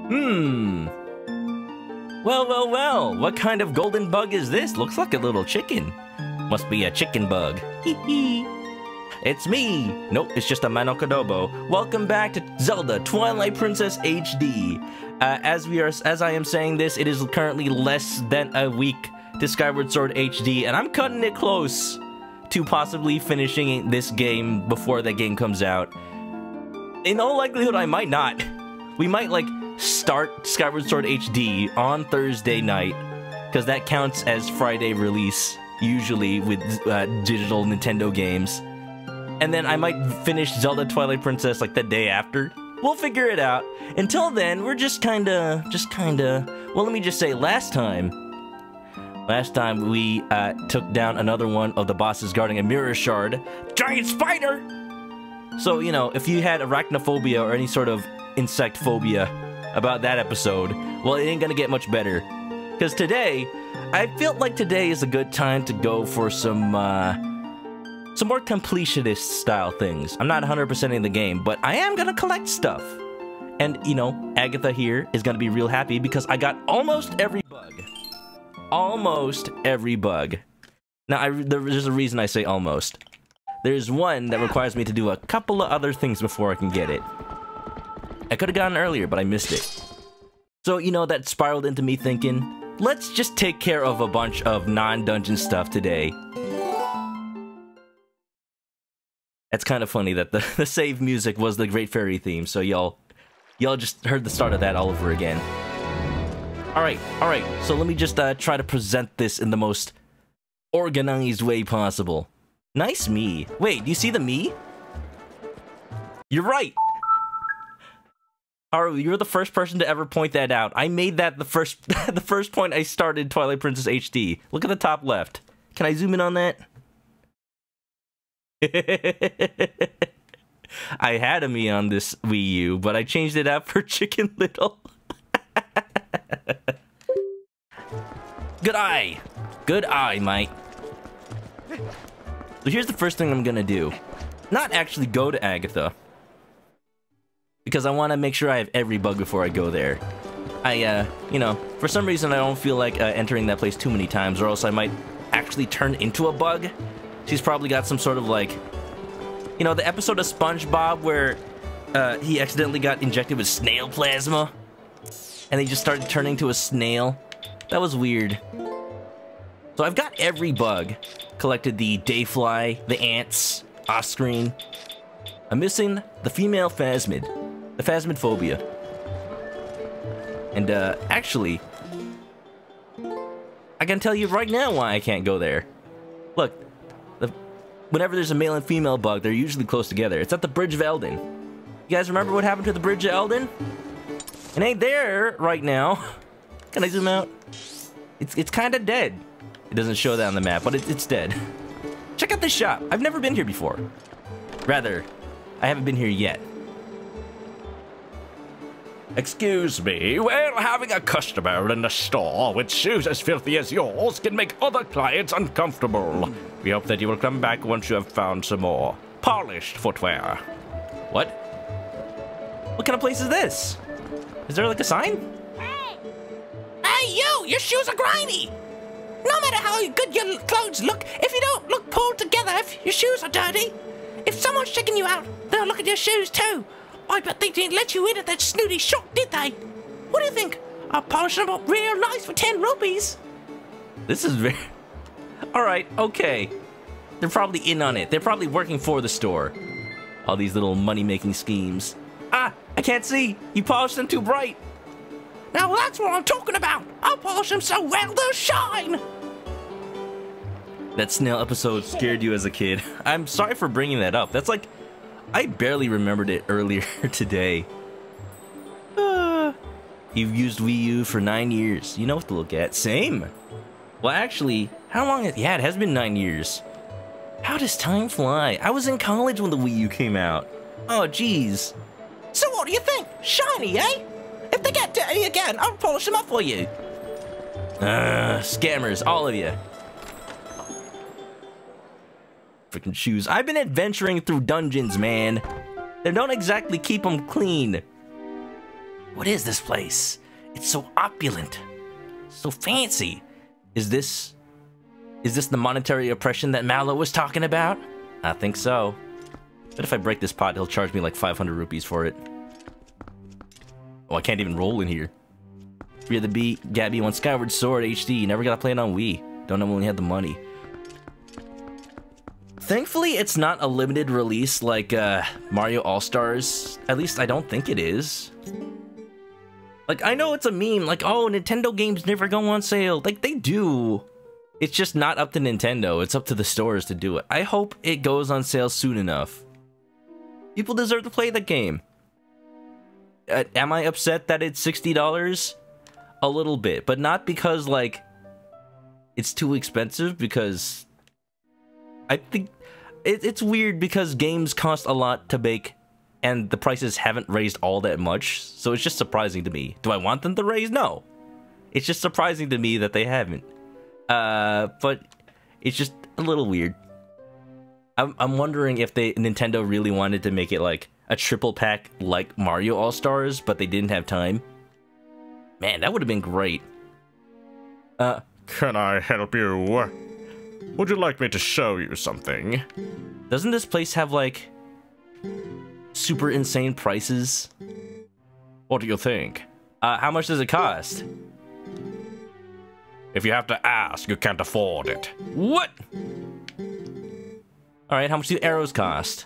Hmm. Well, what kind of golden bug is this? Looks like a little chicken. Must be a chicken bug. Hee hee. It's me! Nope, it's just a Manokodobo. Welcome back to Zelda Twilight Princess HD. As I am saying this, it is currently less than a week to Skyward Sword HD, and I'm cutting it close to possibly finishing this game before that game comes out. In all likelihood, I might not. We might, like, start Skyward Sword HD on Thursday night, because that counts as Friday release, usually with digital Nintendo games. And then I might finish Zelda Twilight Princess like the day after. We'll figure it out. Until then, we're just kinda, well, let me just say, last time we took down another one of the bosses guarding a mirror shard. Giant spider! So, you know, if you had arachnophobia or any sort of insect phobia about that episode, well, it ain't gonna get much better. Because today, I felt like today is a good time to go for some more completionist style things. I'm not 100%ing the game, but I am gonna collect stuff. And, you know, Agatha here is gonna be real happy because I got almost every bug. Almost every bug. Now, there's a reason I say almost. There's one that requires me to do a couple of other things before I can get it. I could have gotten earlier, but I missed it. So, you know, that spiraled into me thinking, let's just take care of a bunch of non-dungeon stuff today. It's kind of funny that the save music was the Great Fairy theme, so y'all just heard the start of that all over again. Alright, so let me just try to present this in the most organized way possible. Nice me. Wait, do you see the me? You're right! Haru, you're the first person to ever point that out. I made that the first point I started Twilight Princess HD. Look at the top left. Can I zoom in on that? I had a me on this Wii U, but I changed it out for Chicken Little. Good eye! Good eye, mate. So here's the first thing I'm gonna do. Not actually go to Agatha, because I want to make sure I have every bug before I go there. You know, for some reason I don't feel like entering that place too many times, or else I might actually turn into a bug. She's probably got some sort of, like, you know, the episode of SpongeBob where he accidentally got injected with snail plasma, and he just started turning to a snail. That was weird. So I've got every bug. Collected the Dayfly, the ants, off-screen. I'm missing the female Phasmid. The Phasmophobia. And, actually, I can tell you right now why I can't go there. Look, whenever there's a male and female bug, they're usually close together. It's at the Bridge of Eldin. You guys remember what happened to the Bridge of Eldin? It ain't there right now. Can I zoom out? It's kind of dead. It doesn't show that on the map, but it's dead. Check out this shop. I've never been here before. Rather, I haven't been here yet. Excuse me, well, having a customer in the store with shoes as filthy as yours can make other clients uncomfortable. We hope that you will come back once you have found some more polished footwear. What? What kind of place is this? Is there like a sign? Hey, you! Your shoes are grimy! No matter how good your clothes look, if you don't look pulled together, if your shoes are dirty, if someone's checking you out, they'll look at your shoes too. I bet they didn't let you in at that snooty shop, did they? What do you think? I'll polish them up real nice for 10 rupees. This is very... Alright, okay. They're probably in on it. They're probably working for the store. All these little money-making schemes. Ah! I can't see! You polished them too bright! Now that's what I'm talking about! I'll polish them so well they'll shine! That snail episode scared you as a kid. I'm sorry for bringing that up. That's like... I barely remembered it earlier today. You've used Wii U for 9 years. You know what to look at. Same! Well, actually, how long... Yeah, it has been 9 years. How does time fly? I was in college when the Wii U came out. Oh, jeez. So what do you think? Shiny, eh? If they get dirty again, I'll polish them up for you. Scammers, all of you. Freaking shoes. I've been adventuring through dungeons, man. They don't exactly keep them clean. What is this place? It's so opulent. So fancy. Is this the monetary oppression that Mallow was talking about? I think so. But if I break this pot, he'll charge me like 500 rupees for it. Oh, I can't even roll in here. Free of the Beat, Gabby wants Skyward Sword HD. Never got to play it on Wii. Don't know when we had the money. Thankfully, it's not a limited release like Mario All-Stars. At least I don't think it is. Like, I know it's a meme, like, oh, Nintendo games never go on sale. Like, they do. It's just not up to Nintendo. It's up to the stores to do it. I hope it goes on sale soon enough. People deserve to play the game. Am I upset that it's $60? A little bit, but not because, like, it's too expensive, because I think it's weird because games cost a lot to make and the prices haven't raised all that much, so it's just surprising to me. Do I want them to raise? No. It's just surprising to me that they haven't. But it's just a little weird. I'm wondering if Nintendo really wanted to make it like a triple pack like Mario All-Stars, but they didn't have time. Man, that would have been great. Can I help you? Would you like me to show you something? Doesn't this place have like super insane prices? What do you think? How much does it cost? If you have to ask, you can't afford it. What? Alright, how much do arrows cost?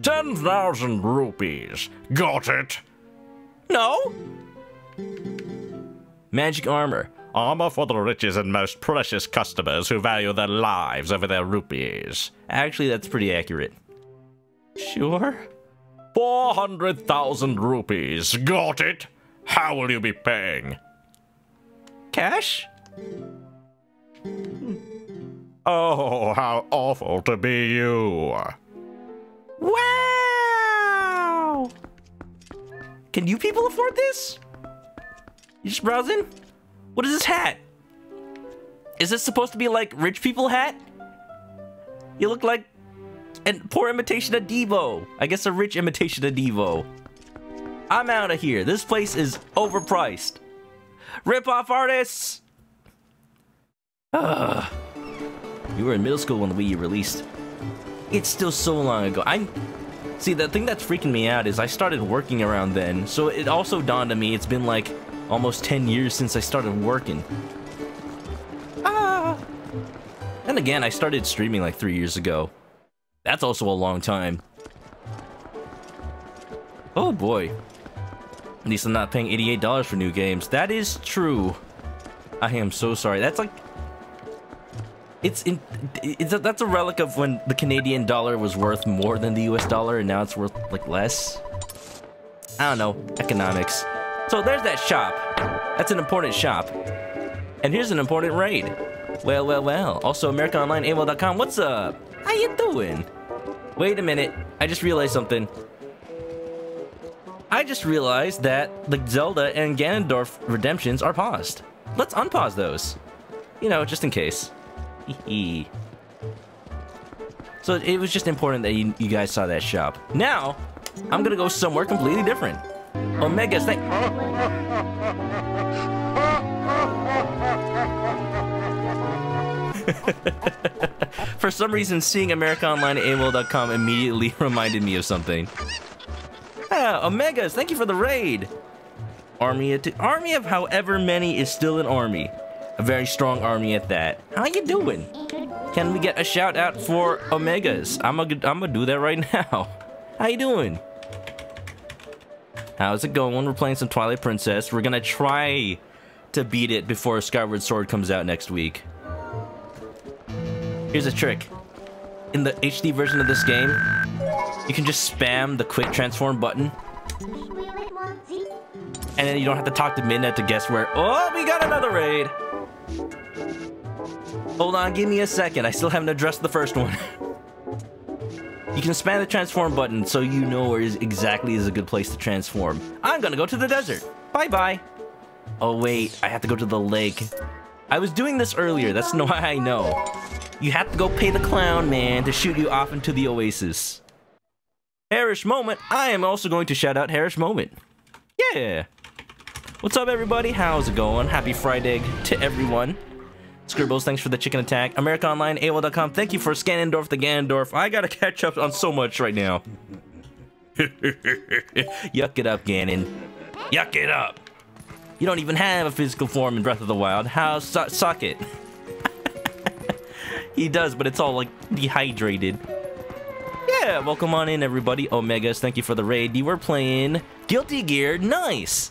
10,000 rupees. Got it? No! Magic armor. Armor for the richest and most precious customers who value their lives over their rupees. Actually, that's pretty accurate. Sure? 400,000 rupees. Got it? How will you be paying? Cash? Oh, how awful to be you. Wow! Can you people afford this? You just browsing? What is this hat? Is this supposed to be like rich people hat? You look like a poor imitation of Devo. I guess a rich imitation of Devo. I'm out of here. This place is overpriced. Rip-off artists! Ugh. You were in middle school when the Wii U released. It's still so long ago. See, the thing that's freaking me out is I started working around then, so it also dawned on me it's been like almost 10 years since I started working. And again, I started streaming like 3 years ago. That's also a long time. Oh boy. At least I'm not paying $88 for new games. That is true. I am so sorry. That's like... That's a relic of when the Canadian dollar was worth more than the US dollar and now it's worth like less. I don't know, economics. So there's that shop. That's an important shop. And here's an important raid. Well, well, well. Also, AmericaOnlineAWOL.com. What's up? How you doing? Wait a minute. I just realized something. I just realized that the Zelda and Ganondorf redemptions are paused. Let's unpause those. You know, just in case. So it was just important that you guys saw that shop. Now, I'm gonna go somewhere completely different. Omega's thing. For some reason, seeing AmericaOnlineAWOL.com immediately reminded me of something. Omegas, thank you for the raid. Army of however many is still an army. A very strong army at that. How you doing? Can we get a shout out for Omegas? I'm gonna do that right now. How you doing? How's it going? We're playing some Twilight Princess. We're gonna try to beat it before Skyward Sword comes out next week. Here's a trick. In the HD version of this game, you can just spam the quick transform button. And then you don't have to talk to Midnight to guess where... Oh, we got another raid! Hold on, give me a second. I still haven't addressed the first one. You can spam the transform button so you know where exactly is a good place to transform. I'm gonna go to the desert. Bye-bye. Oh, wait. I have to go to the lake. I was doing this earlier. That's why I know. You have to go pay the clown man to shoot you off into the oasis. Harish Moment. I am also going to shout out Harish Moment. Yeah. What's up, everybody? How's it going? Happy Friday to everyone. Scribbles, thanks for the chicken attack. America Online, AOL.com, thank you for Ganondorf the Ganondorf. I gotta catch up on so much right now. Yuck it up, Ganon. Yuck it up. You don't even have a physical form in Breath of the Wild. How suck it? He does, but it's all like dehydrated. Yeah, welcome on in, everybody. Omegas, thank you for the raid. You were playing Guilty Gear. Nice.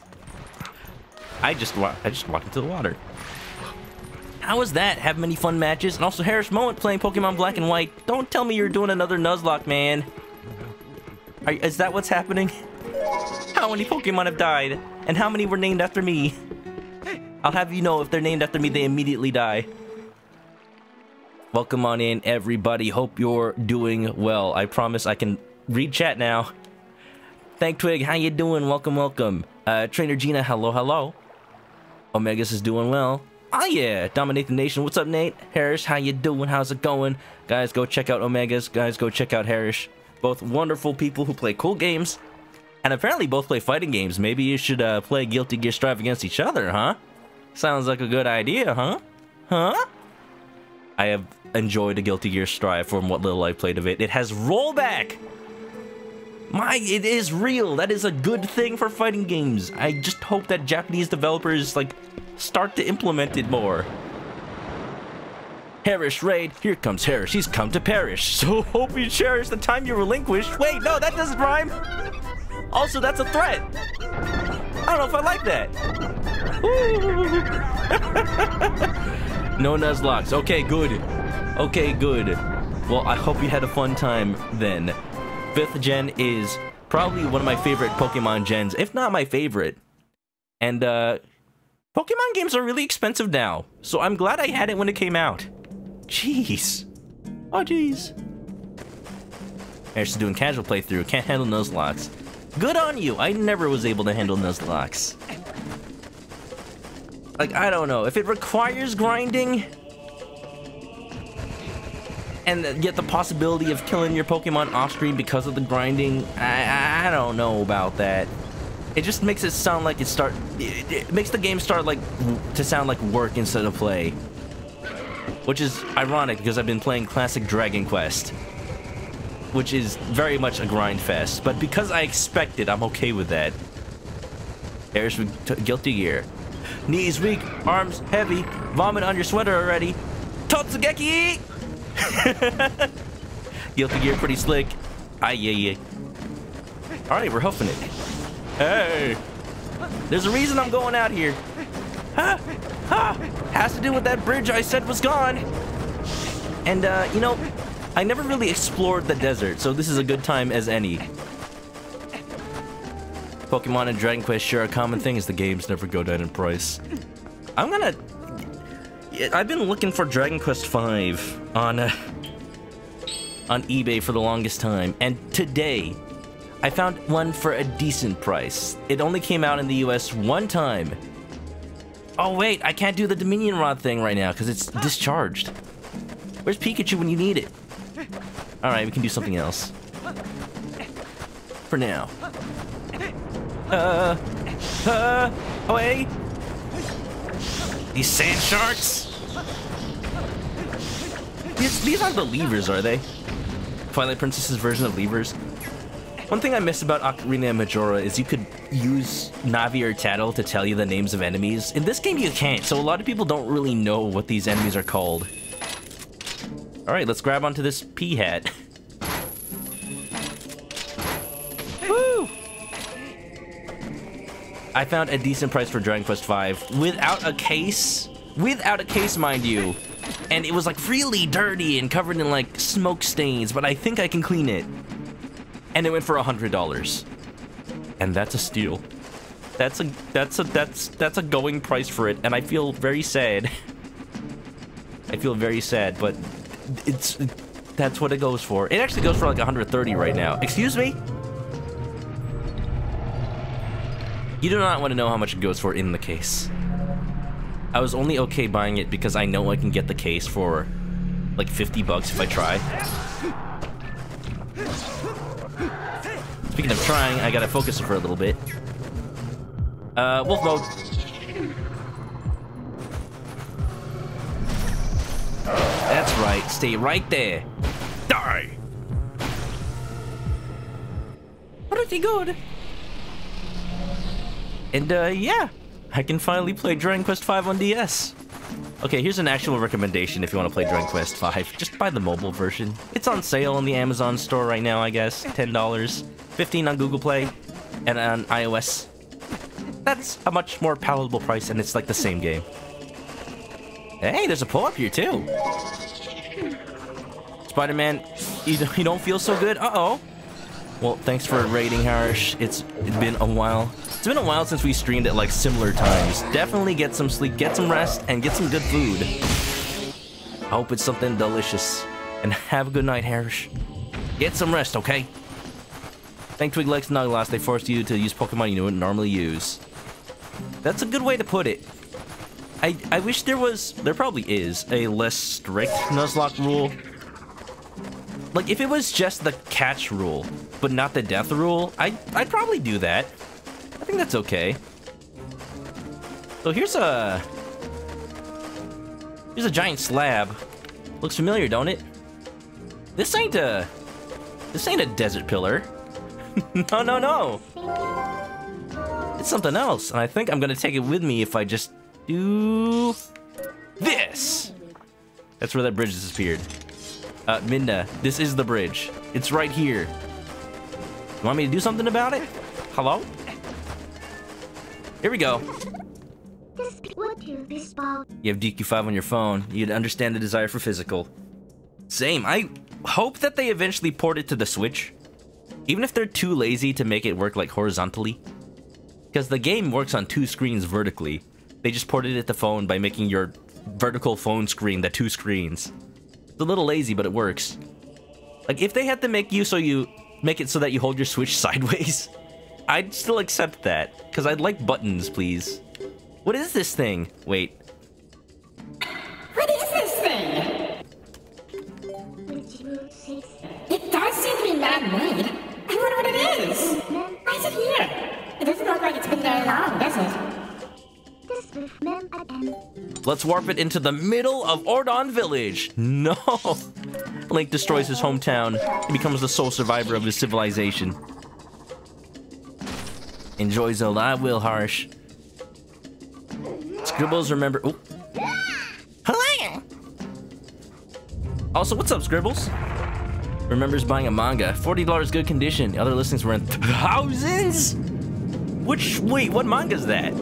I just walked into the water. How was that? Have many fun matches? And also Harris Moment playing Pokemon Black and White. Don't tell me you're doing another Nuzlocke, man. Is that what's happening? How many Pokemon have died? And how many were named after me? I'll have you know, if they're named after me, they immediately die. Welcome on in, everybody. Hope you're doing well. I promise I can read chat now. Thank Twig, how you doing? Welcome, welcome. Trainer Gina, hello, hello. Omegas is doing well. Oh yeah, Dominate the Nation. What's up, Nate? Harris, how you doing? How's it going? Guys, go check out Omegas. Guys, go check out Harris. Both wonderful people who play cool games. And apparently both play fighting games. Maybe you should play Guilty Gear Strive against each other, huh? Sounds like a good idea, huh? Huh? I have enjoyed a Guilty Gear Strive from what little I played of it. It has rollback! It is real. That is a good thing for fighting games. I just hope that Japanese developers, like, start to implement it more. Harris raid. Here comes Harris. He's come to perish. So hope you cherish the time you relinquished. Wait, no, that doesn't rhyme. Also, that's a threat. I don't know if I like that. No Nuzlocks. Okay, good. Okay, good. Well, I hope you had a fun time then. 5th gen is probably one of my favorite Pokemon gens, if not my favorite. And, Pokemon games are really expensive now, so I'm glad I had it when it came out. Jeez. Oh, jeez. Harris is doing casual playthrough. Can't handle Nuzlocks. Good on you. I never was able to handle Nuzlocks. Like, I don't know. If it requires grinding, and yet the possibility of killing your Pokemon off-screen because of the grinding, I don't know about that. It just makes it sound like it makes the game start like to sound like work instead of play. Which is ironic because I've been playing classic Dragon Quest, which is very much a grind fest. But because I expect it, I'm okay with that. There's Guilty Gear. Knees weak, arms heavy, vomit on your sweater already. Totsugeki! Guilty Gear pretty slick. Yeah. Alright, we're hoofing it. Hey! There's a reason I'm going out here. Has to do with that bridge I said was gone. And, you know, I never really explored the desert, so this is a good time as any. Pokemon and Dragon Quest share a common thing is the games never go down in price. I've been looking for Dragon Quest V on eBay for the longest time, and today I found one for a decent price. It only came out in the US one time. Oh wait, I can't do the Dominion Rod thing right now because it's discharged. Where's Pikachu when you need it? Alright, we can do something else. For now. Away! These sand sharks! These aren't the levers, are they? Twilight Princess's version of levers. One thing I miss about Ocarina of Majora is you could use Navi or Tattle to tell you the names of enemies. In this game you can't, so a lot of people don't really know what these enemies are called. Alright, let's grab onto this P-hat. Woo! I found a decent price for Dragon Quest V without a case. Without a case, mind you. And it was like really dirty and covered in like smoke stains, but I think I can clean it. And it went for $100. And that's a steal. That's a going price for it, and I feel very sad. I feel very sad, but that's what it goes for. It actually goes for like 130 right now. Excuse me? You do not want to know how much it goes for in the case. I was only okay buying it because I know I can get the case for like 50 bucks if I try. Speaking of trying, I gotta focus it for a little bit. Wolf mode. That's right. Stay right there. Die! Pretty good. And, yeah. I can finally play Dragon Quest V on DS. Okay, here's an actual recommendation if you want to play Dragon Quest V. Just buy the mobile version. It's on sale on the Amazon store right now, I guess. $10. $15 on Google Play. And on iOS. That's a much more palatable price, and it's like the same game. Hey, there's a pull-up here, too. Spider-Man, you don't feel so good? Uh-oh. Well, thanks for rating, Harsh. It's been a while. It's been a while since we streamed at, like, similar times. Definitely get some sleep, get some rest, and get some good food. I hope it's something delicious. And have a good night, Harsh. Get some rest, okay? Thank Twiglex and Nugloss, they forced you to use Pokemon you wouldn't normally use. That's a good way to put it. I wish there probably is, a less strict Nuzlocke rule. Like, if it was just the catch rule, but not the death rule, I'd probably do that. I think that's okay. So here's a giant slab. Looks familiar, don't it? This ain't a desert pillar. No. It's something else, and I think I'm gonna take it with me if I just do this. That's where that bridge disappeared. Midna, this is the bridge. It's right here. You want me to do something about it? Hello? Here we go. You have DQ5 on your phone. You'd understand the desire for physical. Same. I hope that they eventually port it to the Switch. Even if they're too lazy to make it work like horizontally. Because the game works on 2 screens vertically. They just ported it to phone by making your vertical phone screen the 2 screens. It's a little lazy, but it works. Like, if they had to make it so that you hold your Switch sideways, I'd still accept that. Because I'd like buttons, please. What is this thing? Wait. What is this thing? It does seem to be man-made. I wonder what it is. Why is it here? It doesn't look like it's been there long, does it? Let's warp it into the middle of Ordon Village. No! Link destroys his hometown and becomes the sole survivor of his civilization. Enjoy, Zelda. I will, Harsh. Scribbles, remember... Oh. Hello! Also, what's up, Scribbles? Remembers buying a manga. $40 good condition. Other listings were in thousands? Wait, what manga's that?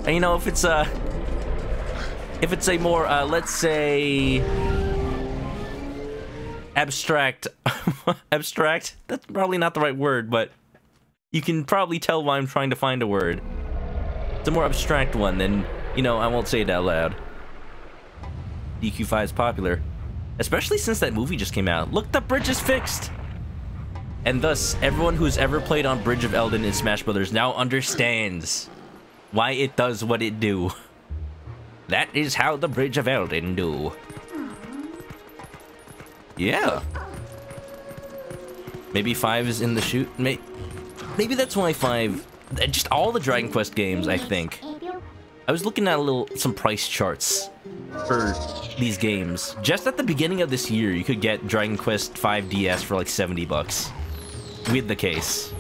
And you know, if it's a more, let's say, abstract, that's probably not the right word, but you can probably tell why I'm trying to find a word. It's a more abstract one, then, you know, I won't say it out loud. DQ5 is popular, especially since that movie just came out. Look, the bridge is fixed! And thus, everyone who's ever played on Bridge of Eldin in Smash Bros. Now understands why it does what it do. That is how the Bridge of Eldin do. Yeah. Maybe 5 is in the shoot. Maybe that's why 5... Just all the Dragon Quest games, I think. I was looking at some price charts for these games. Just at the beginning of this year, you could get Dragon Quest V DS for like $70 with the case.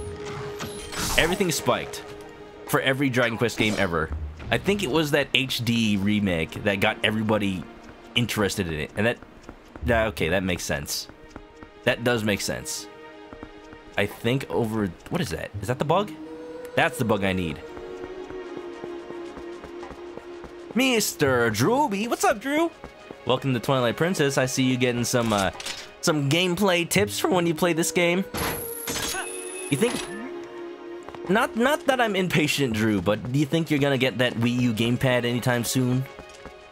Everything spiked for every Dragon Quest game ever. I think it was that HD remake that got everybody interested in it, and okay, that makes sense. That does make sense. I think over... What is that? Is that the bug? That's the bug I need. Mr. Drewby. What's up, Drew? Welcome to Twilight Princess. I see you getting some gameplay tips for when you play this game. You think... Not that I'm impatient, Drew, but do you think you're gonna get that Wii U gamepad anytime soon?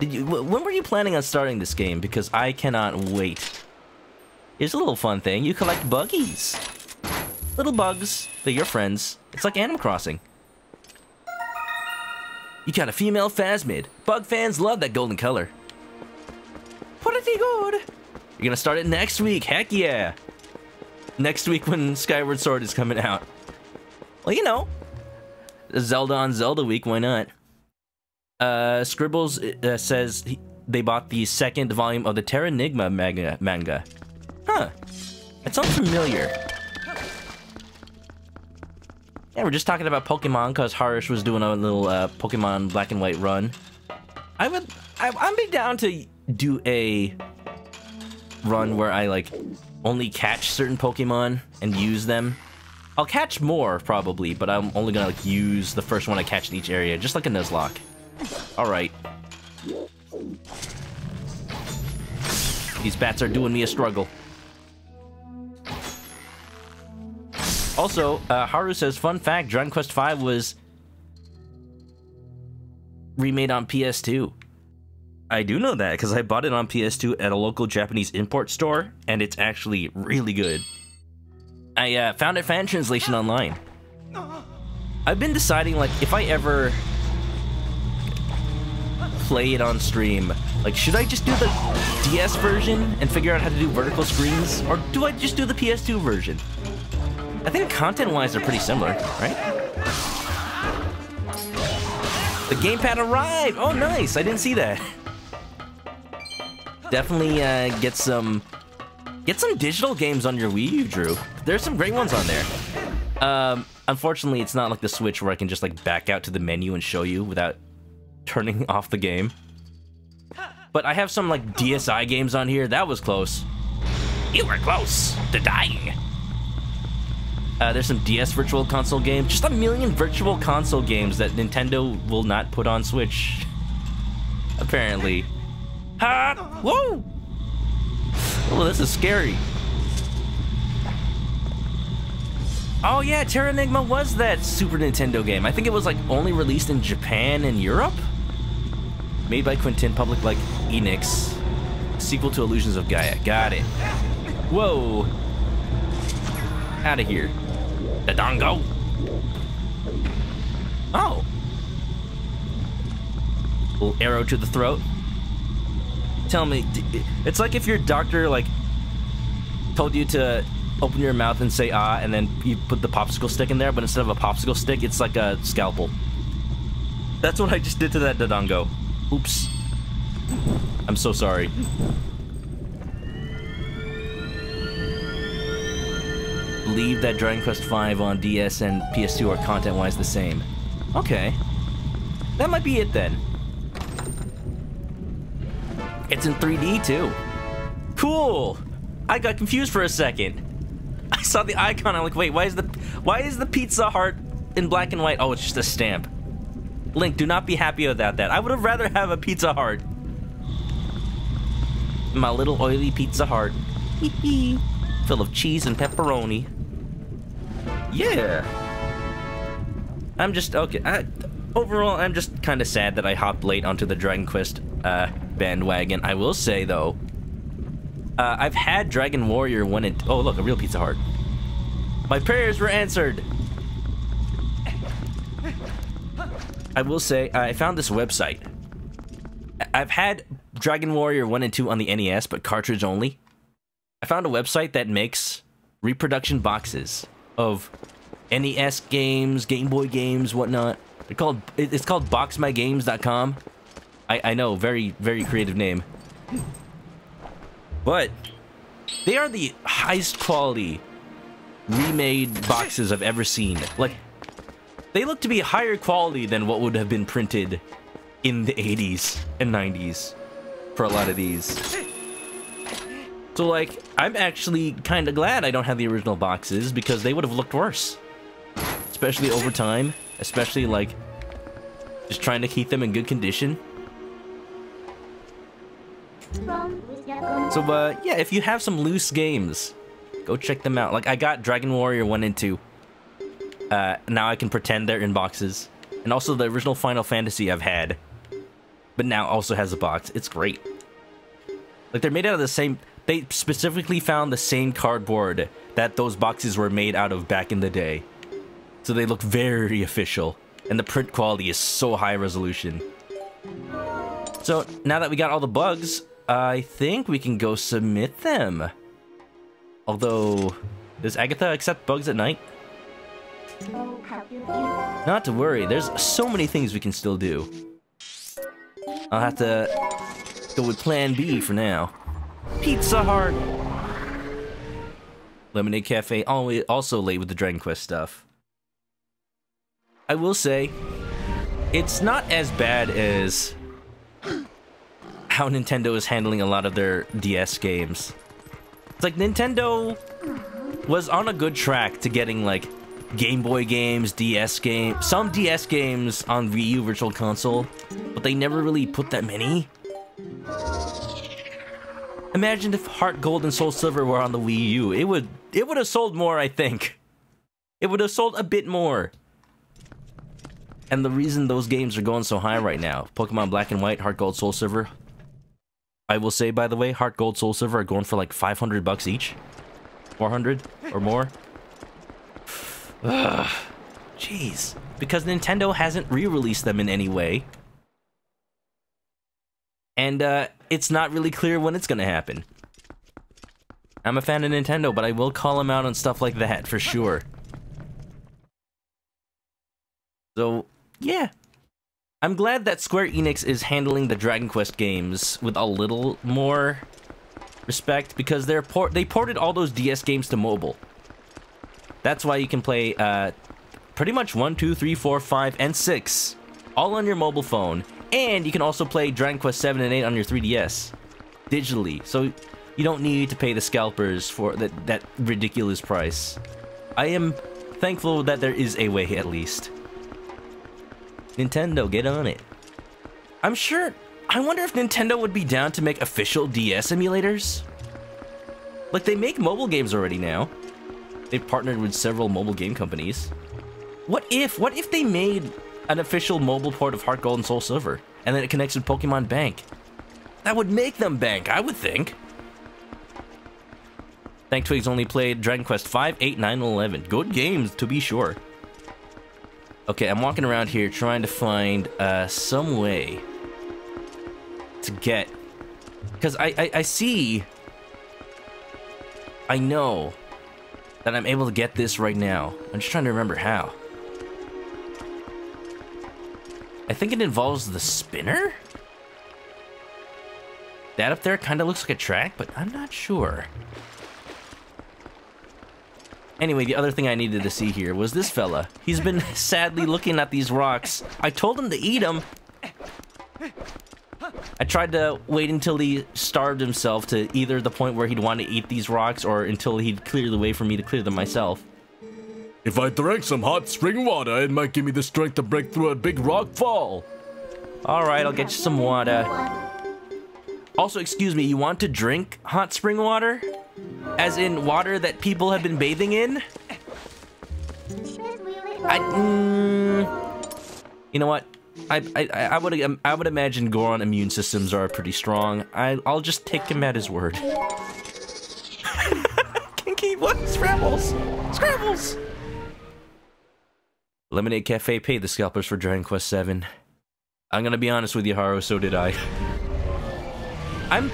When were you planning on starting this game? Because I cannot wait. Here's a little fun thing. You collect buggies. Little bugs. They're your friends. It's like Animal Crossing. You got a female Phasmid. Bug fans love that golden color. Pretty good. You're gonna start it next week. Heck yeah. Next week when Skyward Sword is coming out. Well, you know, Zelda on Zelda week, why not? Scribbles says they bought the second volume of the Terranigma manga. Huh. That sounds familiar. Yeah, we're just talking about Pokemon because Harish was doing a little Pokemon Black and White run. I'm be down to do a run where I like only catch certain Pokemon and use them. I'll catch more probably, but I'm only gonna like use the first one I catch in each area, just like a Nuzlocke. All right. These bats are doing me a struggle. Also, Haru says, fun fact, Dragon Quest V was remade on PS2. I do know that, because I bought it on PS2 at a local Japanese import store, and it's actually really good. I found a fan translation online. I've been deciding, like, if I ever play it on stream, like, should I just do the DS version and figure out how to do vertical screens, or do I just do the PS2 version? I think content-wise they're pretty similar, right? The gamepad arrived! Oh, nice! I didn't see that. Definitely get some digital games on your Wii U, Drew. There's some great ones on there. Unfortunately, it's not like the Switch where I can just like back out to the menu and show you without turning off the game. But I have some like DSi games on here. That was close. You were close to dying. There's some DS Virtual Console games. Just a million Virtual Console games that Nintendo will not put on Switch. Apparently. Whoa! Oh, this is scary. Oh yeah, Terranigma was that Super Nintendo game. I think it was like only released in Japan and Europe? Made by Quintin, public like Enix. Sequel to Illusions of Gaia. Got it. Whoa. Out of here. The Dongo. Oh. Little arrow to the throat. Tell me, it's like if your doctor like told you to open your mouth and say ah, and then you put the popsicle stick in there, but instead of a popsicle stick, it's like a scalpel. That's what I just did to that Dodongo. Oops. I'm so sorry. Believe that Dragon Quest V on DS and PS2 are content-wise the same. Okay. That might be it then. It's in 3D too. Cool! I got confused for a second. I saw the icon, I'm like, wait, why is the Pizza Heart in black and white? Oh, it's just a stamp. Link, do not be happy about that. I would have rather have a Pizza Heart. My little oily Pizza Heart. Full of cheese and pepperoni. Yeah. I'm just, okay. Overall, I'm just kind of sad that I hopped late onto the Dragon Quest bandwagon. I will say, though, I've had Dragon Warrior 1 and... Oh, look, a real Pizza Heart. My prayers were answered. I will say, I found this website. I've had Dragon Warrior 1 and 2 on the NES, but cartridge only. I found a website that makes reproduction boxes of NES games, Game Boy games, whatnot. It's called boxmygames.com. I know, very, very creative name. But they are the highest quality remade boxes I've ever seen. Like, they look to be higher quality than what would have been printed in the 80s and 90s for a lot of these. So, like, I'm actually kind of glad I don't have the original boxes because they would have looked worse. Especially over time. Especially, like, just trying to keep them in good condition. So, yeah, if you have some loose games, go check them out. Like, I got Dragon Warrior 1 and 2. Now I can pretend they're in boxes. And also the original Final Fantasy I've had. But now also has a box. It's great. Like, they're made out of the same... They specifically found the same cardboard that those boxes were made out of back in the day. So they look very official. And the print quality is so high resolution. So, now that we got all the bugs, I think we can go submit them. Although, does Agatha accept bugs at night? Not to worry, there's so many things we can still do. I'll have to go with plan B for now. Pizza Hut! Lemonade Cafe, also late with the Dragon Quest stuff. I will say, it's not as bad as how Nintendo is handling a lot of their DS games. It's like Nintendo was on a good track to getting like Game Boy games, DS games, some DS games on Wii U Virtual Console, but they never really put that many. Imagine if Heart Gold and Soul Silver were on the Wii U. It would have sold more, I think. It would have sold a bit more. And the reason those games are going so high right now, Pokemon Black and White, Heart Gold, Soul Silver. I will say, by the way, Heart Gold, Soul Silver are going for like $500 each. 400 or more. Ugh. Jeez. Because Nintendo hasn't re-released them in any way. And it's not really clear when it's gonna happen. I'm a fan of Nintendo, but I will call them out on stuff like that for sure. So, yeah. I'm glad that Square Enix is handling the Dragon Quest games with a little more respect, because they ported all those DS games to mobile. That's why you can play pretty much 1, 2, 3, 4, 5, and 6 all on your mobile phone. And you can also play Dragon Quest 7 and 8 on your 3DS digitally. So you don't need to pay the scalpers for that ridiculous price. I am thankful that there is a way, at least. Nintendo, get on it. I'm sure... I wonder if Nintendo would be down to make official DS emulators? Like, they make mobile games already now. They've partnered with several mobile game companies. What if they made an official mobile port of Heart Gold and Soul Silver, and then it connects with Pokemon Bank? That would make them bank, I would think. Thank Twigs only played Dragon Quest 5, 8, 9, and 11. Good games, to be sure. Okay, I'm walking around here trying to find some way to get... Because I see... I know that I'm able to get this right now. I'm just trying to remember how. I think it involves the spinner? That up there kind of looks like a track, but I'm not sure. Anyway, the other thing I needed to see here was this fella. He's been sadly looking at these rocks. I told him to eat them. I tried to wait until he starved himself to either the point where he'd want to eat these rocks or until he'd clear the way for me to clear them myself. If I drank some hot spring water, it might give me the strength to break through a big rock fall. Alright, I'll get you some water. Also, excuse me, you want to drink hot spring water? As in water that people have been bathing in? You know what? I would imagine Goron immune systems are pretty strong. I'll just take him at his word. Kinky, what? Scrambles! Scrambles! Lemonade Cafe paid the scalpers for Dragon Quest 7. I'm gonna be honest with you, Haru, so did I. I'm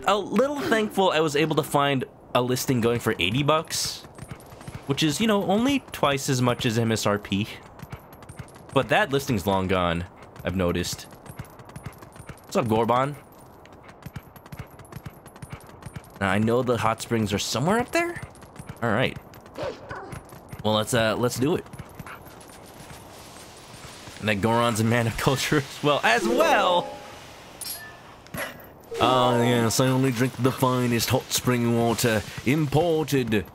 a little thankful I was able to find a listing going for $80, which is, you know, only twice as much as MSRP. But that listing's long gone, I've noticed. What's up, Gorbon? Now, I know the hot springs are somewhere up there? Alright. Well, let's do it. And that Goron's a man of culture as well! Ah, yes, I only drink the finest hot spring water, imported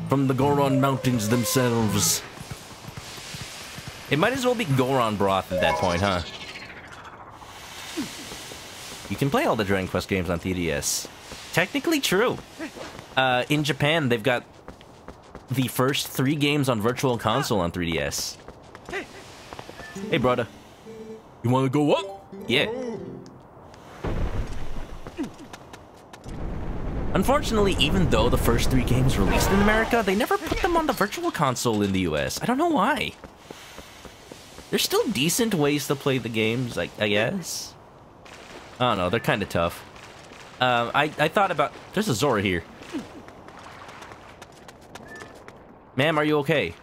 from the Goron Mountains themselves. It might as well be Goron broth at that point, huh? You can play all the Dragon Quest games on 3DS. Technically true. In Japan, they've got the first 3 games on Virtual Console on 3DS. Hey, brother. You wanna go up? Yeah. Unfortunately, even though the first 3 games released in America, they never put them on the Virtual Console in the US. I don't know why. There's still decent ways to play the games, I guess. I don't know, they're kind of tough. I thought about... There's a Zora here. Ma'am, are you okay?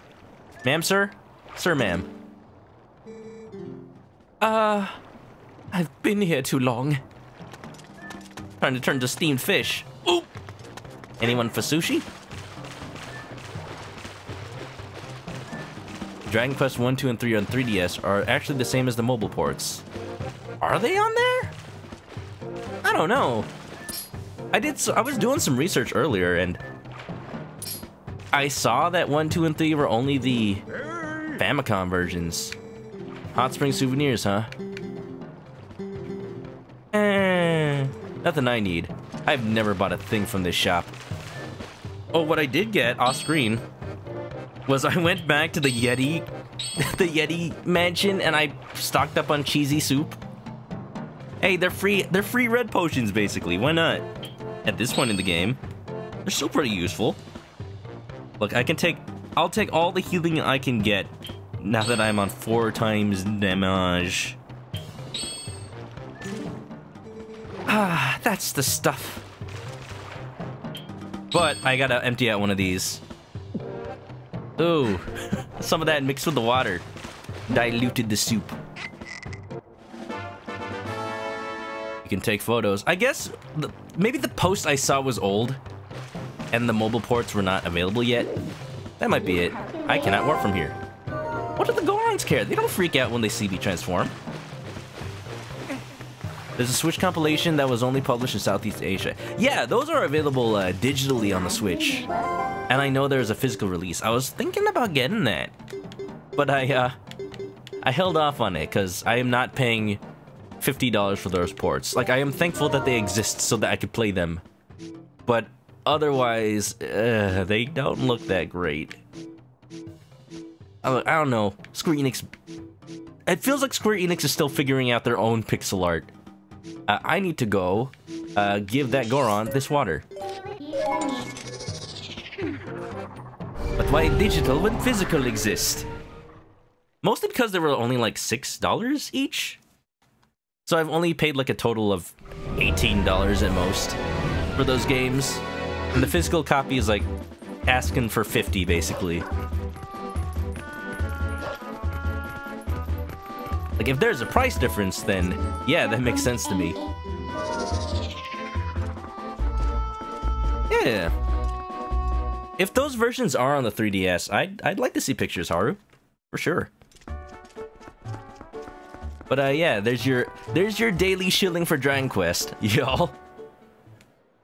Ma'am, sir? Sir, ma'am. I've been here too long. Trying to turn to steamed fish. Oop! Anyone for sushi? Dragon Quest 1, 2, and 3 on 3DS are actually the same as the mobile ports. Are they on there? I don't know. I was doing some research earlier, and I saw that 1, 2, and 3 were only the Famicom versions. Hot Spring Souvenirs, huh? Nothing I need. I've never bought a thing from this shop. Oh, what I did get off screen was I went back to the Yeti, the Yeti mansion, and I stocked up on cheesy soup. Hey, they're free red potions, basically. Why not? At this point in the game, they're still pretty useful. Look, I'll take all the healing I can get now that I'm on 4 times damage. Ah, that's the stuff. But I gotta empty out one of these. Ooh, some of that mixed with the water diluted the soup. You can take photos. I guess maybe the post I saw was old and the mobile ports were not available yet. That might be it. I cannot warp from here. What do the Gorons care? They don't freak out when they see me transform. There's a Switch compilation that was only published in Southeast Asia. Yeah, those are available digitally on the Switch. And I know there's a physical release. I was thinking about getting that. But I held off on it because I am not paying $50 for those ports. Like, I am thankful that they exist so that I could play them. But otherwise, they don't look that great. I don't know. Square Enix... It feels like Square Enix is still figuring out their own pixel art. I need to go give that Goron this water. But why digital when physical exist? Mostly because they were only like $6 each. So I've only paid like a total of $18 at most for those games. And the physical copy is like asking for $50 basically. Like, if there's a price difference, then yeah, that makes sense to me. Yeah. If those versions are on the 3DS, I'd like to see pictures, Haru. For sure. But yeah, there's your daily shilling for Dragon Quest, y'all.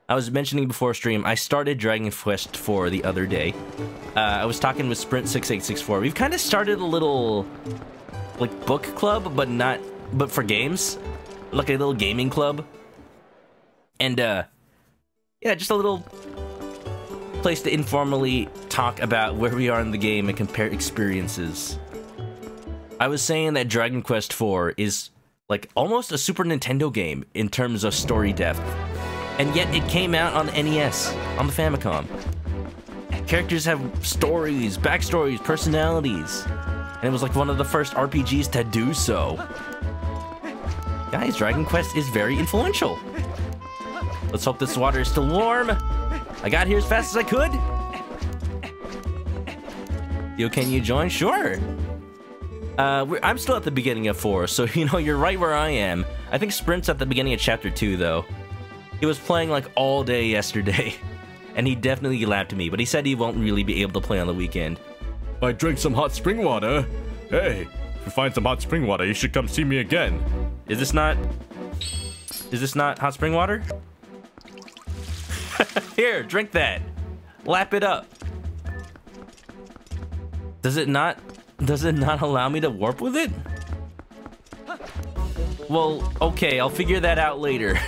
I was mentioning before stream, I started Dragon Quest 4 the other day. I was talking with Sprint6864. We've kind of started a little... like book club, but for games, like a little gaming club, and yeah, just a little place to informally talk about where we are in the game and compare experiences. I was saying that Dragon Quest 4 is like almost a Super Nintendo game in terms of story depth, and yet it came out on the NES, on the Famicom. Characters have stories, backstories, personalities. And it was like one of the first RPGs to do so. Guys, Dragon Quest is very influential. Let's hope this water is still warm. I got here as fast as I could. Yo, can you join? Sure. I'm still at the beginning of 4, so you know, you're right where I am. I think Sprint's at the beginning of Chapter 2, though. He was playing like all day yesterday, and he definitely lapped me, but he said he won't really be able to play on the weekend. I drank some hot spring water. Hey, if you find some hot spring water, you should come see me again. Is this not hot spring water? Here, drink that. Lap it up. Does it not allow me to warp with it? Well, okay, I'll figure that out later.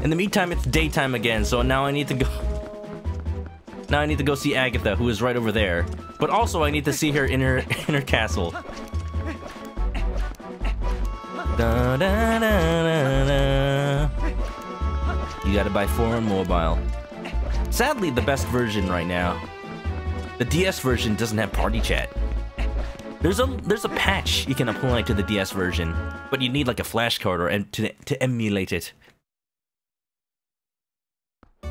In the meantime, it's daytime again, so now I need to go... Now I need to go see Agatha, who is right over there. But also, I need to see her in her castle. Da, da, da, da, da. You gotta buy 4 on mobile. Sadly, the best version right now. The DS version doesn't have party chat. There's a patch you can apply to the DS version, but you need like a flash card or to emulate it.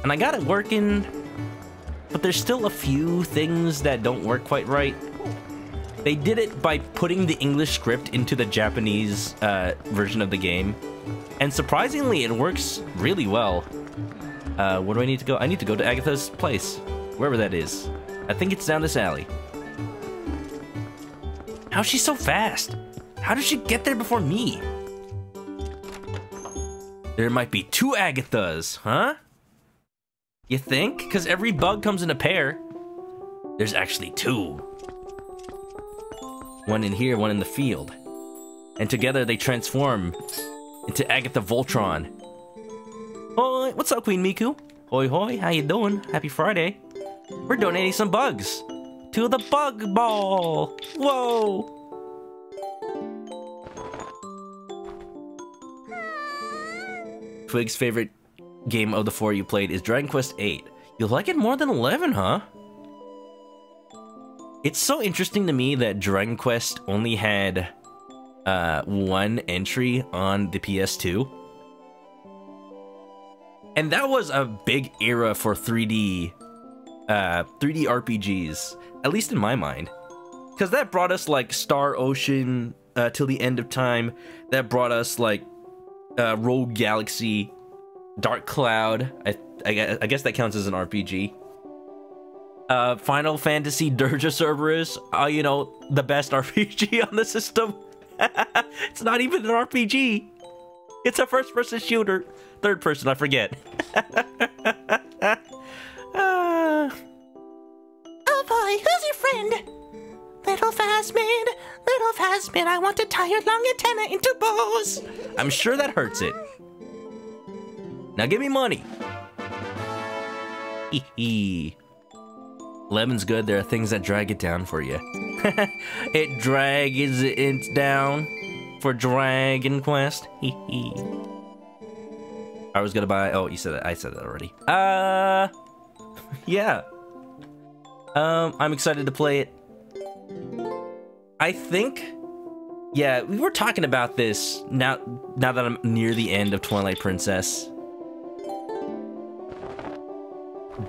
And I got it working but there's still a few things that don't work quite right. They did it by putting the English script into the Japanese version of the game, and surprisingly, it works really well. Where do I need to go? I need to go to Agatha's place, wherever that is. I think it's down this alley. How's she so fast? How did she get there before me? There might be 2 Agathas, huh? You think? Because every bug comes in a pair. There's actually 2. One in here, one in the field. And together they transform into Agatha Voltron. Hoi, what's up, Queen Miku? Hoi hoi, how you doing? Happy Friday. We're donating some bugs to the Bug Ball. Whoa! Twig's favorite game of the 4 you played is Dragon Quest VIII. You like it more than 11, huh? It's so interesting to me that Dragon Quest only had 1 entry on the PS2. And that was a big era for 3D RPGs, at least in my mind. Because that brought us like Star Ocean Till the End of Time. That brought us like Rogue Galaxy, Dark Cloud. I guess that counts as an RPG. Final Fantasy Dirge Cerberus, you know, the best RPG on the system. It's not even an RPG. It's a first-person shooter. Third person, I forget. Oh boy, who's your friend? Little Phasmid, I want to tie your long antenna into bows. I'm sure that hurts it. Now give me money. Hee hee. Lemon's good, there are things that drag it down for you. It drags it down for Dragon Quest. Hee hee. I was gonna buy, oh, you said that, I said that already. Yeah. I'm excited to play it. I think, yeah, we were talking about this now that I'm near the end of Twilight Princess.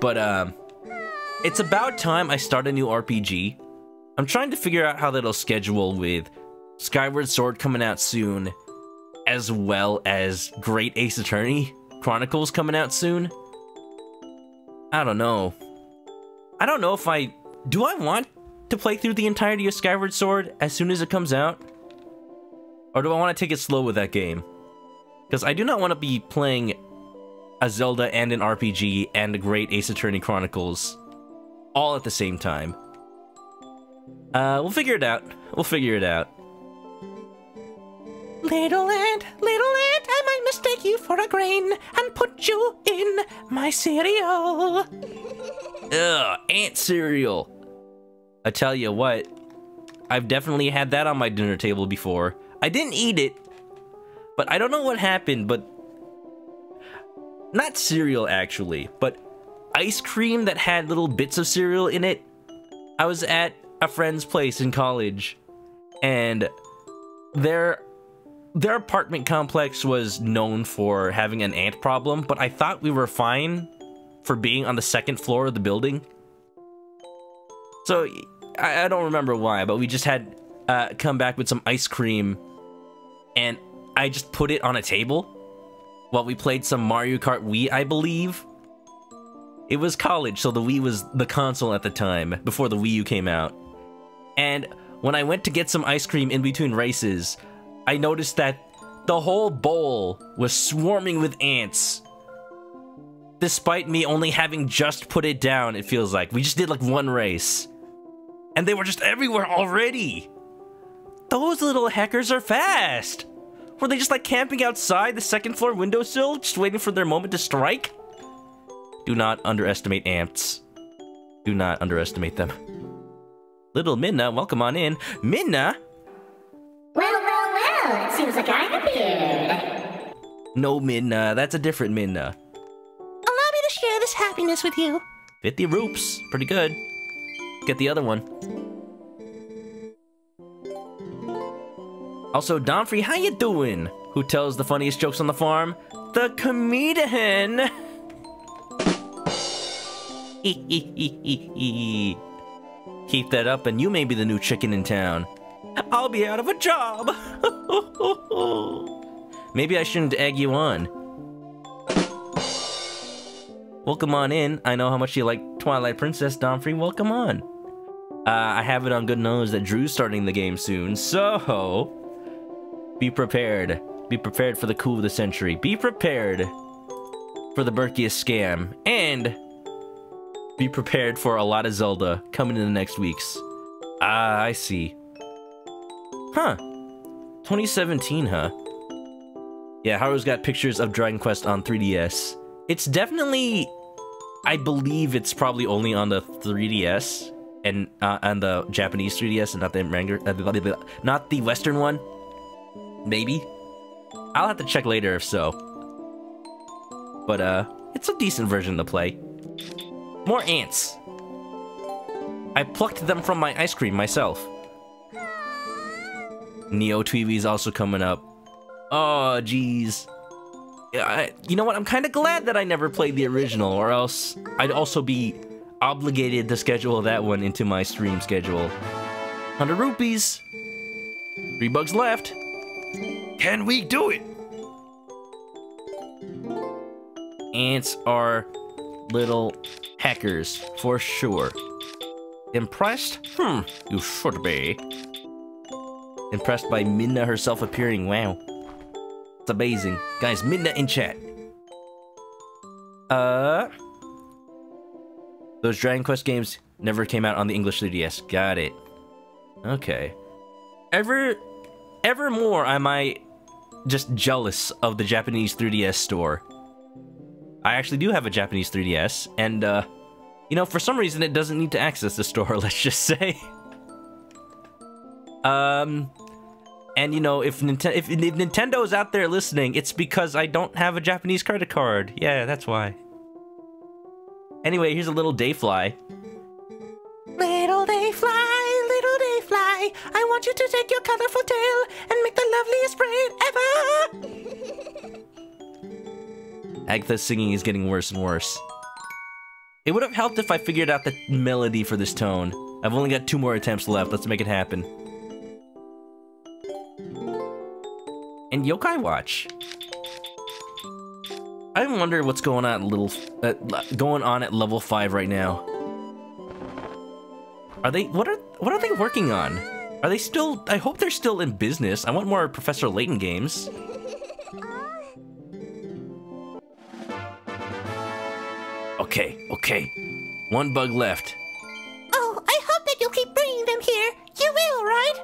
But, it's about time I start a new RPG. I'm trying to figure out how that'll schedule with Skyward Sword coming out soon, as well as Great Ace Attorney Chronicles coming out soon. I don't know. I don't know if do I want to play through the entirety of Skyward Sword as soon as it comes out? Or do I want to take it slow with that game? Because I do not want to be playing a Zelda and an RPG and a Great Ace Attorney Chronicles all at the same time. We'll figure it out. We'll figure it out. Little ant, I might mistake you for a grain and put you in my cereal. Ugh, ant cereal. I tell you what, I've definitely had that on my dinner table before. I didn't eat it, but I don't know what happened, but... Not cereal, actually, but ice cream that had little bits of cereal in it. I was at a friend's place in college, and their apartment complex was known for having an ant problem, but I thought we were fine for being on the 2nd floor of the building. So, I don't remember why, but we just had come back with some ice cream, and I just put it on a table while we played some Mario Kart Wii, I believe. It was college, so the Wii was the console at the time, before the Wii U came out. And when I went to get some ice cream in between races, I noticed that the whole bowl was swarming with ants. Despite me only having just put it down, it feels like. We just did like 1 race. And they were just everywhere already. Those little heckers are fast. Were they just like camping outside the 2nd floor windowsill, just waiting for their moment to strike? Do not underestimate ants. Do not underestimate them. Little Minna, welcome on in. Minna? Well, it seems like I've appeared. No, Minna, that's a different Minna. Allow me to share this happiness with you. 50 roops, pretty good. Get the other one. Also, Donfrey, how you doing? Who tells the funniest jokes on the farm? The comedian! Keep that up and you may be the new chicken in town. I'll be out of a job. Maybe I shouldn't egg you on. Welcome on in. I know how much you like Twilight Princess, Domfrey. Welcome on. I have it on good nose that Drew's starting the game soon, so be prepared. Be prepared for the coup of the century. Be prepared for the Berkius scam. And be prepared for a lot of Zelda coming in the next weeks. Ah, I see. Huh. 2017, huh? Yeah, Haru's got pictures of Dragon Quest on 3DS. It's definitely... I believe it's probably only on the 3DS and on the Japanese 3DS and not not the Western one. Maybe. I'll have to check later if so. But it's a decent version to play. More ants. I plucked them from my ice cream myself. Neo Tweevy's also coming up. Oh, jeez. You know what? I'm kind of glad that I never played the original, or else I'd also be obligated to schedule that one into my stream schedule. 100 rupees. 3 bugs left. Can we do it? Ants are little hackers, for sure. Impressed? You should be. Impressed by Midna herself appearing. Wow. It's amazing. Guys, Midna in chat. Those Dragon Quest games never came out on the English 3DS. Got it. Okay. Ever more am I just jealous of the Japanese 3DS store. I actually do have a Japanese 3DS, and, you know, for some reason it doesn't need to access the store, let's just say. And, you know, if Nintendo's out there listening, it's because I don't have a Japanese credit card. Yeah, that's why. Anyway, here's a little Dayfly. Little day fly, I want you to take your colorful tail and make the loveliest braid ever. Agatha's singing is getting worse and worse. It would have helped if I figured out the melody for this tone. I've only got 2 more attempts left. Let's make it happen. And Yokai Watch. I wonder what's going on at level 5 right now. Are they what are they working on? Are they still? I hope they're still in business. I want more Professor Layton games. Okay. 1 bug left. Oh, I hope that you'll keep bringing them here. You will, right?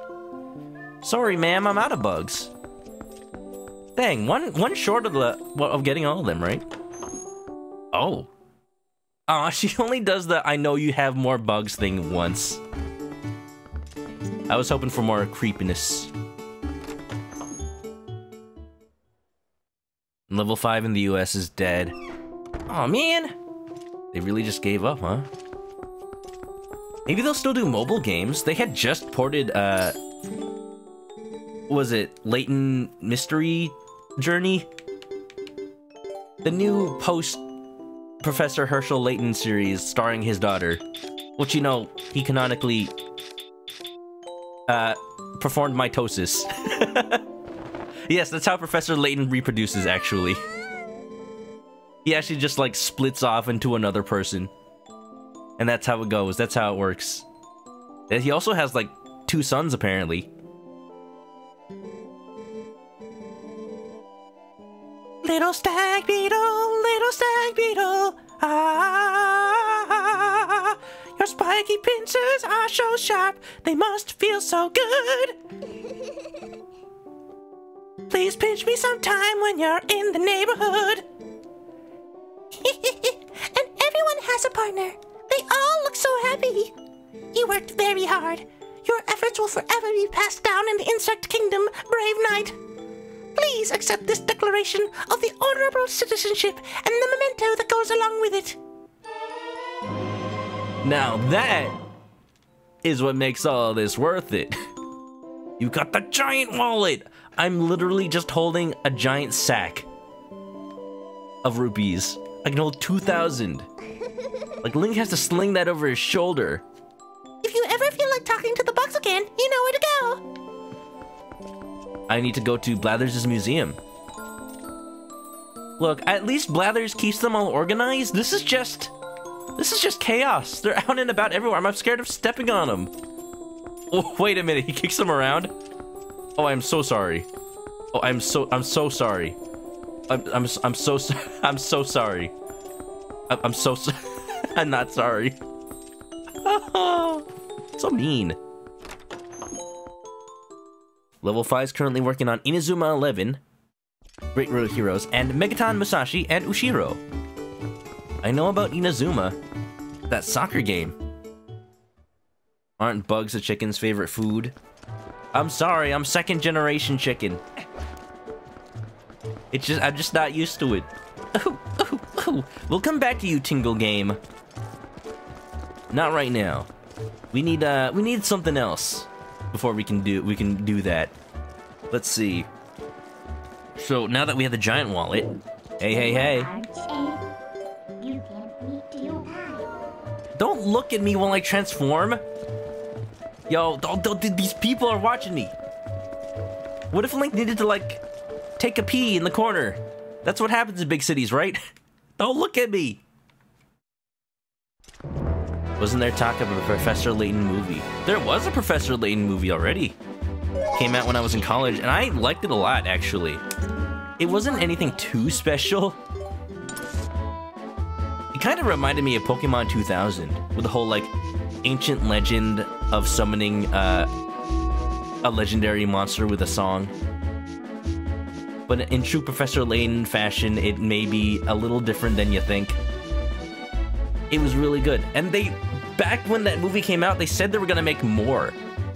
Sorry, ma'am, I'm out of bugs. Dang, one short of getting all of them, right? Oh. Aw, she only does the I know you have more bugs thing once. I was hoping for more creepiness. Level 5 in the US is dead. Aw, man. They really just gave up, huh? Maybe they'll still do mobile games. They had just ported, was it Layton Mystery Journey? The new post-Professor Herschel Layton series starring his daughter. Which, you know, he canonically, performed mitosis. Yes, that's how Professor Layton reproduces, actually. He actually just, like, splits off into another person. And that's how it goes. That's how it works. And he also has, like, 2 sons, apparently. Little stag beetle, ah, your spiky pincers are so sharp, they must feel so good. Please pinch me sometime when you're in the neighborhood. And everyone has a partner. They all look so happy. You worked very hard. Your efforts will forever be passed down in the insect kingdom, brave knight. Please accept this declaration of the honorable citizenship and the memento that goes along with it. Now that is what makes all this worth it. You got the giant wallet. I'm literally just holding a giant sack of rupees. I can hold 2,000. Like, Link has to sling that over his shoulder. If you ever feel like talking to the box again, you know where to go. I need to go to Blathers' museum. Look, at least Blathers keeps them all organized. This is just chaos. They're out and about everywhere. I'm scared of stepping on them. Oh, wait a minute. He kicks them around. Oh, I'm so sorry. Oh, I'm so sorry. I'm so sorry. I'm not sorry. So mean. Level 5 is currently working on Inazuma 11, Great Road Heroes, and Megaton Musashi and Ushiro. I know about Inazuma, that soccer game. Aren't bugs a chicken's favorite food? I'm sorry, I'm second generation chicken. I'm just not used to it. We'll come back to you, Tingle Game. Not right now. We need something else before we can do that. Let's see. So now that we have the giant wallet, hey. Don't look at me while I transform. Yo, these people are watching me. What if Link needed to, like, take a pee in the corner? That's what happens in big cities, right? Don't look at me. Wasn't there talk of a Professor Layton movie? There was a Professor Layton movie already. Came out when I was in college, and I liked it a lot, actually. It wasn't anything too special. It kind of reminded me of Pokemon 2000, with the whole, like, ancient legend of summoning a legendary monster with a song. But in true Professor Layton fashion, it may be a little different than you think. It was really good. And back when that movie came out, they said they were gonna make more,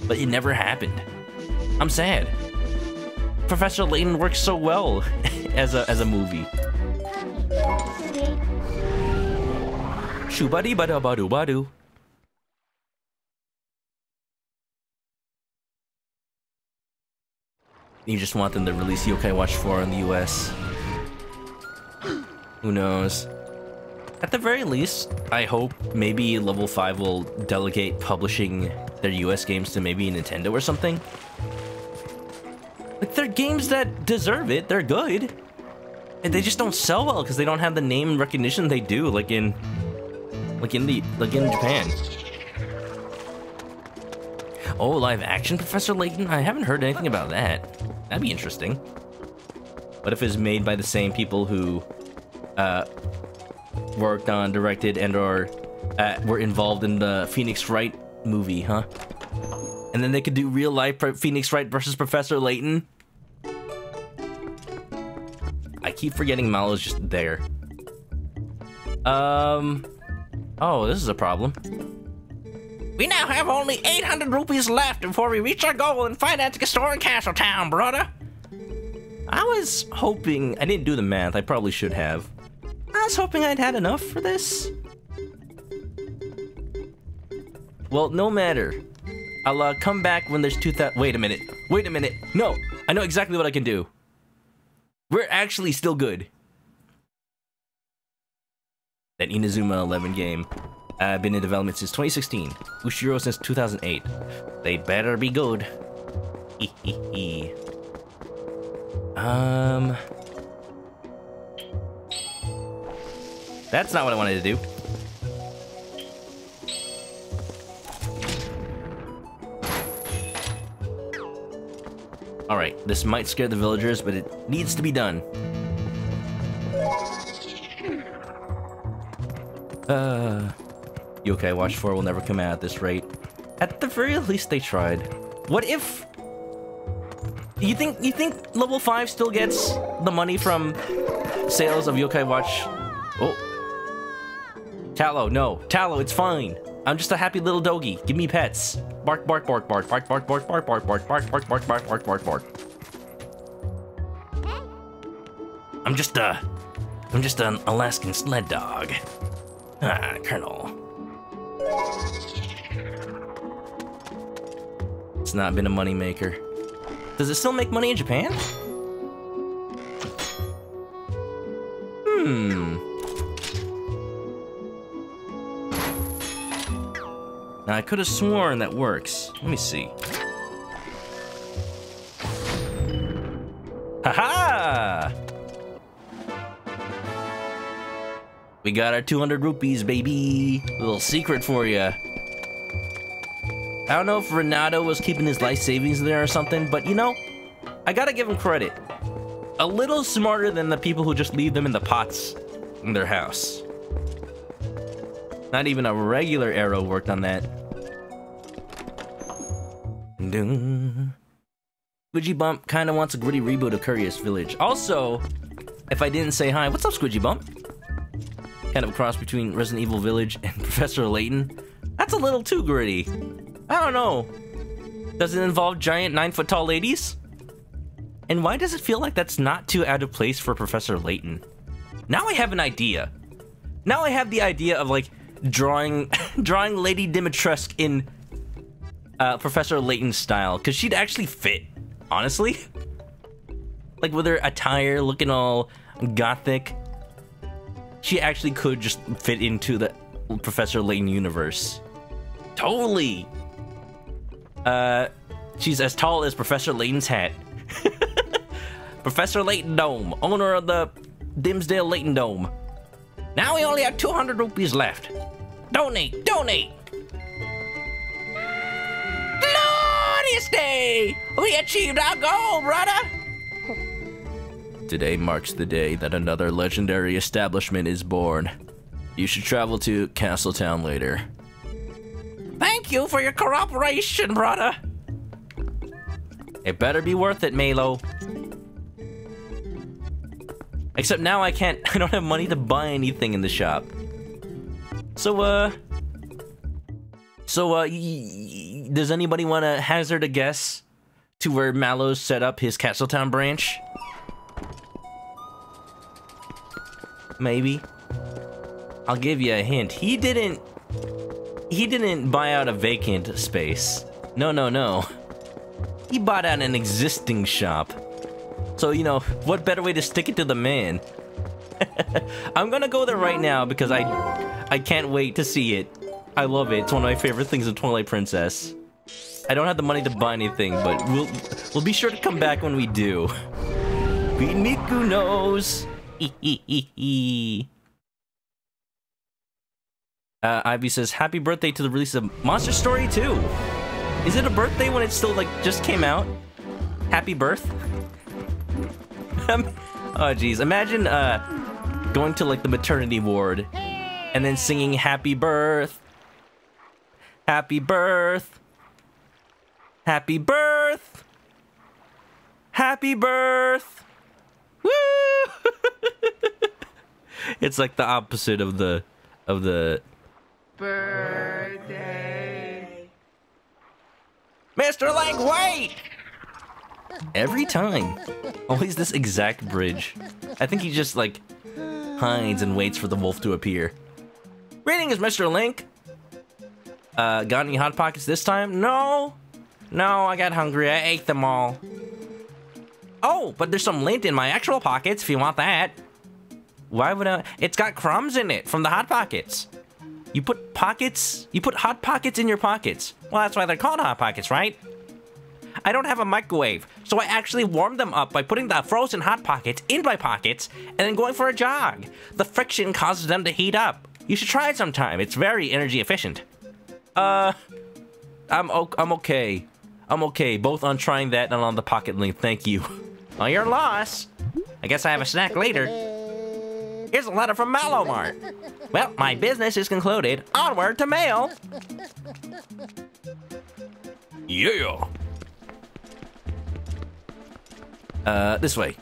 but it never happened. I'm sad. Professor Layton works so well as a movie. Shoo-ba-dee ba-da-ba-doo-ba-doo. You just want them to release Yokai Watch 4 in the US. Who knows? At the very least, I hope maybe Level 5 will delegate publishing their US games to maybe Nintendo or something. Like, they're games that deserve it, they're good. And they just don't sell well because they don't have the name recognition they do, like in Japan. Oh, live action Professor Layton? I haven't heard anything about that. That'd be interesting. What if it's made by the same people who worked on, directed, and or were involved in the Phoenix Wright movie, huh? And then they could do real life Phoenix Wright versus Professor Layton. I keep forgetting Mallow's just there. Oh, this is a problem. We now have only 800 rupees left before we reach our goal and find out the store in Castletown, brother. I was hoping... I didn't do the math. I probably should have. I was hoping I'd had enough for this. Well, no matter. I'll come back when there's 2,000... Wait a minute. Wait a minute. No! I know exactly what I can do. We're actually still good. That Inazuma 11 game. Been in development since 2016. Ushiro since 2008. They better be good. That's not what I wanted to do. Alright, this might scare the villagers, but it needs to be done. Yokai Watch 4 will never come out at this rate. At the very least, they tried. What if... You think Level 5 still gets the money from sales of Yokai Watch? Oh. Tallow, no. Tallow, it's fine. I'm just a happy little doggy. Give me pets. Bark, bark, bark, bark, bark, bark, bark, bark, bark, bark, bark, bark, bark, bark, bark, bark, bark. I'm just an Alaskan sled dog. Ah, Colonel. It's not been a moneymaker. Does it still make money in Japan? Now, I could have sworn that works. Let me see. Haha! We got our 200 rupees, baby. A little secret for you. I don't know if Renato was keeping his life savings there or something, but you know, I gotta give him credit. A little smarter than the people who just leave them in the pots in their house. Not even a regular arrow worked on that. Squidgy Bump kind of wants a gritty reboot of Curious Village. Also, if I didn't say hi, what's up, Squidgy Bump? Kind of a cross between Resident Evil Village and Professor Layton. That's a little too gritty. I don't know. Does it involve giant 9-foot-tall ladies? And why does it feel like that's not too out of place for Professor Layton? Now I have an idea. Now I have the idea of like drawing Lady Dimitrescu in Professor Layton's style, because she'd actually fit, honestly. Like with her attire looking all gothic, she actually could just fit into the Professor Layton universe. Totally. She's as tall as Professor Layton's hat. Professor Layton Dome, owner of the Dimsdale Layton Dome. Now we only have 200 rupees left. Donate, donate. Glorious day! We achieved our goal, brother! Today marks the day that another legendary establishment is born. You should travel to Castletown later. Thank you for your cooperation, brother! It better be worth it, Malo. Except now I don't have money to buy anything in the shop. So, does anybody want to hazard a guess to where Mallow's set up his Castletown branch? Maybe. I'll give you a hint. He didn't buy out a vacant space. No. He bought out an existing shop. So, you know, what better way to stick it to the man? I'm gonna go there right now because I can't wait to see it. I love it. It's one of my favorite things in Twilight Princess. I don't have the money to buy anything, but we'll be sure to come back when we do. Miku knows. Ivy says, happy birthday to the release of Monster Story 2. Is it a birthday when it still, like, just came out? Happy birth? Oh, jeez. Imagine, going to, like, the maternity ward and then singing happy birth. Happy birth. Happy birth. Happy birth. Woo! It's like the opposite of the birthday. Mr. Lang, wait! Every time. Always this exact bridge. I think he just, like, hides and waits for the wolf to appear. Greetings, Mr. Link. Got any Hot Pockets this time? No, I got hungry. I ate them all. Oh, but there's some lint in my actual pockets if you want that. Why would I? It's got crumbs in it from the Hot Pockets. You put Hot Pockets in your pockets. Well, that's why they're called Hot Pockets, right? I don't have a microwave, so I actually warmed them up by putting the frozen Hot Pockets in my pockets and then going for a jog. The friction causes them to heat up. You should try it sometime. It's very energy efficient. I'm okay. I'm okay, both on trying that and on the pocket link, thank you. On your loss. I guess I have a snack later. Here's a letter from Mallow Mart. Well, my business is concluded. Onward to mail. Yeah. This way.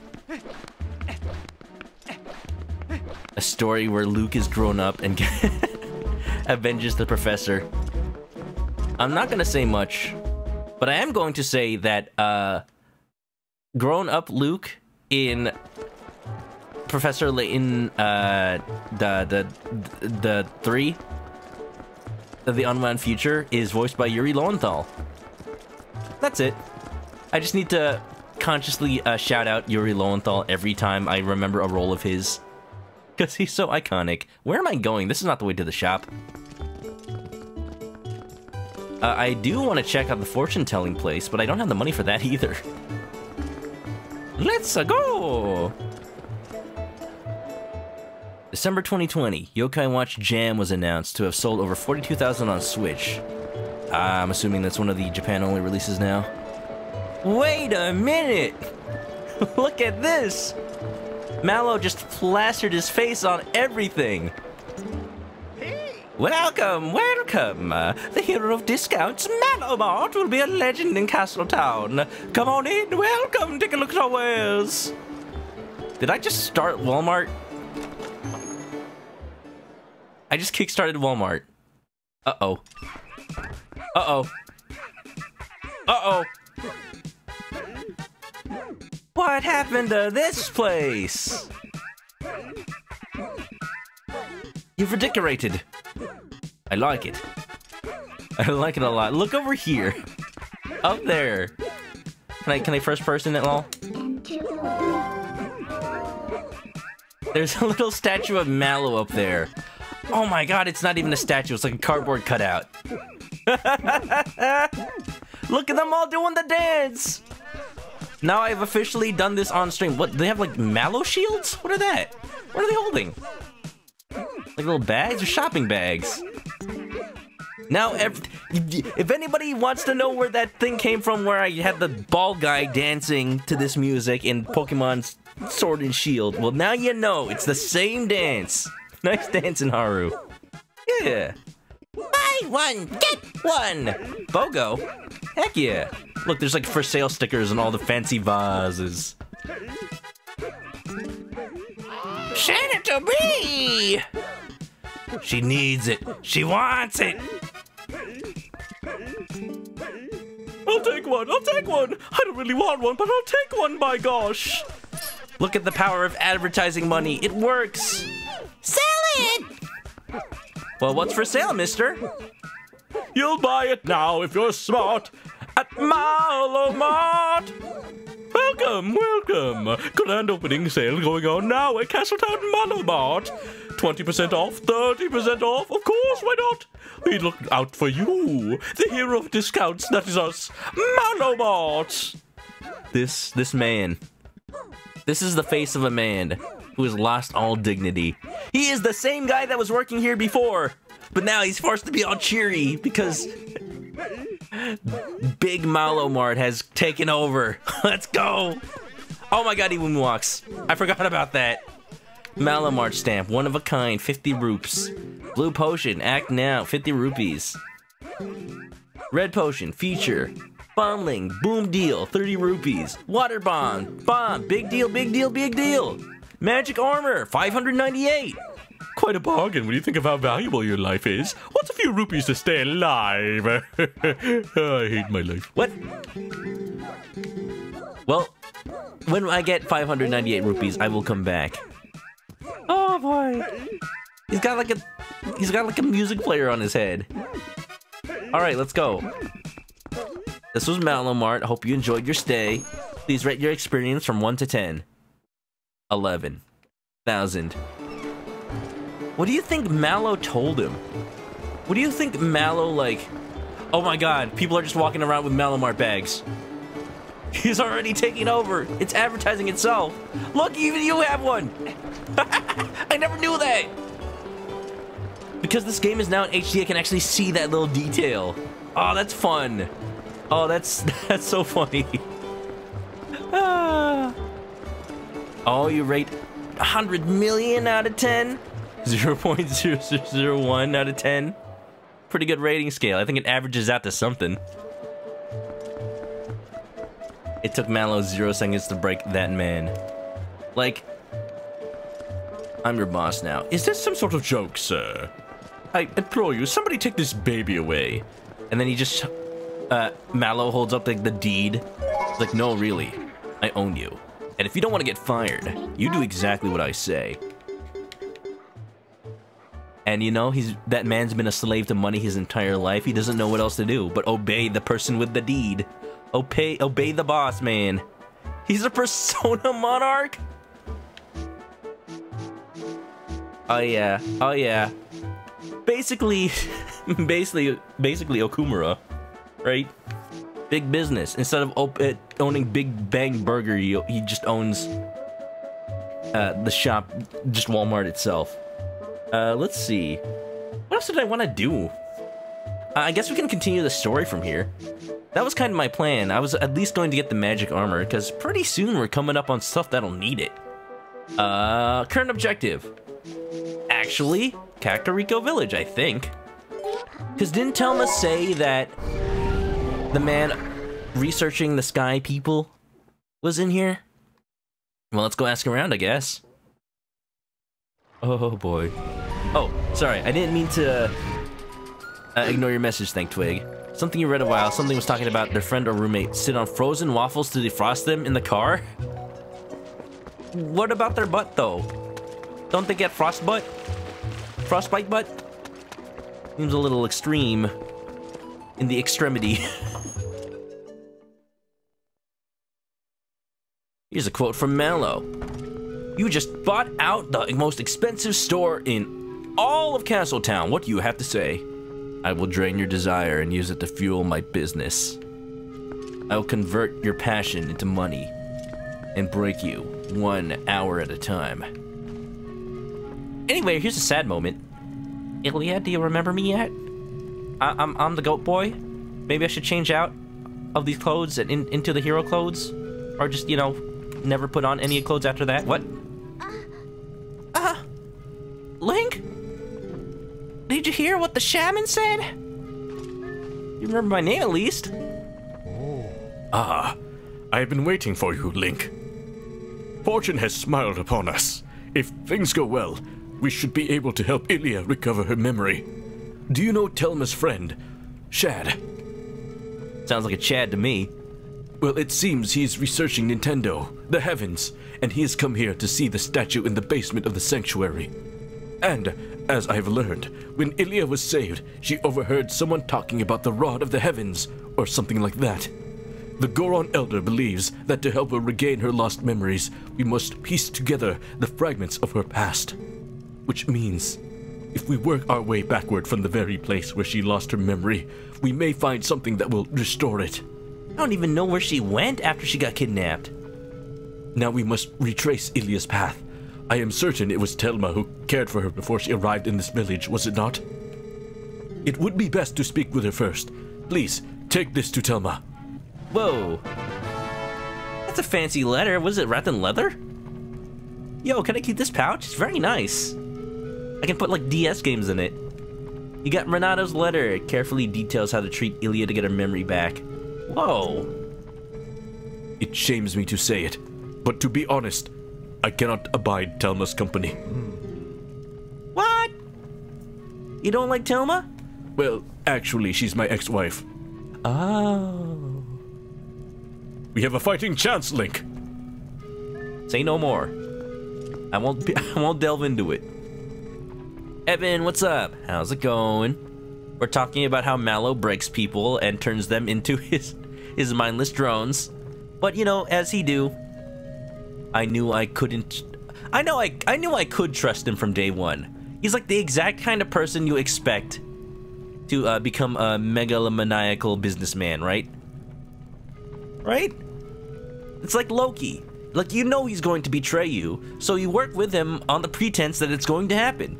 A story where Luke is grown up and avenges the professor. I'm not gonna say much, but I am going to say that, grown up Luke in Professor Layton, the 3 of the Unwound Future is voiced by Yuri Lowenthal. That's it. I just need to consciously shout out Yuri Lowenthal every time I remember a role of his, because he's so iconic. Where am I going? This is not the way to the shop. I do want to check out the fortune-telling place, but I don't have the money for that either. Let's go! December 2020, Yokai Watch Jam was announced to have sold over 42,000 on Switch. I'm assuming that's one of the Japan-only releases now. Wait a minute! Look at this! Mallow just plastered his face on everything. Welcome, welcome! The hero of discounts, Mallow Mart, will be a legend in Castletown. Come on in, welcome, take a look at our wares. Did I just start Walmart? I just kickstarted Walmart. Uh-oh. Uh-oh. Uh-oh. What happened to this place? You've redecorated. I like it. I like it a lot. Look over here. Up there. Can I first person it all? There's a little statue of Mallow up there. Oh my god, it's not even a statue, it's like a cardboard cutout. Look at them all doing the dance! Now I've officially done this on stream. What, they have like Mallow shields? What are that? What are they holding? Like little bags or shopping bags? Now, if anybody wants to know where that thing came from where I had the bald guy dancing to this music in Pokemon's Sword and Shield, well now you know, it's the same dance. Nice dancing, Haru. Yeah. Buy one, get one! BOGO? Heck yeah. Look, there's like for sale stickers and all the fancy vases. Send it to me! She needs it. She wants it. I'll take one. I'll take one. I don't really want one, but I'll take one, by gosh. Look at the power of advertising money. It works. Sell it! Well, what's for sale, mister? You'll buy it now if you're smart at Mallow Mart. Welcome, welcome. Grand opening sale going on now at Castletown Mallow Mart. 20% off, 30% off. Of course, why not? We look out for you. The hero of discounts, that is us. Mallow Mart. This man. This is the face of a man who has lost all dignity. He is the same guy that was working here before, but now he's forced to be all cheery because Big Mallow Mart has taken over. Let's go. Oh my god, he moonwalks. I forgot about that. Mallow Mart stamp, one of a kind, 50 rupees. Blue potion, act now, 50 rupees. Red potion, feature. Bundling, boom deal, 30 rupees. Water bomb, big deal, big deal, big deal. Magic armor, 598. Quite a bargain when you think of how valuable your life is. What's a few rupees to stay alive? I hate my life. What? Well, when I get 598 rupees, I will come back. Oh boy. He's got like a music player on his head. Alright, let's go. This was Mallow Mart. I hope you enjoyed your stay. Please rate your experience from 1 to 10. 11,000. What do you think Mallow told him? What do you think Mallow, like... Oh my god, people are just walking around with Mallow Mart bags. He's already taking over. It's advertising itself. Look, even you have one. I never knew that. Because this game is now in HD, I can actually see that little detail. Oh, that's fun. Oh, that's so funny. Oh, you rate 100 million out of 10? 0.0001 out of 10? Pretty good rating scale. I think it averages out to something. It took Mallow 0 seconds to break that man. Like, I'm your boss now. Is this some sort of joke, sir? I implore you, somebody take this baby away. And then he just, Mallow holds up like the deed. It's like, no, really, I own you. And if you don't want to get fired, you do exactly what I say. And you know, that man's been a slave to money his entire life. He doesn't know what else to do but obey the person with the deed. Obey the boss, man. He's a Persona Monarch? Oh yeah, oh yeah. Basically Okumura. right? Big business. Instead of owning Big Bang Burger, he just owns the shop, just Walmart itself. Let's see. What else did I want to do? I guess we can continue the story from here. That was kind of my plan. I was at least going to get the magic armor, because pretty soon we're coming up on stuff that'll need it. Current objective. Actually, Kakariko Village, I think. Because didn't Telma say that the man researching the sky people was in here? Well, let's go ask around, I guess. Oh, boy. Oh, sorry. I didn't mean to ignore your message, Thank Twig. Something you read a while. Something was talking about their friend or roommate sit on frozen waffles to defrost them in the car. What about their butt, though? Don't they get frostbite? Frostbite butt? Seems a little extreme in the extremity. Here's a quote from Mallow. You just bought out the most expensive store in all of Castletown. What do you have to say? I will drain your desire and use it to fuel my business. I will convert your passion into money and break you 1 hour at a time. Anyway, here's a sad moment. Ilya, do you remember me yet? I'm the goat boy. Maybe I should change out of these clothes and into the hero clothes? Or just, you know, never put on any clothes after that? What? Link? Did you hear what the shaman said? You remember my name at least. Ah, I have been waiting for you, Link. Fortune has smiled upon us. If things go well, we should be able to help Ilya recover her memory. Do you know Telma's friend, Shad? Sounds like a Chad to me. Well, it seems he's researching Nintendo, the heavens, and he has come here to see the statue in the basement of the sanctuary. And, as I've learned, when Ilya was saved, she overheard someone talking about the Rod of the Heavens, or something like that. The Goron Elder believes that to help her regain her lost memories, we must piece together the fragments of her past. Which means, if we work our way backward from the very place where she lost her memory, we may find something that will restore it. I don't even know where she went after she got kidnapped. Now we must retrace Ilya's path. I am certain it was Telma who cared for her before she arrived in this village, was it not? It would be best to speak with her first. Please, take this to Telma. Whoa. That's a fancy letter. Was it wrapped in leather? Yo, can I keep this pouch? It's very nice. I can put like DS games in it. You got Renato's letter. It carefully details how to treat Ilya to get her memory back. Whoa. It shames me to say it, but to be honest, I cannot abide Telma's company. What? You don't like Telma? Well, actually, she's my ex-wife. Oh. We have a fighting chance, Link. Say no more. I won't delve into it. Evan, what's up? How's it going? We're talking about how Mallow breaks people and turns them into his mindless drones. But you know, as he do, I knew I couldn't. I knew I could trust him from day one. He's like the exact kind of person you expect to become a megalomaniacal businessman, right? Right? It's like Loki. Like, you know he's going to betray you, so you work with him on the pretense that it's going to happen.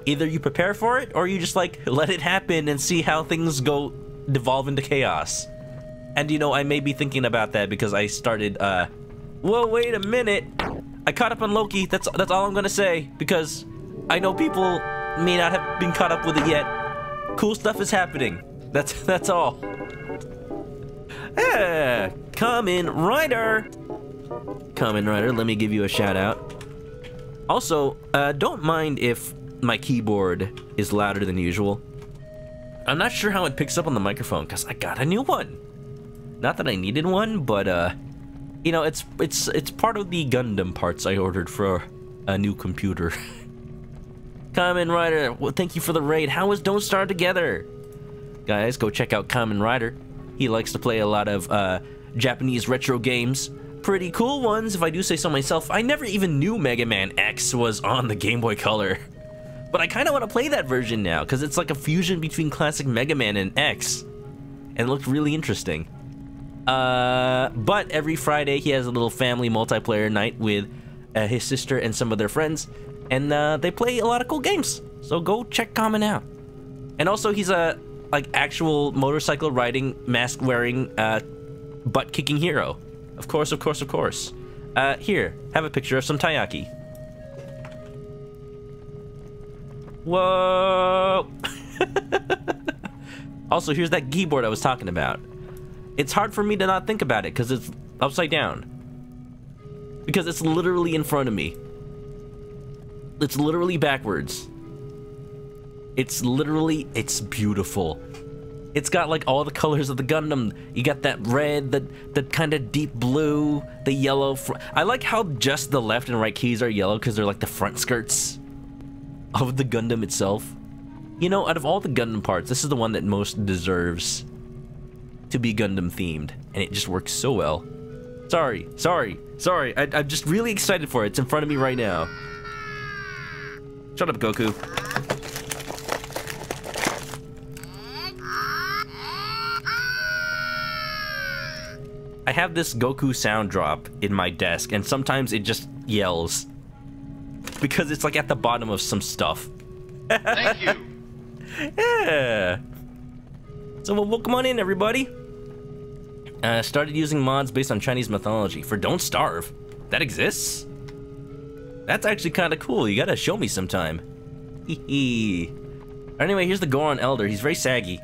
Either you prepare for it, or you just like let it happen and see how things devolve into chaos. And you know, I may be thinking about that because I started, whoa, wait a minute. I caught up on Loki, that's all I'm gonna say, because I know people may not have been caught up with it yet. Cool stuff is happening. That's all. Kamen Rider! Kamen Rider, let me give you a shout out. Also, don't mind if my keyboard is louder than usual. I'm not sure how it picks up on the microphone because I got a new one. Not that I needed one, but you know, it's part of the Gundam parts I ordered for a new computer. Kamen Rider, well, thank you for the raid. How was Don't Starve Together? Guys, go check out Kamen Rider. He likes to play a lot of Japanese retro games. Pretty cool ones, if I do say so myself. I never even knew Mega Man X was on the Game Boy Color. But I kind of want to play that version now, because it's like a fusion between classic Mega Man and X. and it looked really interesting. But every Friday he has a little family multiplayer night with his sister and some of their friends, and they play a lot of cool games. So go check Common out. And also he's a actual motorcycle riding, mask wearing, butt kicking hero. Of course, of course, of course. Here, have a picture of some taiyaki. Whoa! Also, here's that keyboard I was talking about. It's hard for me to not think about it because it's upside down. Because it's literally in front of me. It's literally backwards. It's beautiful. It's got like all the colors of the Gundam. You got that red, the kind of deep blue, the yellow. I like how just the left and right keys are yellow because they're like the front skirts of the Gundam itself. You know, out of all the Gundam parts, this is the one that most deserves to be Gundam themed, and it just works so well. Sorry. I'm just really excited for it. It's in front of me right now. Shut up, Goku. I have this Goku sound drop in my desk, and sometimes it just yells. Because it's like at the bottom of some stuff. Thank you. Yeah. So well, come on in, everybody. Started using mods based on Chinese mythology for Don't Starve. That exists? That's actually kind of cool. You gotta show me sometime. Hee. Anyway, here's the Goron Elder. He's very saggy.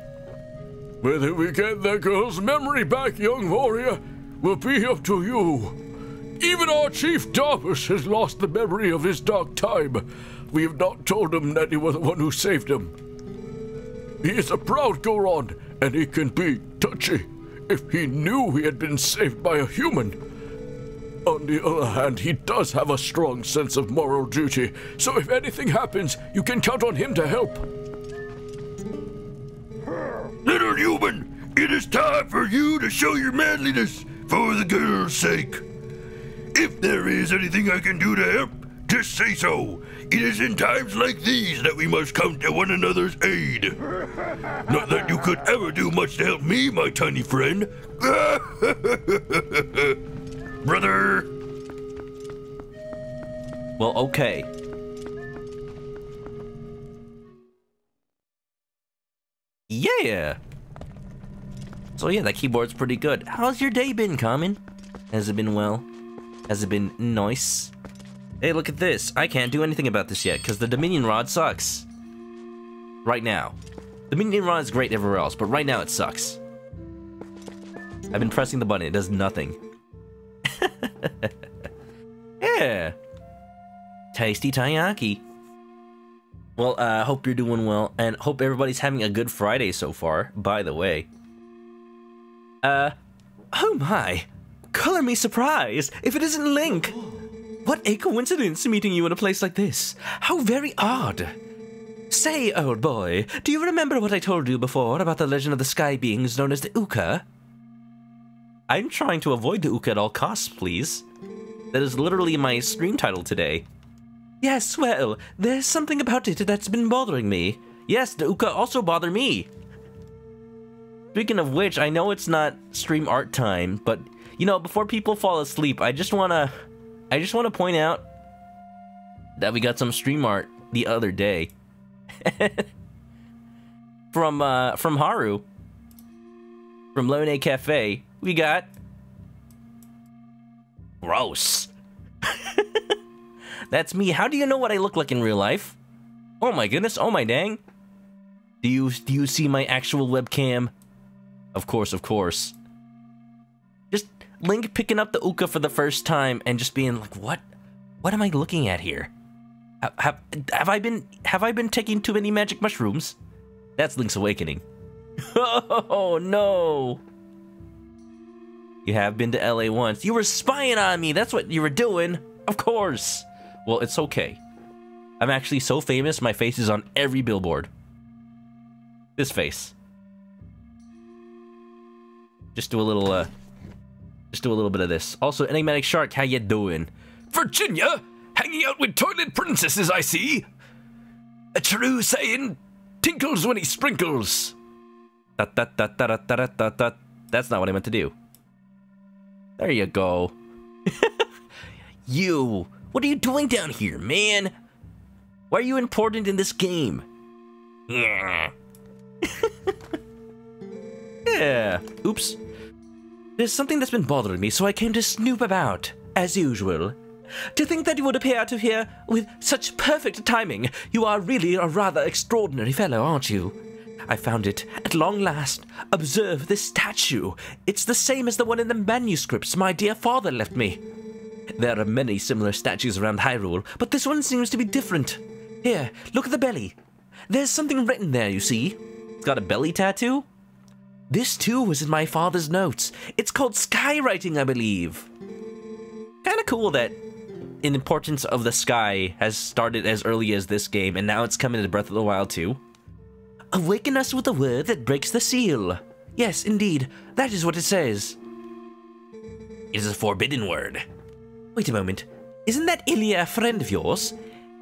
Whether we get that girl's memory back, young warrior, will be up to you. Even our chief Darvis has lost the memory of his dark time. We have not told him that you were the one who saved him. He is a proud Goron, and he can be touchy if he knew he had been saved by a human. On the other hand, he does have a strong sense of moral duty, so if anything happens, you can count on him to help. Little human, it is time for you to show your manliness for the girl's sake. If there is anything I can do to help, just say so. It is in times like these that we must come to one another's aid. Not that you could ever do much to help me, my tiny friend. Brother. Well, okay. Yeah. So yeah, that keyboard's pretty good. How's your day been, Common? Has it been well? Has it been nice? Hey, look at this. I can't do anything about this yet, because the Dominion Rod sucks. Right now. The Dominion Rod is great everywhere else, but right now it sucks. I've been pressing the button, it does nothing. Yeah. Tasty taiyaki. Well, hope you're doing well, and hope everybody's having a good Friday so far, by the way. Oh my. Color me surprised if it isn't Link. What a coincidence meeting you in a place like this. How very odd. Say, old boy, do you remember what I told you before about the legend of the sky beings known as the Uka? I'm trying to avoid the Uka at all costs, please. That is literally my stream title today. Yes, well, there's something about it that's been bothering me. Yes, the Uka also bother me. Speaking of which, I know it's not stream art time, but, you know, before people fall asleep, I just wanna point out that we got some stream art the other day. From Haru. From Lone Cafe. We got... Gross. That's me. How do you know what I look like in real life? Oh my goodness, oh my dang. Do you see my actual webcam? Of course, of course. Just Link picking up the Uka for the first time and just being like, what am I looking at here? Have I been taking too many magic mushrooms? That's Link's Awakening. Oh no. You have been to LA once. You were spying on me. That's what you were doing. Of course. Well, it's okay. I'm actually so famous, my face is on every billboard. This face. Just do a little bit of this. Also, Enigmatic Shark, how you doing? Virginia, hanging out with toilet princesses, I see. A true saying, tinkles when he sprinkles. That's not what I meant to do. There you go. You! What are you doing down here, man? Why are you important in this game? Yeah. Yeah. Oops. There's something that's been bothering me, so I came to snoop about, as usual. To think that you would appear to here with such perfect timing. You are really a rather extraordinary fellow, aren't you? I found it, at long last. Observe this statue. It's the same as the one in the manuscripts my dear father left me. There are many similar statues around Hyrule, but this one seems to be different. Here, look at the belly. There's something written there, you see. It's got a belly tattoo? This too was in my father's notes. It's called skywriting, I believe. Kinda cool that an importance of the sky has started as early as this game, and now it's coming to Breath of the Wild too. Awaken us with a word that breaks the seal. Yes, indeed, that is what it says. It is a forbidden word. Wait a moment, isn't that Ilia a friend of yours?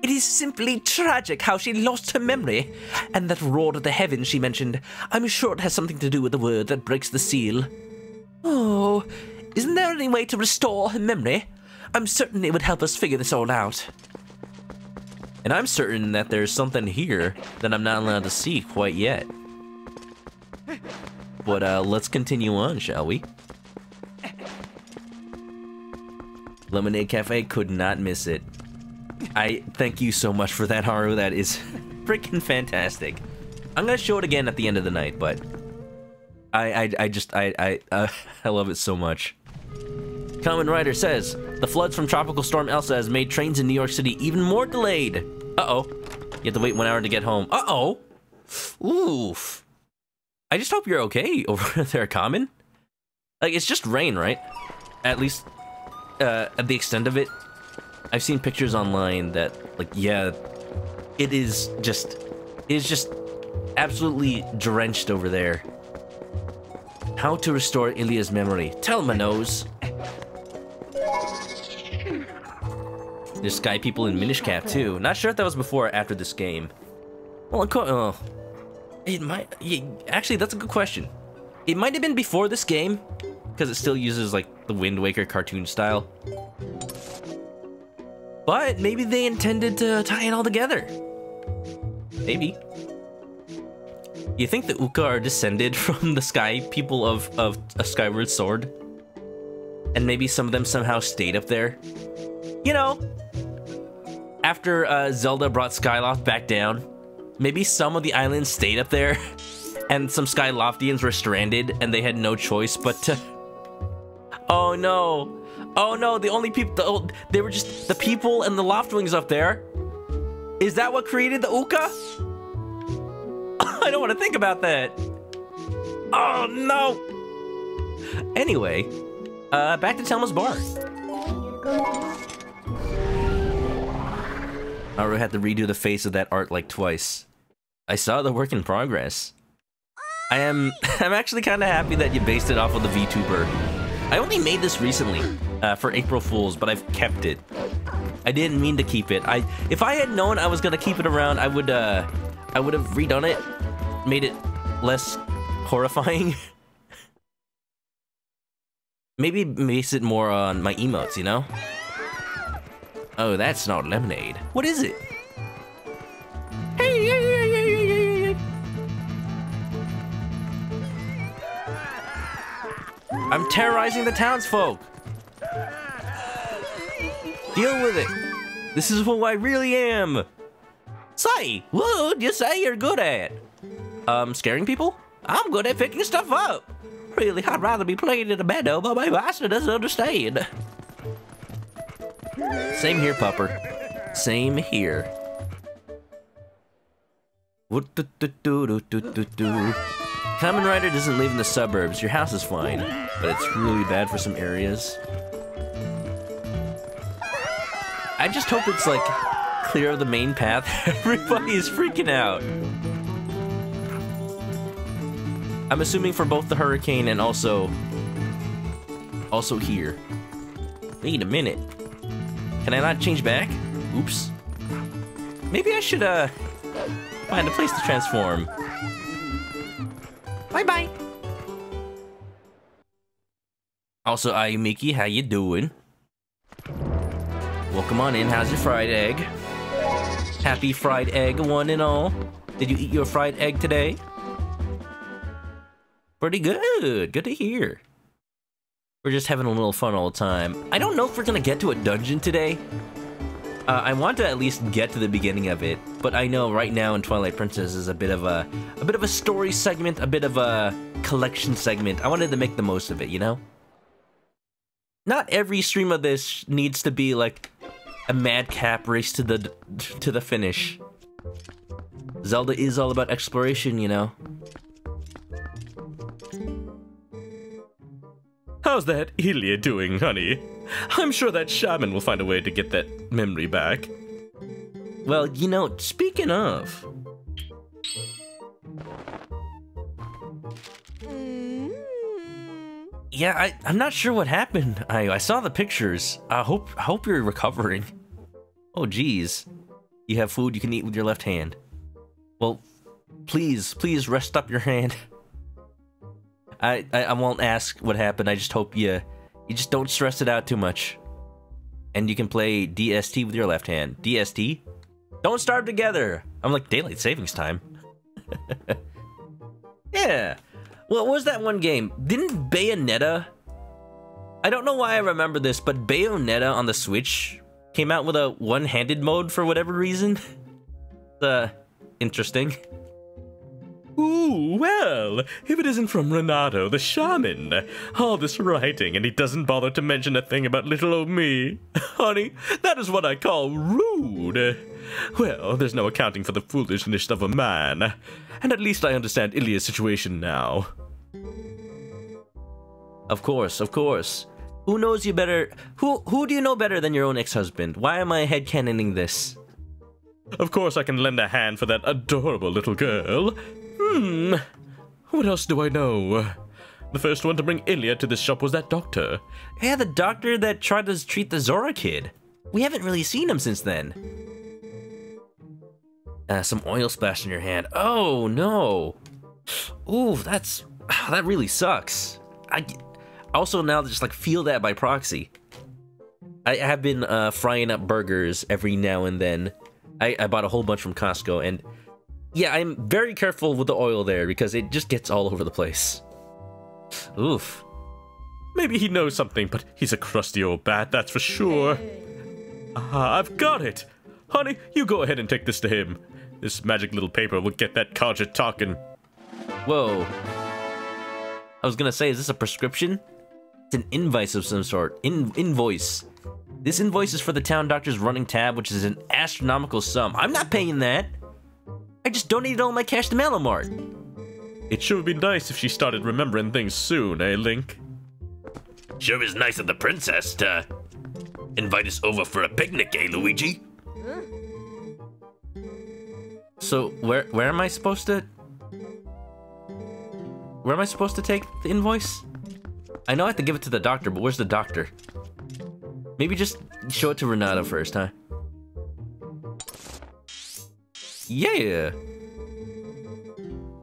It is simply tragic how she lost her memory, and that roar of the heavens she mentioned. I'm sure it has something to do with the word that breaks the seal. Oh, isn't there any way to restore her memory? I'm certain it would help us figure this all out. And I'm certain that there's something here that I'm not allowed to see quite yet. But let's continue on, shall we? Lemonade Cafe could not miss it. I thank you so much for that, Haru. That is freaking fantastic. I'm gonna show it again at the end of the night, but I love it so much. Kamen Rider says, the floods from Tropical Storm Elsa has made trains in New York City even more delayed. Uh-oh. You have to wait 1 hour to get home. Uh-oh. Oof. I just hope you're okay over there, Kamen. Like, it's just rain, right? At least, at the extent of it. I've seen pictures online that, like, yeah, it is just absolutely drenched over there. How to restore Ilia's memory. Tell Manos. There's sky people in Minish Cap too. Not sure if that was before or after this game. Well, it might. Actually, that's a good question. It might have been before this game, because it still uses like the Wind Waker cartoon style. But maybe they intended to tie it all together. Maybe. You think the Uka are descended from the sky people of a Skyward Sword? And maybe some of them somehow stayed up there? You know, after Zelda brought Skyloft back down, maybe some of the islands stayed up there, and some Skyloftians were stranded, and they had no choice but to... Oh no! Oh no, the only people... They were just the people and the Loftwings up there. Is that what created the Uka? I don't want to think about that. Oh no! Anyway, back to Telma's bar. Haru had to redo the face of that art like twice. I saw the work in progress. I'm actually kind of happy that you based it off of the VTuber. I only made this recently for April Fools, but I've kept it. I didn't mean to keep it. If I had known I was gonna keep it around, I would have redone it, made it less horrifying. Maybe base it more on my emotes, you know? Oh, that's not lemonade. What is it? Hey! I'm terrorizing the townsfolk. Deal with it. This is who I really am. Say, what would you say you're good at? Scaring people? I'm good at picking stuff up. Really, I'd rather be playing in a meadow, but my master doesn't understand. Same here, Pupper. Same here. Kamen Rider doesn't live in the suburbs. Your house is fine, but it's really bad for some areas. I just hope it's like clear of the main path. Everybody is freaking out. I'm assuming for both the hurricane and also here. Wait a minute. Can I not change back? Oops. Maybe I should find a place to transform. Bye-bye. Also, Ayumiki, how you doing? Welcome on in. How's your fried egg? Happy fried egg, one and all. Did you eat your fried egg today? Pretty good. Good to hear. We're just having a little fun all the time. I don't know if we're gonna get to a dungeon today. I want to at least get to the beginning of it, but I know right now in Twilight Princess is a bit of a story segment, a bit of a collection segment. I wanted to make the most of it, you know? Not every stream of this needs to be like a madcap race to the finish. Zelda is all about exploration, you know. How's that Ilia doing, honey? I'm sure that shaman will find a way to get that memory back. Well, you know, speaking of... Yeah, I'm not sure what happened. I saw the pictures. I hope you're recovering. Oh, geez. You have food you can eat with your left hand. Well, please rest up your hand. I won't ask what happened. I just hope you just don't stress it out too much. And you can play DST with your left hand. DST? Don't starve together. I'm like daylight savings time. Yeah. Well, what was that one game? Didn't Bayonetta... I don't know why I remember this, but Bayonetta on the Switch came out with a one-handed mode for whatever reason. Interesting. Ooh, well, if it isn't from Renato, the shaman. All this writing, and he doesn't bother to mention a thing about little old me. Honey, that is what I call rude. Well, there's no accounting for the foolishness of a man. And at least I understand Ilia's situation now. Of course, of course. Who knows you better? Who do you know better than your own ex-husband? Why am I headcanoning this? Of course I can lend a hand for that adorable little girl. What else do I know? The first one to bring Ilia to this shop was that doctor. Yeah, the doctor that tried to treat the Zora kid. We haven't really seen him since then. Some oil splashed in your hand. Oh, no. Ooh, that really sucks. I also now just like feel that by proxy. I have been frying up burgers every now and then. I bought a whole bunch from Costco, and yeah, I'm very careful with the oil there because it just gets all over the place. Oof. Maybe he knows something, but he's a crusty old bat, that's for sure. I've got it. Honey, you go ahead and take this to him. This magic little paper will get that codger talking. Whoa. I was gonna say, is this a prescription? It's an invoice of some sort. Invoice. This invoice is for the town doctor's running tab, which is an astronomical sum. I'm not paying that. I just donated all my cash to Malamart. It sure would be nice if she started remembering things soon, eh, Link? Sure is nice of the princess to invite us over for a picnic, eh, Luigi? So, where am I supposed to... Where am I supposed to take the invoice? I know I have to give it to the doctor, but where's the doctor? Maybe just show it to Renato first, huh? Yeah!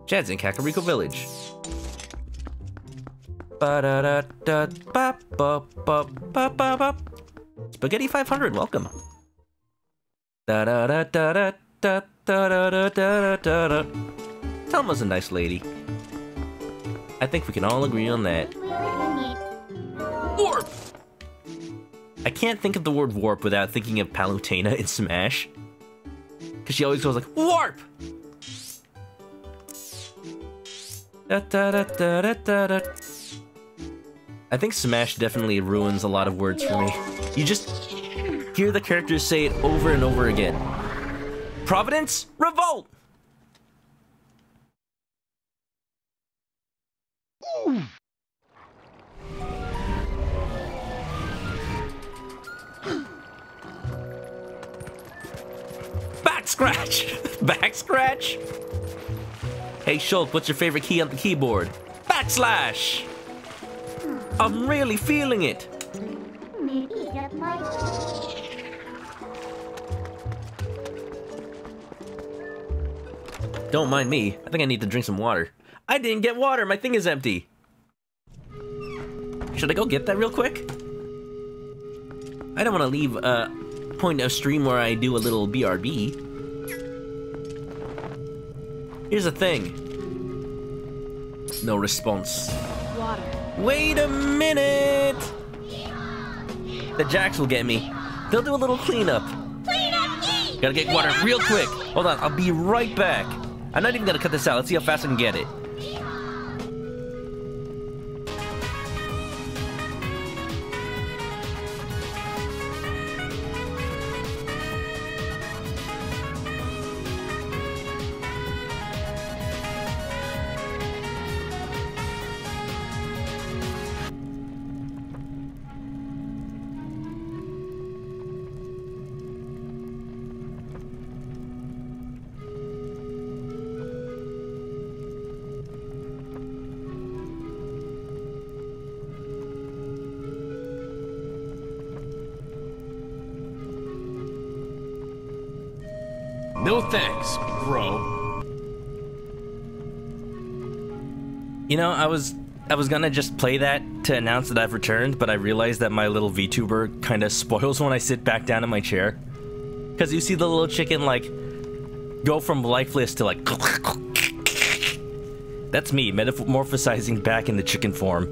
Chad's in Kakariko Village. Spaghetti 500, welcome. Telma's a nice lady. I think we can all agree on that. Warp! I can't think of the word warp without thinking of Palutena in Smash. Because she always goes like, warp! I think Smash definitely ruins a lot of words for me. You just hear the characters say it over and over again. Providence, revolt! Back scratch! Back scratch? Hey Schultz, what's your favorite key on the keyboard? Backslash! I'm really feeling it. Maybe that might... Don't mind me. I think I need to drink some water. I didn't get water. My thing is empty. Should I go get that real quick? I don't want to leave a point of stream where I do a little BRB. Here's the thing. No response. Water. Wait a minute! The Jacks will get me. They'll do a little cleanup. Gotta get water real quick. Hold on, I'll be right back. I'm not even gonna cut this out. Let's see how fast I can get it. No thanks, bro. You know, I was gonna just play that to announce that I've returned, but I realized that my little VTuber kind of spoils when I sit back down in my chair. Because you see the little chicken, like, go from lifeless to, like... That's me, metamorphosizing back into chicken form.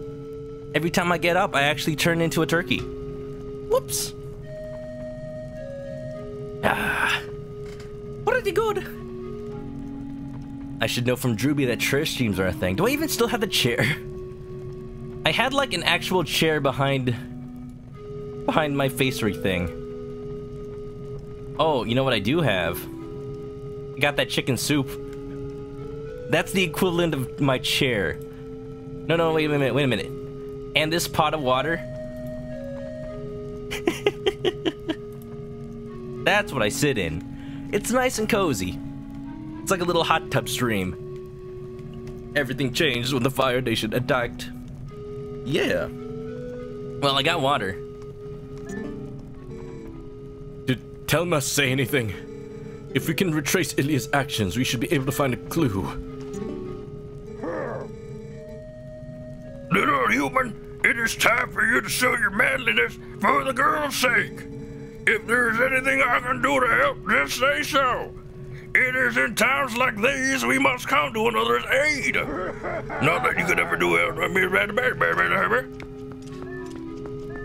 Every time I get up, I actually turn into a turkey. Whoops. Ah. Pretty good. I should know from Drewby that chair streams are a thing. Do I even still have the chair? I had like an actual chair behind my face rig thing. Oh, you know what I do have? I got that chicken soup. That's the equivalent of my chair. No, wait a minute. And this pot of water. That's what I sit in. It's nice and cozy. It's like a little hot tub stream. Everything changed when the Fire Nation attacked. Yeah. Well, I got water. Did Telma say anything? If we can retrace Ilya's actions, we should be able to find a clue. Little human, it is time for you to show your manliness for the girl's sake. If there's anything I can do to help, just say so. It is in times like these we must come to another's aid. Not that you could ever do it.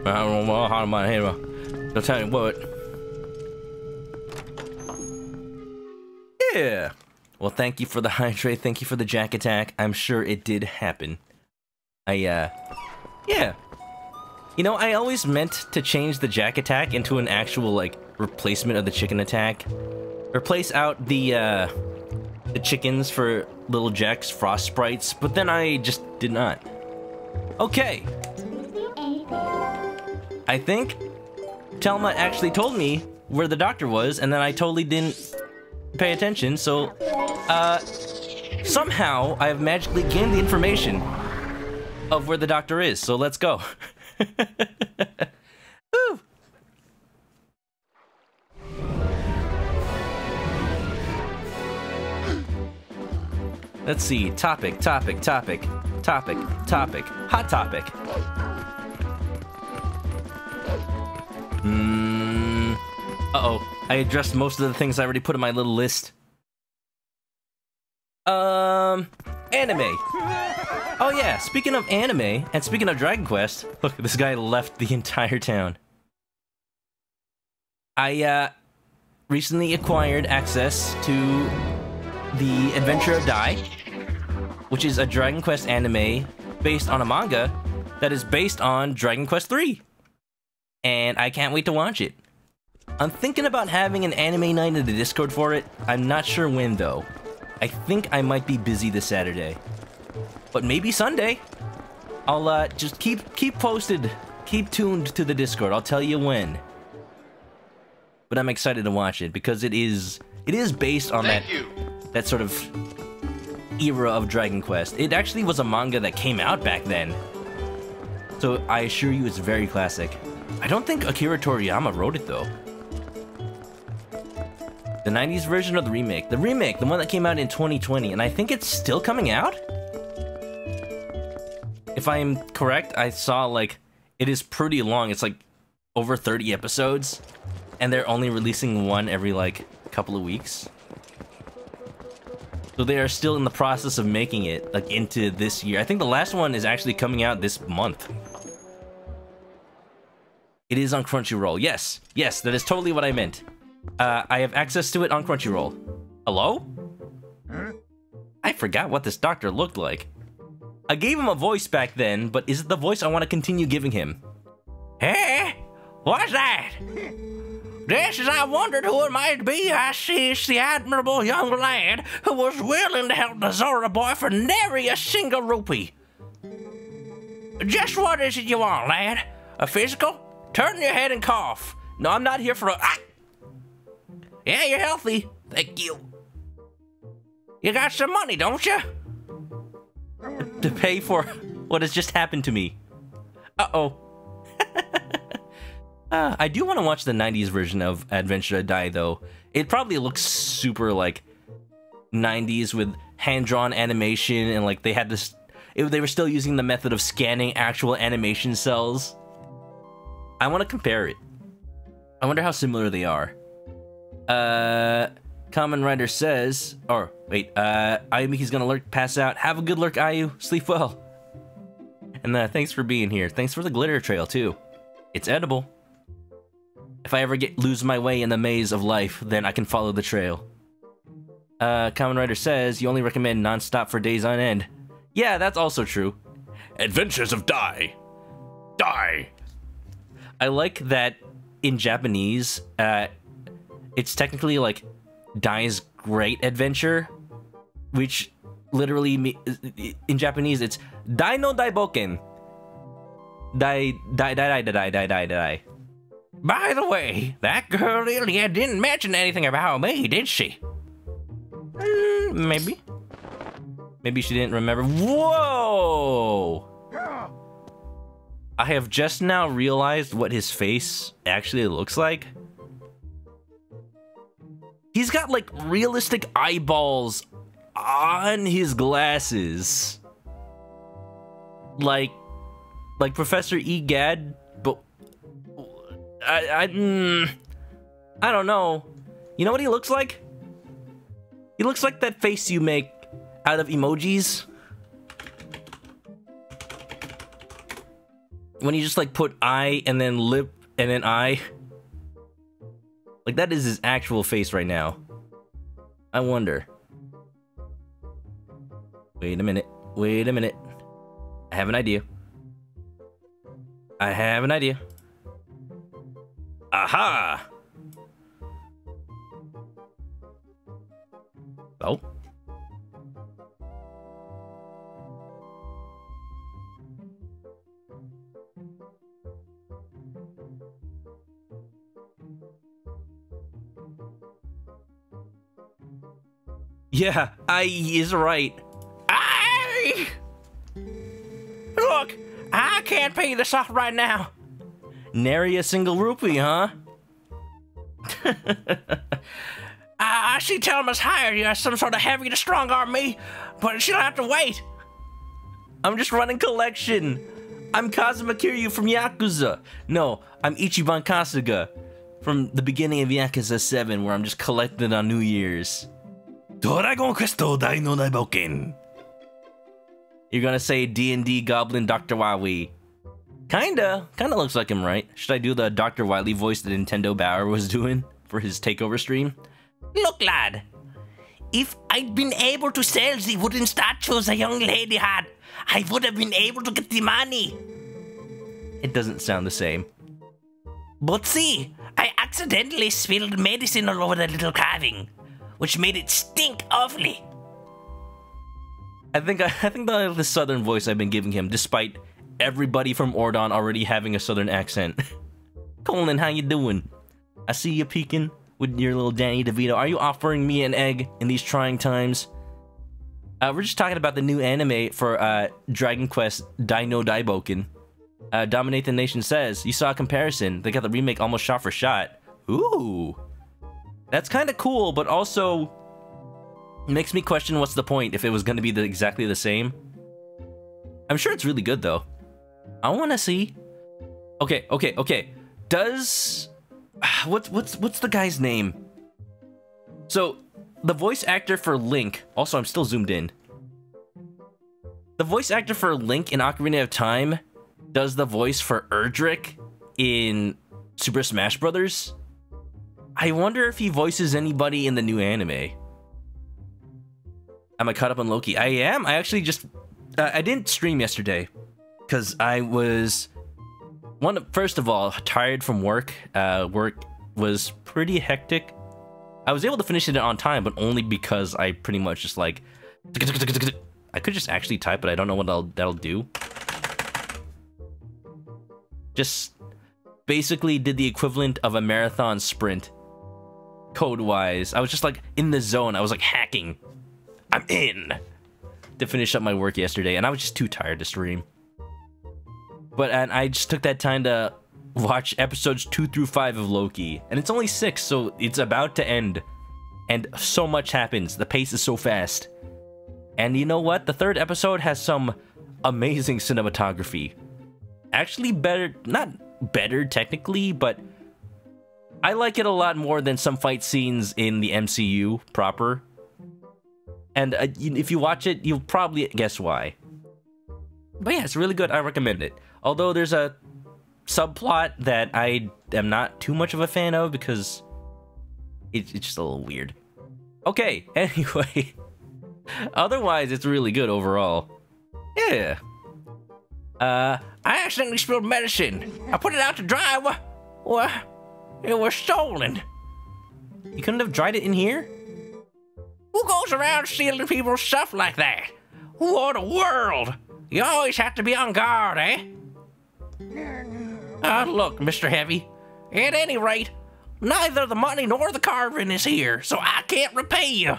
I don't know how my head. I'll tell you what. Yeah. Well, thank you for the hydrate. Thank you for the jack attack. I'm sure it did happen. Yeah. You know, I always meant to change the jack attack into an actual, like, replacement of the chicken attack. Replace out the chickens for little Jack's frost sprites, but then I just did not. Okay. I think Telma actually told me where the doctor was, and then I totally didn't pay attention, so, somehow I have magically gained the information of where the doctor is, so let's go. Woo. Let's see, topic, hot topic. Uh-oh, I addressed most of the things I already put in my little list. Anime. Oh yeah, speaking of anime, and speaking of Dragon Quest, look, this guy left the entire town. I, recently acquired access to the Adventure of Dai, which is a Dragon Quest anime based on a manga that is based on Dragon Quest III. And I can't wait to watch it. I'm thinking about having an anime night in the Discord for it. I'm not sure when, though. I think I might be busy this Saturday. But maybe Sunday. I'll just keep posted. Keep tuned to the Discord. I'll tell you when. But I'm excited to watch it because it is based on that sort of era of Dragon Quest. It actually was a manga that came out back then. So I assure you it's very classic. I don't think Akira Toriyama wrote it though. The 90s version or the remake? The remake, the one that came out in 2020, and I think it's still coming out? if I'm correct, I saw like it is pretty long. It's like over 30 episodes, and they're only releasing one every like couple of weeks. So they are still in the process of making it like into this year. I think the last one is actually coming out this month. It is on Crunchyroll. Yes, yes, that is totally what I meant. I have access to it on Crunchyroll. Hello? I forgot what this doctor looked like. I gave him a voice back then, but is it the voice I want to continue giving him? Hey, what's that? Just as I wondered who it might be, I see it's the admirable young lad who was willing to help the Zora boy for nary a single rupee. Just what is it you want, lad? A physical? Turn your head and cough. No, I'm not here for a... Ah! Yeah, you're healthy. Thank you. You got some money, don't you? To pay for what has just happened to me. Uh-oh. I do want to watch the 90s version of Adventure to Die, though. It probably looks super, like, 90s with hand-drawn animation, and, like, they had this... they were still using the method of scanning actual animation cells. I want to compare it. I wonder how similar they are. Common Rider says... Or, wait, Ayumiki's gonna pass out. Have a good lurk, Ayu. Sleep well. And thanks for being here. Thanks for the glitter trail, too. It's edible. If I ever lose my way in the maze of life, then I can follow the trail. Common Rider says, you only recommend non-stop for days on end. Yeah, that's also true. Adventures of Die. Die. I like that in Japanese, it's technically like Dai's Great Adventure, which literally, in Japanese, it's Dai no Daiboken. Dai. By the way, that girl Ilya didn't mention anything about me, did she? Maybe. Maybe she didn't remember. Whoa! I have just now realized what his face actually looks like. He's got, like, realistic eyeballs on his glasses. Like Professor Egad, but... I don't know. You know what he looks like? He looks like that face you make out of emojis. When you just like put eye and then lip and then eye. Like that is his actual face right now. I wonder. Wait a minute. Wait a minute. I have an idea. I have an idea. Aha! Oh. Yeah, is right. Look, I can't pay this off right now. Nary a single rupee, huh? I see Telma's hired you as some sort of heavy to strong arm me, but she'll have to wait. I'm just running collection. I'm Kazuma Kiryu from Yakuza. No, I'm Ichiban Kasuga from the beginning of Yakuza 7, where I'm just collecting on New Year's. Dragon Quest Dai no Daiboken. You're gonna say D&D Goblin Dr. Wily. Kinda looks like him, right? Should I do the Dr. Wily voice that Nintendo Bauer was doing for his takeover stream? Look, lad. If I'd been able to sell the wooden statues a young lady had, I would have been able to get the money. It doesn't sound the same. But see, I accidentally spilled medicine all over the little carving, which made it stink awfully. I think the southern voice I've been giving him, despite everybody from Ordon already having a southern accent. Colin, how you doing? I see you peeking with your little Danny DeVito. Are you offering me an egg in these trying times? We're just talking about the new anime for Dragon Quest Dai no Daiboken. Dominate the Nation says, you saw a comparison. They got the remake almost shot for shot. Ooh. That's kind of cool, but also makes me question what's the point if it was going to be exactly the same. I'm sure it's really good though. I want to see. Okay. Does what's the guy's name? So the voice actor for Link. Also, I'm still zoomed in. The voice actor for Link in Ocarina of Time does the voice for Erdrick in Super Smash Bros. I wonder if he voices anybody in the new anime. Am I caught up on Loki? I am. I actually just... I didn't stream yesterday because I was... First of all, tired from work. Work was pretty hectic. I was able to finish it on time, but only because I pretty much just like... I could just actually type, but I don't know what that'll do. Just basically did the equivalent of a marathon sprint. Code-wise. I was just like in the zone. I was like hacking. I'm in! To finish up my work yesterday, and I was just too tired to stream. And I just took that time to watch episodes 2 through 5 of Loki. And it's only 6, so it's about to end. And so much happens. The pace is so fast. And you know what? The 3rd episode has some amazing cinematography. Actually better, not better technically, but I like it a lot more than some fight scenes in the MCU proper. And if you watch it, you'll probably guess why. But yeah, it's really good. I recommend it. Although there's a subplot that I am not too much of a fan of because it's just a little weird. Okay, anyway. Otherwise, it's really good overall. Yeah. I accidentally spilled medicine. I put it out to dry. Well, it was stolen. You couldn't have dried it in here? Who goes around stealing people's stuff like that? What a world! You always have to be on guard, eh? Look, Mr. Heavy. At any rate, neither the money nor the carving is here, so I can't repay you.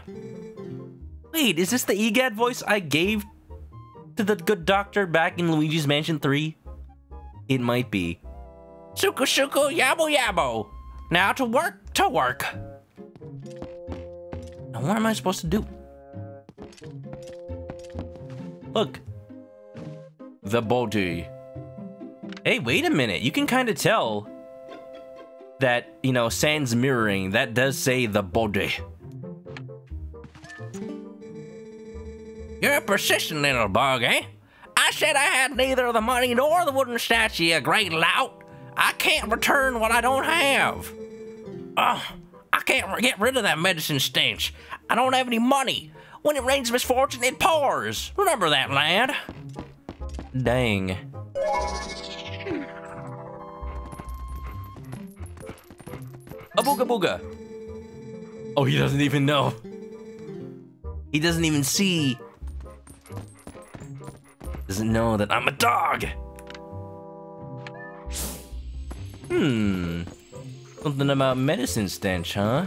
Wait, is this the EGAD voice I gave to the good doctor back in Luigi's Mansion 3? It might be. Suku suku, yabo yabo. Now to work, to work. Now what am I supposed to do? Look. The body. Hey, wait a minute. You can kind of tell that, you know, sans mirroring, that does say the body. You're a persistent little bug, eh? I said I had neither the money nor the wooden statue, you great lout. I can't return what I don't have. I can't get rid of that medicine stench. I don't have any money. When it rains misfortune, it pours. Remember that, lad. Dang. A booga booga. Oh, he doesn't even know. He doesn't even see. Doesn't know that I'm a dog. Something about medicine stench, huh?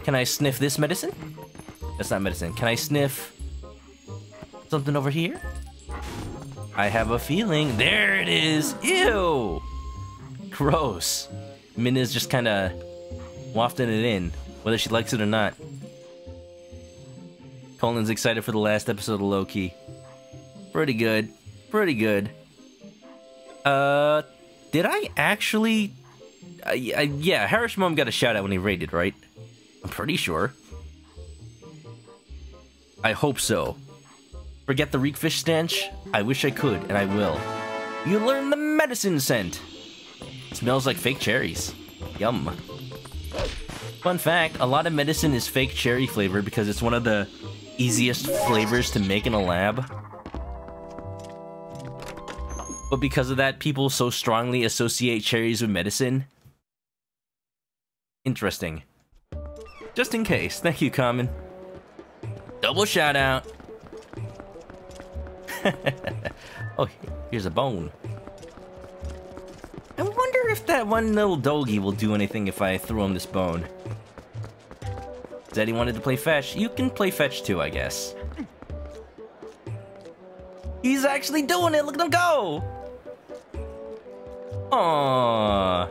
Can I sniff this medicine? That's not medicine. Can I sniff something over here? I have a feeling. There it is. Ew. Gross. Minna's just kind of wafting it in, whether she likes it or not. Colin's excited for the last episode of Loki. Pretty good. Pretty good. Did I actually... yeah, Harris Mom got a shout out when he raided, right? I'm pretty sure. I hope so. Forget the reekfish stench? I wish I could, and I will. You learn the medicine scent. Smells like fake cherries. Yum. Fun fact, a lot of medicine is fake cherry flavor because it's one of the easiest flavors to make in a lab. But because of that, people so strongly associate cherries with medicine. Interesting. Just in case. Thank you, Common. Double shout out. Oh, here's a bone. I wonder if that one little doggy will do anything if I throw him this bone. Said he wanted to play fetch. You can play fetch too, I guess. He's actually doing it. Look at him go. Aww.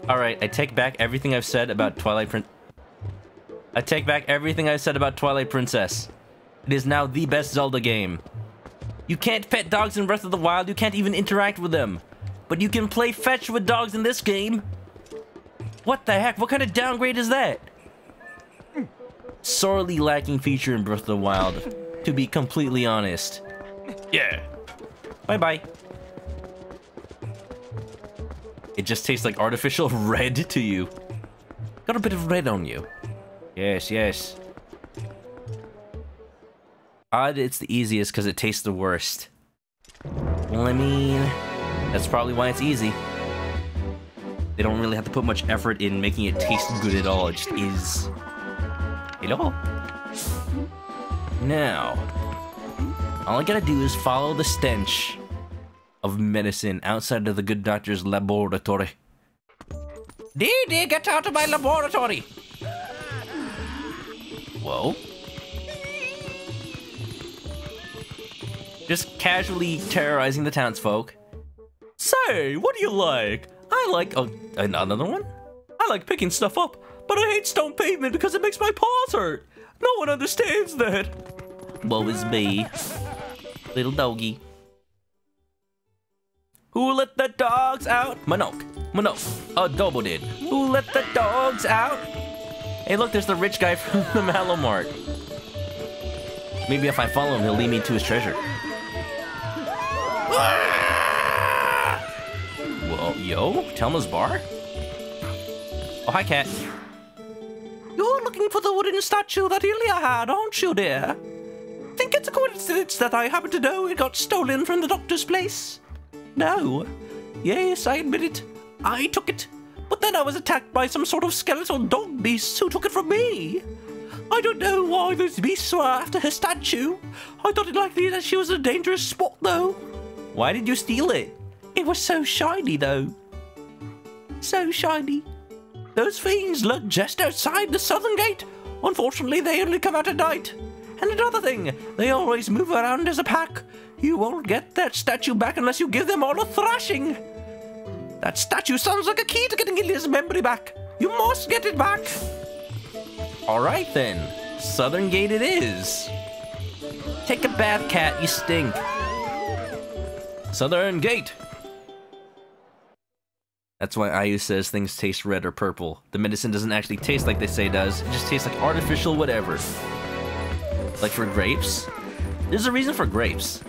Alright, I take back everything I've said about Twilight Princess. It is now the best Zelda game. You can't pet dogs in Breath of the Wild, you can't even interact with them. But you can play fetch with dogs in this game. What the heck? What kind of downgrade is that? Sorely lacking feature in Breath of the Wild, to be completely honest. Yeah. Bye-bye. It just tastes like artificial red to you. Got a bit of red on you. Yes, yes. Odd, it's the easiest because it tastes the worst. Well, I mean, that's probably why it's easy. They don't really have to put much effort in making it taste good at all. It just is. Hello? Now, all I gotta do is follow the stench of medicine outside of the good doctor's laboratory. Dee, get out of my laboratory! Whoa. Just casually terrorizing the townsfolk. Say, what do you like? I like another one? I like picking stuff up, but I hate stone pavement because it makes my paws hurt. No one understands that. Woe is me. Little doggy. Who let the dogs out? Monok. Adobo did. Who let the dogs out? Hey, look, there's the rich guy from the Mallow Mart. Maybe if I follow him, he'll lead me to his treasure. Whoa, yo, Telma's bar? Oh, hi, cat. You're looking for the wooden statue that Ilya had, aren't you, dear? Think it's a coincidence that I happen to know it got stolen from the doctor's place? No. Yes, I admit it. I took it. But then I was attacked by some sort of skeletal dog beasts who took it from me. I don't know why those beasts were after her statue. I thought it likely that she was a dangerous spot, though. Why did you steal it? It was so shiny, though. So shiny. Those fiends lurk just outside the southern gate. Unfortunately, they only come out at night. And another thing, they always move around as a pack. You won't get that statue back unless you give them all a thrashing. That statue sounds like a key to getting Ilya's memory back. You must get it back. All right, then. Southern Gate it is. Take a bath, cat. You stink. Southern Gate. That's why Ayu says things taste red or purple. The medicine doesn't actually taste like they say it does. It just tastes like artificial whatever. Like for grapes? There's a reason for grapes.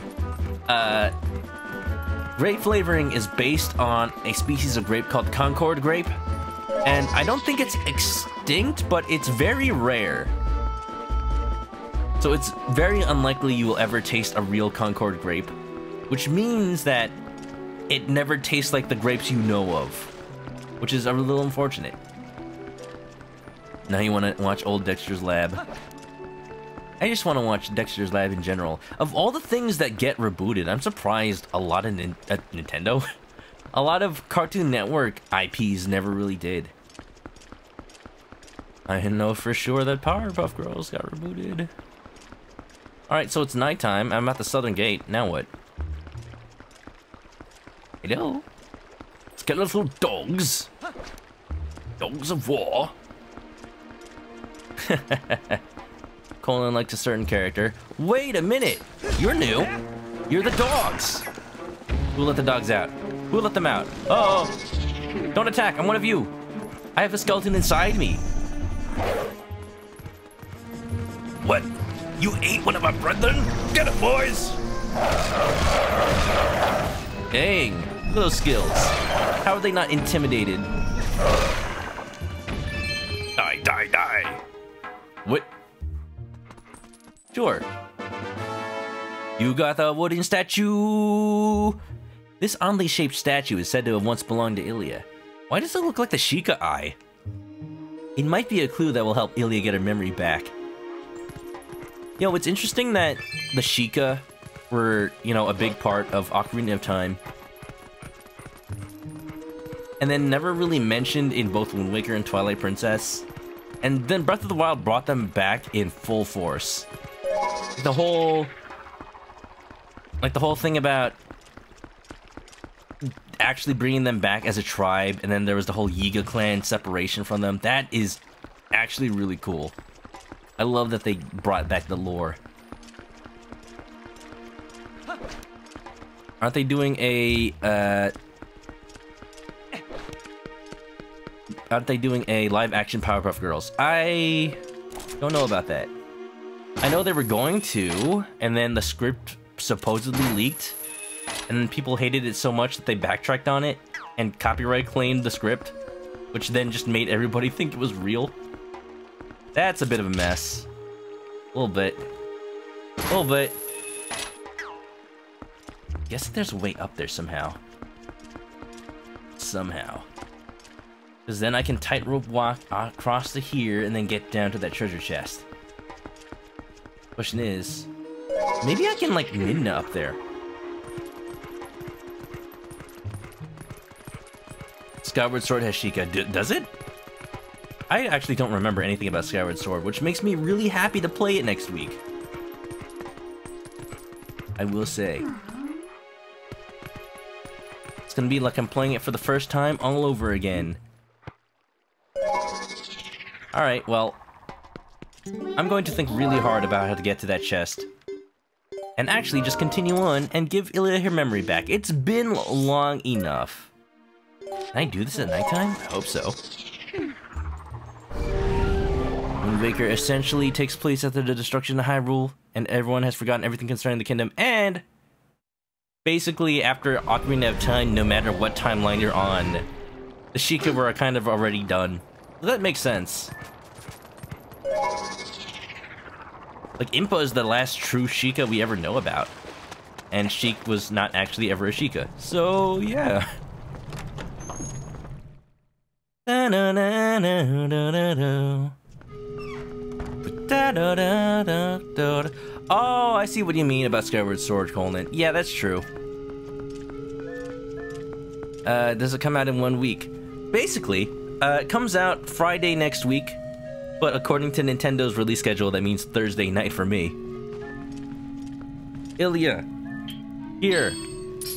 Grape flavoring is based on a species of grape called Concord grape. And I don't think it's extinct, but it's very rare. So it's very unlikely you will ever taste a real Concord grape. Which means that it never tastes like the grapes you know of. Which is a little unfortunate. Now you want to watch old Dexter's Lab. I just want to watch Dexter's Lab in general. Of all the things that get rebooted, I'm surprised a lot of Nintendo, a lot of Cartoon Network IPs never really did. I know for sure that Powerpuff Girls got rebooted. Alright, so it's nighttime. I'm at the Southern Gate. Now what? Hello? Skeletal dogs? Dogs of war? Calling like a certain character. Wait a minute! You're new! You're the dogs! Who let the dogs out? Who let them out? Uh oh! Don't attack! I'm one of you! I have a skeleton inside me! What? You ate one of my brethren? Get it, boys! Dang! Look at those skills. How are they not intimidated? Die, die, die! What? Sure. You got the wooden statue! This oddly shaped statue is said to have once belonged to Ilya. Why does it look like the Sheikah eye? It might be a clue that will help Ilya get her memory back. You know, it's interesting that the Sheikah were, you know, a big part of Ocarina of Time. And then never really mentioned in both Wind Waker and Twilight Princess. And then Breath of the Wild brought them back in full force. The whole thing about actually bringing them back as a tribe, and then there was the whole Yiga clan separation from them. That is actually really cool. I love that they brought back the lore. Aren't they doing a, live action Powerpuff Girls? I don't know about that. I know they were going to, and then the script supposedly leaked, and then people hated it so much that they backtracked on it and copyright claimed the script, which then just made everybody think it was real. That's a bit of a mess. A little bit. A little bit. Guess there's a way up there somehow. Somehow. Because then I can tightrope walk across to here and then get down to that treasure chest. Question is, maybe I can like Midna up there. Skyward Sword has Sheikah. Does it? I actually don't remember anything about Skyward Sword, which makes me really happy to play it next week. I will say. It's gonna be like I'm playing it for the first time all over again. Alright, well, I'm going to think really hard about how to get to that chest. And actually just continue on and give Ilya her memory back. It's been long enough. Can I do this at nighttime? I hope so. Wind Waker essentially takes place after the destruction of Hyrule, and everyone has forgotten everything concerning the kingdom, and basically after Ocarina of Time, no matter what timeline you're on, the Sheikah were kind of already done. That makes sense. Like, Impa is the last true Sheikah we ever know about. And Sheik was not actually ever a Sheikah. So, yeah. Oh, I see what you mean about Skyward Sword, Colin. Yeah, that's true. Does it come out in 1 week? Basically, it comes out Friday next week. But according to Nintendo's release schedule, that means Thursday night for me. Ilya, here,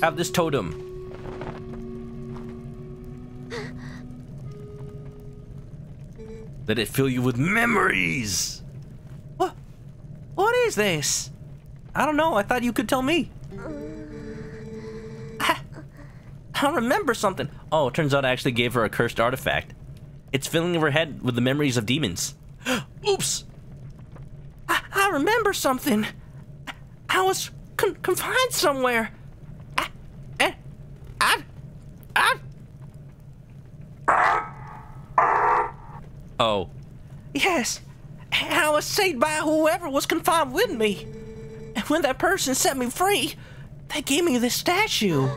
have this totem. Let it fill you with memories. What is this? I don't know, I thought you could tell me. I remember something. Oh, it turns out I actually gave her a cursed artifact. It's filling her head with the memories of demons. Oops! I remember something. I was confined somewhere. Oh. Yes. I was saved by whoever was confined with me. And when that person set me free, they gave me this statue.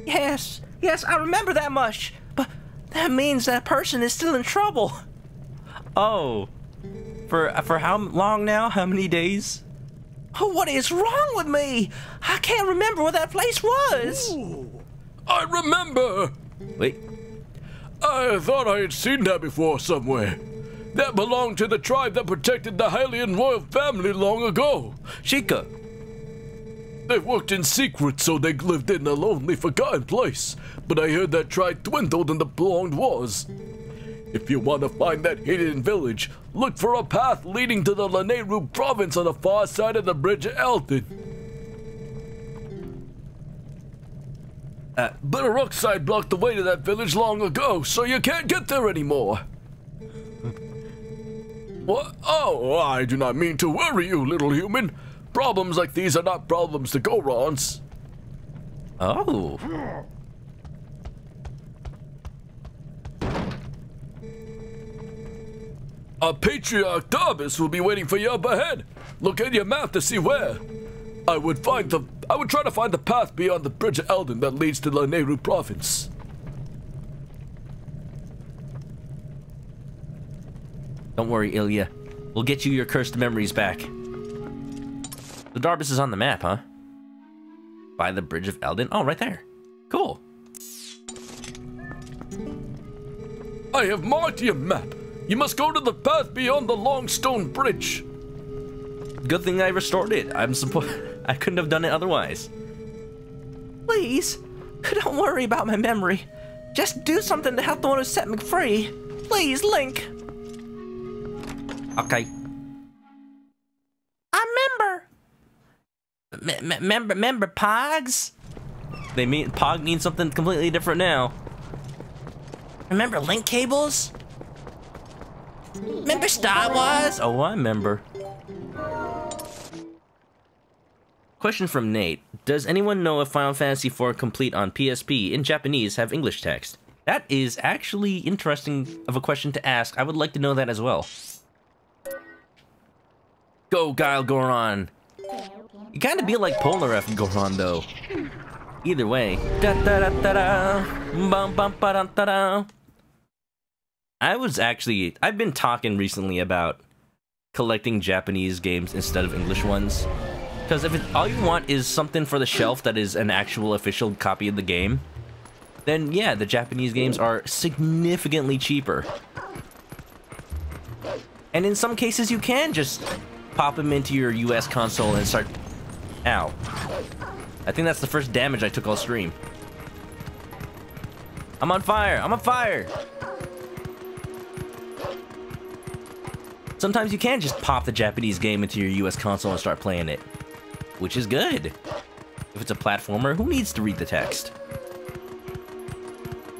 Yes, I remember that much. But that means that person is still in trouble. Oh. For how long now? How many days? Oh, what is wrong with me? I can't remember where that place was. Ooh, I remember. Wait. I thought I had seen that before somewhere. That belonged to the tribe that protected the Hylian royal family long ago. Sheikah. They worked in secret, so they lived in a lonely, forgotten place. But I heard that tribe dwindled in the prolonged wars. If you want to find that hidden village, look for a path leading to the Lanayru province on the far side of the Bridge of Eldin. But a rock side blocked the way to that village long ago, so you can't get there anymore. What? Oh, I do not mean to worry you, little human. Problems like these are not problems to Gorons. Oh. A Patriarch Darbus will be waiting for you up ahead. Look at your map to see where. I would try to find the path beyond the Bridge of Eldin that leads to the Lanayru province. Don't worry, Ilya. We'll get you your cursed memories back. The Darbus is on the map, huh? By the Bridge of Eldin? Oh, right there. Cool. I have marked your map. You must go to the path beyond the long stone bridge. Good thing I restored it. I couldn't have done it otherwise. Please, don't worry about my memory. Just do something to help the one who set me free. Please, Link. Okay. I remember. Remember Pogs? Pog means something completely different now. Remember link cables? Remember Star Wars? Oh, I remember. Question from Nate. Does anyone know if Final Fantasy IV Complete on PSP in Japanese have English text? That is actually interesting of a question to ask. I would like to know that as well. Go, Guile Goron. You kind of be like Polnareff Goron, though. Either way. Da da da da da. Bum bum ba da da da. I've been talking recently about collecting Japanese games instead of English ones. Because if all you want is something for the shelf that is an actual official copy of the game, then yeah, the Japanese games are significantly cheaper. And in some cases you can just pop them into your US console and start... Ow. I think that's the first damage I took all stream. I'm on fire! I'm on fire! Sometimes you can just pop the Japanese game into your US console and start playing it. Which is good. If it's a platformer, who needs to read the text?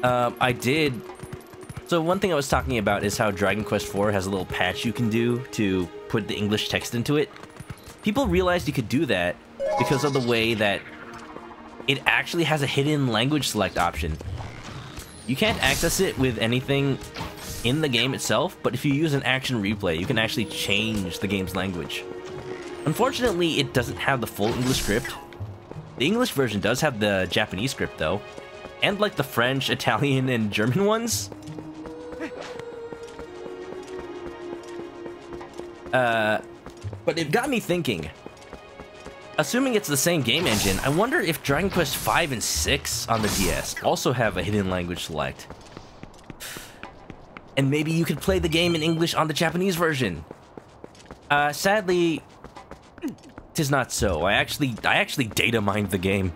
I did... So one thing I was talking about is how Dragon Quest IV has a little patch you can do to put the English text into it. People realized you could do that because of the way that it actually has a hidden language select option. You can't access it with anything in the game itself, but if you use an action replay, you can actually change the game's language. Unfortunately, it doesn't have the full English script. The English version does have the Japanese script, though. And like the French, Italian, and German ones. But it got me thinking. Assuming it's the same game engine, I wonder if Dragon Quest V and VI on the DS also have a hidden language select. And maybe you could play the game in English on the Japanese version. Sadly, 'tis not so. I actually data mined the game.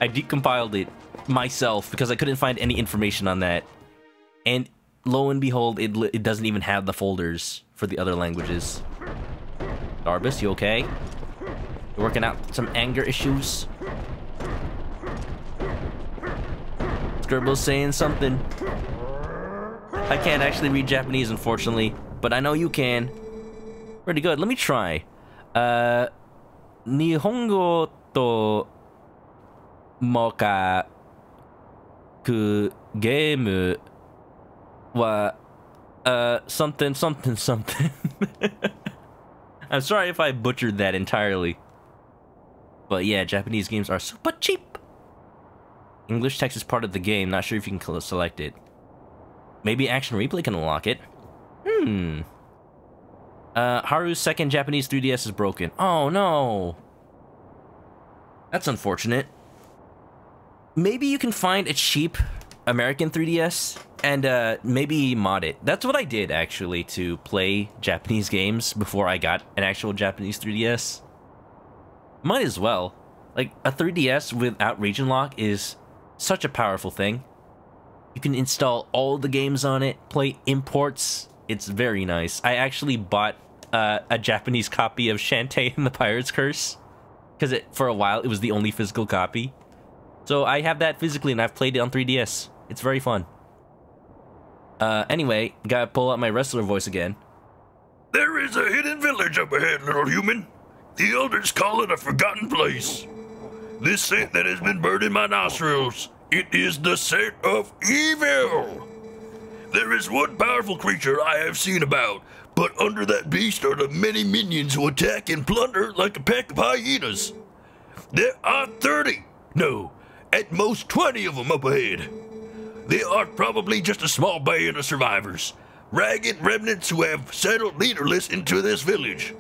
I decompiled it myself because I couldn't find any information on that. And lo and behold, it doesn't even have the folders for the other languages. Darbus, you okay? You're working out some anger issues? Scribble's saying something. I can't actually read Japanese, unfortunately, but I know you can. Pretty good. Let me try. Nihongo to moka ku game wa something something something. I'm sorry if I butchered that entirely. But yeah, Japanese games are super cheap. English text is part of the game. Not sure if you can select it. Maybe Action Replay can unlock it. Haru's second Japanese 3DS is broken. Oh no. That's unfortunate. Maybe you can find a cheap American 3DS and maybe mod it. That's what I did actually to play Japanese games before I got an actual Japanese 3DS. Might as well. Like, a 3DS without region lock is such a powerful thing. You can install all the games on it, play imports. It's very nice. I actually bought a Japanese copy of Shantae and the Pirate's Curse. Because for a while, it was the only physical copy. So I have that physically, and I've played it on 3DS. It's very fun. Anyway, gotta pull out my wrestler voice again. There is a hidden village up ahead, little human. The elders call it a forgotten place. This scent that has been burning my nostrils, it is the scent of evil. There is one powerful creature I have seen about, but under that beast are the many minions who attack and plunder like a pack of hyenas. There are 30, no, at most 20 of them up ahead. They are probably just a small band of survivors, ragged remnants who have settled leaderless into this village.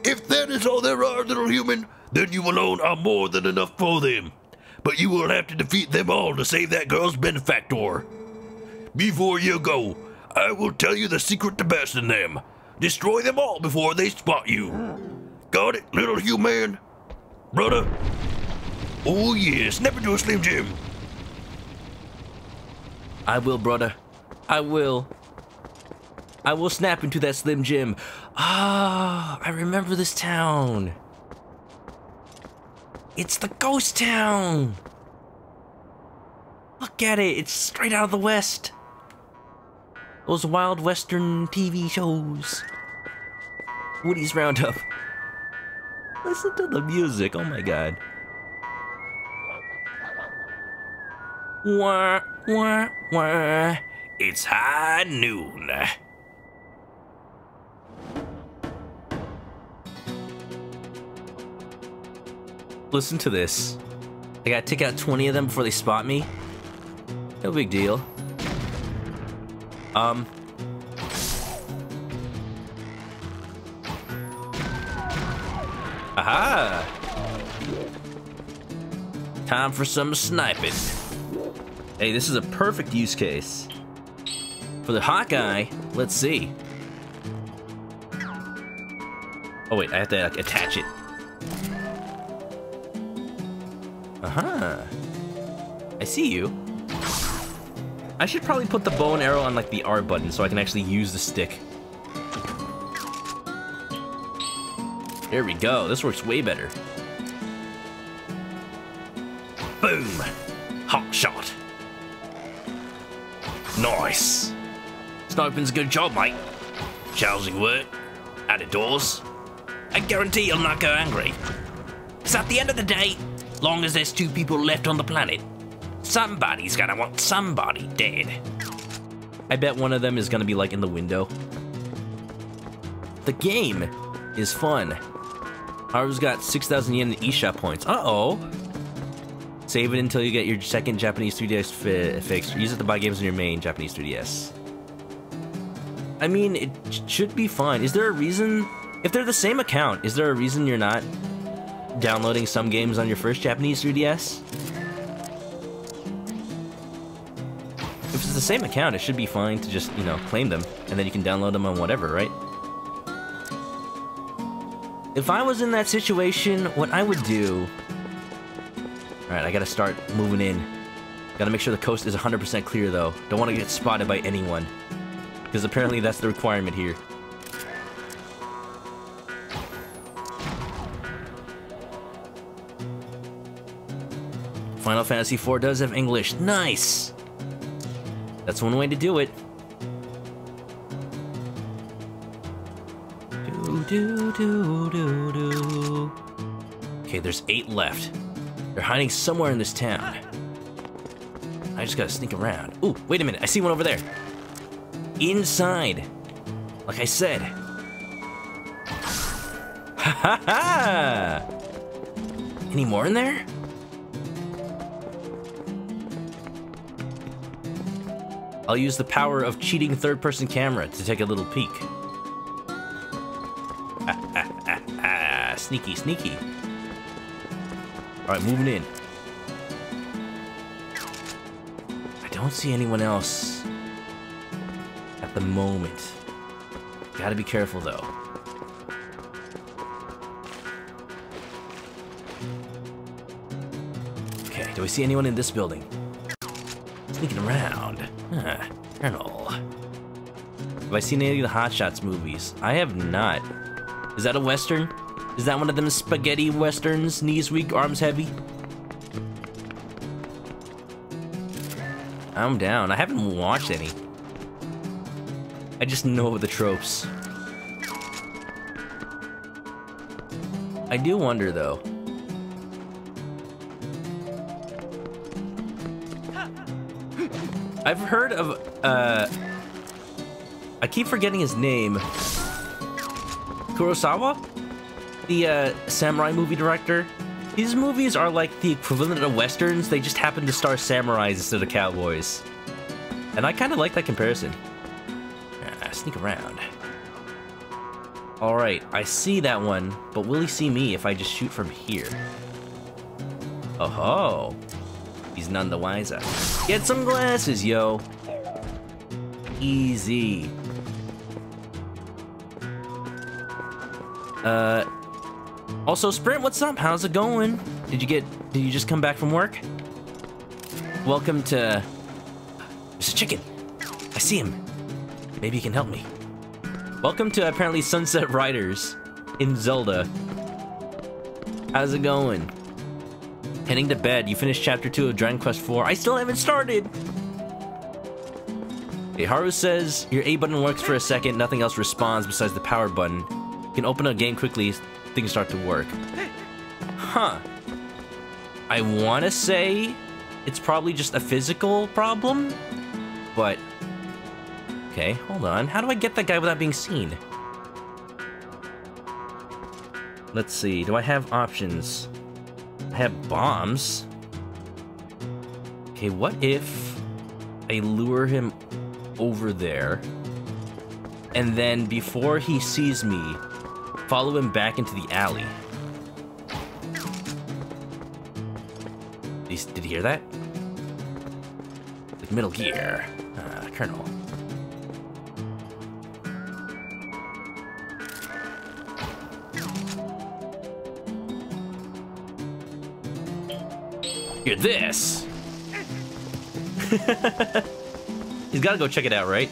If that is all there are, little human, then you alone are more than enough for them. But you will have to defeat them all to save that girl's benefactor. Before you go, I will tell you the secret to besting them. Destroy them all before they spot you. Got it, little human? Brother? Oh yes, never do a Slim Jim. I will, brother. I will. I will snap into that Slim Jim. Ah, I remember this town. It's the ghost town. Look at it. It's straight out of the West. Those wild Western TV shows. Woody's Roundup. Listen to the music. Oh my god. Wah, wah, wah. It's high noon. Listen to this. I gotta take out 20 of them before they spot me. No big deal. Aha! Time for some sniping. Hey, this is a perfect use case. For the Hawkeye, let's see. Oh wait, I have to attach it. Aha. I see you. I should probably put the bow and arrow on like the R button so I can actually use the stick. There we go. This works way better. Boom. Hot shot. Nice. Sniping's a good job, mate. Challenging work. Out of doors. I guarantee you'll not go angry. Because at the end of the day, long as there's 2 people left on the planet, somebody's gonna want somebody dead. I bet one of them is gonna be like in the window. The game is fun. Haru's got 6,000 yen in eShop points. Uh-oh. Save it until you get your second Japanese 3DS fixed. Use it to buy games on your main Japanese 3DS. I mean, it should be fine. Is there a reason? If they're the same account, is there a reason you're not downloading some games on your first Japanese 3DS? If it's the same account, it should be fine to just, you know, claim them, and then you can download them on whatever, right? If I was in that situation, what I would do... Alright, I gotta start moving in. Gotta make sure the coast is 100% clear, though. Don't want to get spotted by anyone. Because apparently that's the requirement here. Final Fantasy IV does have English. Nice! That's one way to do it. Do. Okay, there's 8 left. They're hiding somewhere in this town. I just gotta sneak around. Ooh, wait a minute. I see one over there. Inside. Like I said. Ha ha ha! Any more in there? I'll use the power of cheating third-person camera to take a little peek. Sneaky, sneaky. Alright, moving in. I don't see anyone else at the moment. Gotta be careful, though. Okay, do I see anyone in this building? Sneaking around. Colonel. Have I seen any of the Hot Shots movies? I have not. Is that a Western? Is that one of them spaghetti Westerns? Knees weak, arms heavy? I'm down. I haven't watched any. I just know the tropes. I do wonder, though. I've heard of, I keep forgetting his name. Kurosawa? The, samurai movie director? His movies are like the equivalent of Westerns, they just happen to star samurais instead of cowboys. And I kind of like that comparison. Sneak around. Alright, I see that one, but will he see me if I just shoot from here? Oh ho! He's none the wiser. Get some glasses, yo! Easy. Also, Sprint, what's up? How's it going? Did you just come back from work? Welcome to... There's a chicken! I see him. Maybe he can help me. Welcome to, apparently, Sunset Riders in Zelda. How's it going? Heading to bed. You finished chapter 2 of Dragon Quest IV. I still haven't started. Okay, Haru says your A button works for a second. Nothing else responds besides the power button. You can open a game quickly. Things start to work. Huh. I want to say it's probably just a physical problem, but... Okay, hold on. How do I get that guy without being seen? Let's see. Do I have options? I have bombs. Okay, what if I lure him over there, and then before he sees me, follow him back into the alley? Did you hear that? Like Metal Gear. Colonel. Hear this! He's gotta go check it out, right?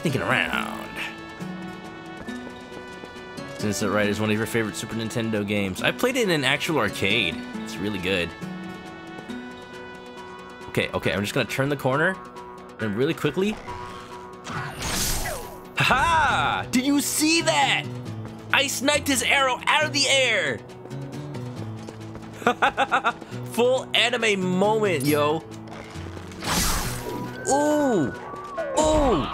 Thinking around. Sunset Riders is one of your favorite Super Nintendo games. I played it in an actual arcade. It's really good. Okay, I'm just gonna turn the corner, and really quickly. Ha! Did you see that? I sniped his arrow out of the air! Full anime moment, yo. Ooh! Ooh!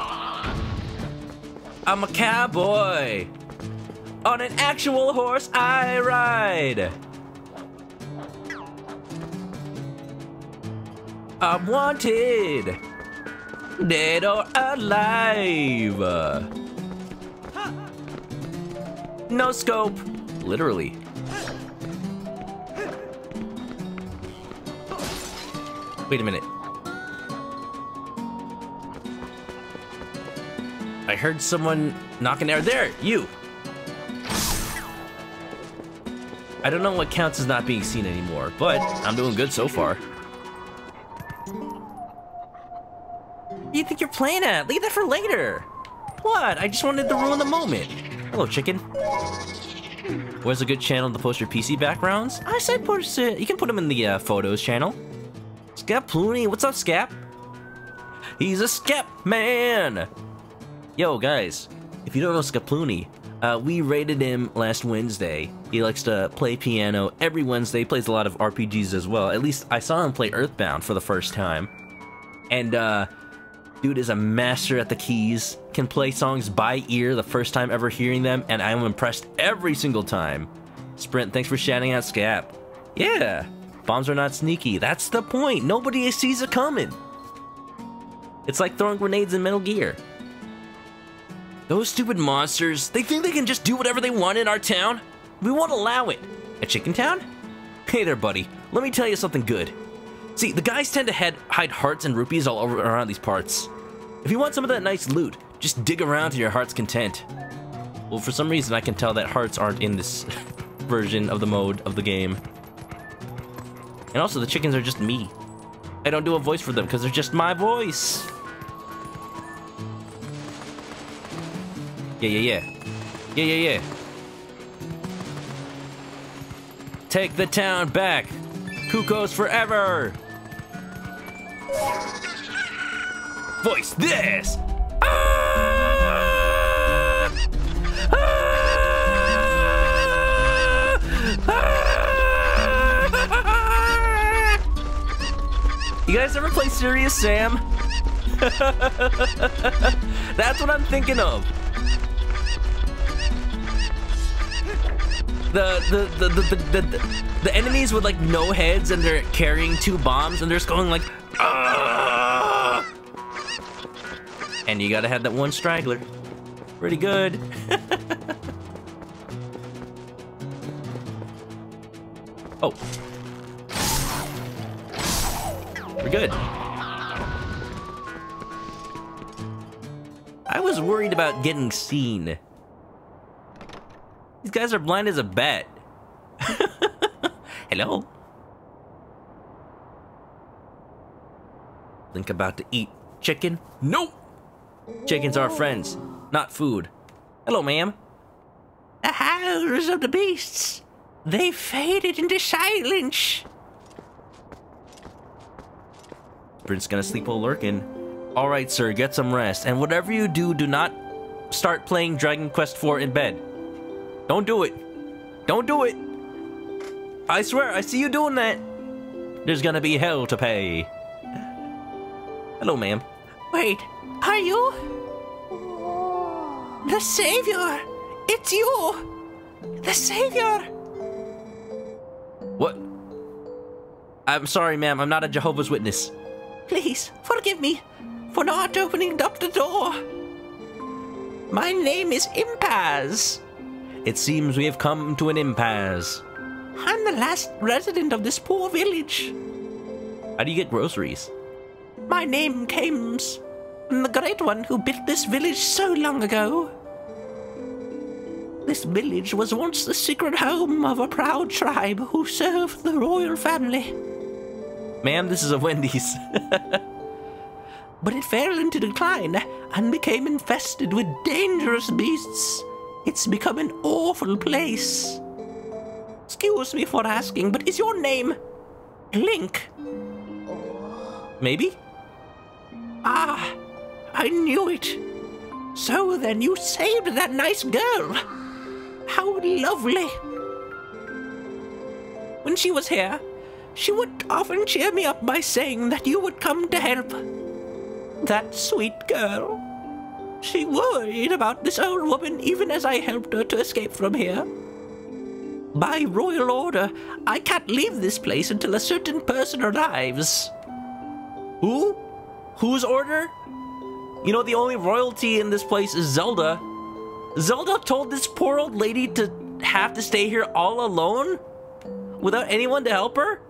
I'm a cowboy. On an actual horse I ride. I'm wanted. Dead or alive. No scope. Literally. Wait a minute. I heard someone knocking there, you! I don't know what counts as not being seen anymore, but I'm doing good so far. What do you think you're playing at? Leave that for later! What? I just wanted to ruin the moment. Hello, chicken. Where's a good channel to post your PC backgrounds? I said post it. You can put them in the photos channel. Scaploony, what's up, Scap? He's a Scap man! Yo, guys, if you don't know Scaploony, we rated him last Wednesday. He likes to play piano every Wednesday, plays a lot of RPGs as well. At least I saw him play Earthbound for the first time. And, dude is a master at the keys, can play songs by ear the first time ever hearing them, and I'm impressed every single time. Sprint, thanks for shouting out Scap. Yeah, bombs are not sneaky. That's the point. Nobody sees it coming. It's like throwing grenades in Metal Gear. Those stupid monsters, they think they can just do whatever they want in our town? We won't allow it. A chicken town? Hey there, buddy. Let me tell you something good. See, the guys tend to hide hearts and rupees all over around these parts. If you want some of that nice loot, just dig around to your heart's content. Well, for some reason I can tell that hearts aren't in this version of the mode of the game. And also, the chickens are just me. I don't do a voice for them because they're just my voice. Yeah. Take the town back. Kuko's forever. Voice this. You guys ever play Serious Sam? That's what I'm thinking of. The enemies with like no heads and they're carrying 2 bombs and they're just going like, ah! And you gotta have that one straggler. Pretty good. Oh. We're good. I was worried about getting seen. These guys are blind as a bat. Hello? Think about to eat chicken? Nope! Chickens are friends, not food. Hello, ma'am. The howls of the beasts, they faded into silence. Sprint's gonna sleep while lurking. Alright, sir, get some rest. And whatever you do, do not start playing Dragon Quest IV in bed. Don't do it. Don't do it. I swear, I see you doing that. There's gonna be hell to pay. Hello, ma'am. Wait, are you? The Savior! It's you! The Savior! What? I'm sorry, ma'am. I'm not a Jehovah's Witness. Please, forgive me for not opening up the door. My name is Impaz. It seems we have come to an impasse. I'm the last resident of this poor village. How do you get groceries? My name comes from the Great One who built this village so long ago. This village was once the secret home of a proud tribe who served the royal family. Ma'am, this is a Wendy's. But it fell into decline and became infested with dangerous beasts. It's become an awful place. Excuse me for asking, but is your name Link? Maybe? Ah, I knew it. So then you saved that nice girl. How lovely. When she was here, she would often cheer me up by saying that you would come to help. That sweet girl. She worried about this old woman even as I helped her to escape from here. By royal order, I can't leave this place until a certain person arrives. Who? Whose order? You know, the only royalty in this place is Zelda. Zelda told this poor old lady to have to stay here all alone? Without anyone to help her?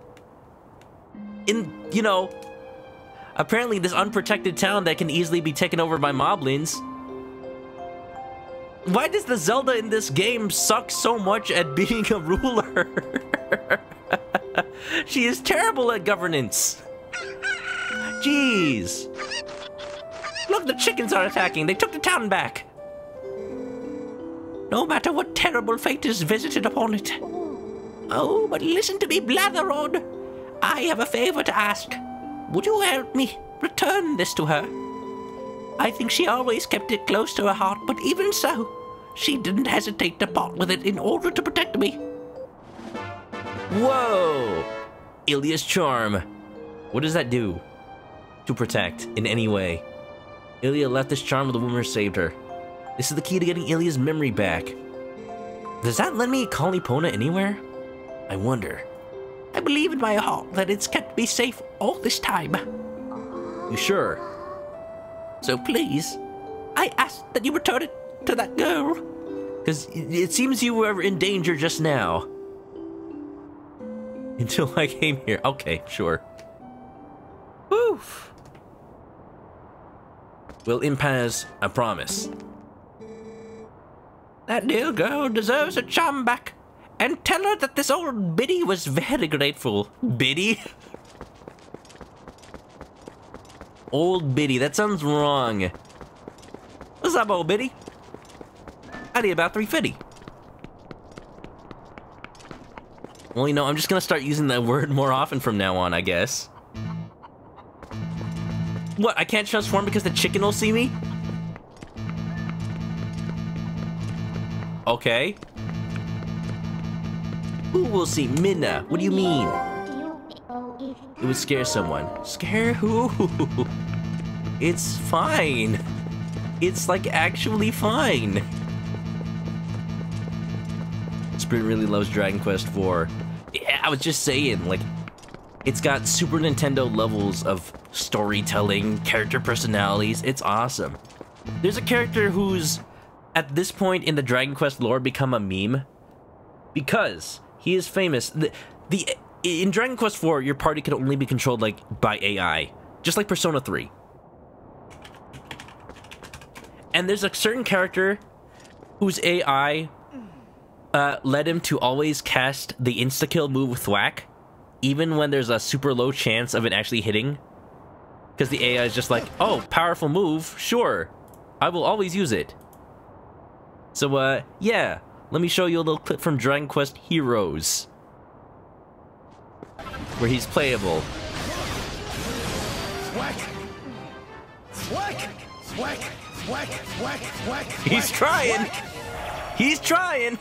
In, you know, apparently this unprotected town that can easily be taken over by moblins. Why does the Zelda in this game suck so much at being a ruler? She is terrible at governance. Jeez. Look, the chickens are attacking. They took the town back. No matter what terrible fate is visited upon it. Oh, but listen to me, Blatherod. I have a favor to ask. Would you help me return this to her? I think she always kept it close to her heart, but even so, she didn't hesitate to part with it in order to protect me. Whoa! Ilya's charm. What does that do? To protect, in any way. Ilya left this charm with the woman who saved her. This is the key to getting Ilya's memory back. Does that let me call Epona anywhere? I wonder. I believe in my heart that it's kept me safe all this time. You sure? So please, I ask that you return it to that girl. Because it seems you were in danger just now. Until I came here. Okay, sure. Woof. Well, Impaz, I promise. That dear girl deserves her charm back. And tell her that this old biddy was very grateful. Biddy? Old biddy, that sounds wrong. What's up, old biddy? I need about 350. Well, you know, I'm just gonna start using that word more often from now on, I guess. What, I can't transform because the chicken will see me? Okay. Who will see Midna? What do you mean? It would scare someone. Scare who? It's fine. It's like actually fine. Sprint really loves Dragon Quest IV. Yeah, I was just saying, like, it's got Super Nintendo levels of storytelling, character personalities. It's awesome. There's a character who's, at this point in the Dragon Quest lore, become a meme. Because he is famous. In Dragon Quest IV, your party can only be controlled, like, by AI. Just like Persona 3. And there's a certain character whose AI led him to always cast the insta-kill move with Thwack, even when there's a super low chance of it actually hitting. Because the AI is just like, oh, powerful move, sure. I will always use it. So, yeah. let me show you a little clip from Dragon Quest Heroes, where he's playable. Whack! Whack! Whack! Whack! Whack! Whack! He's trying! He's trying!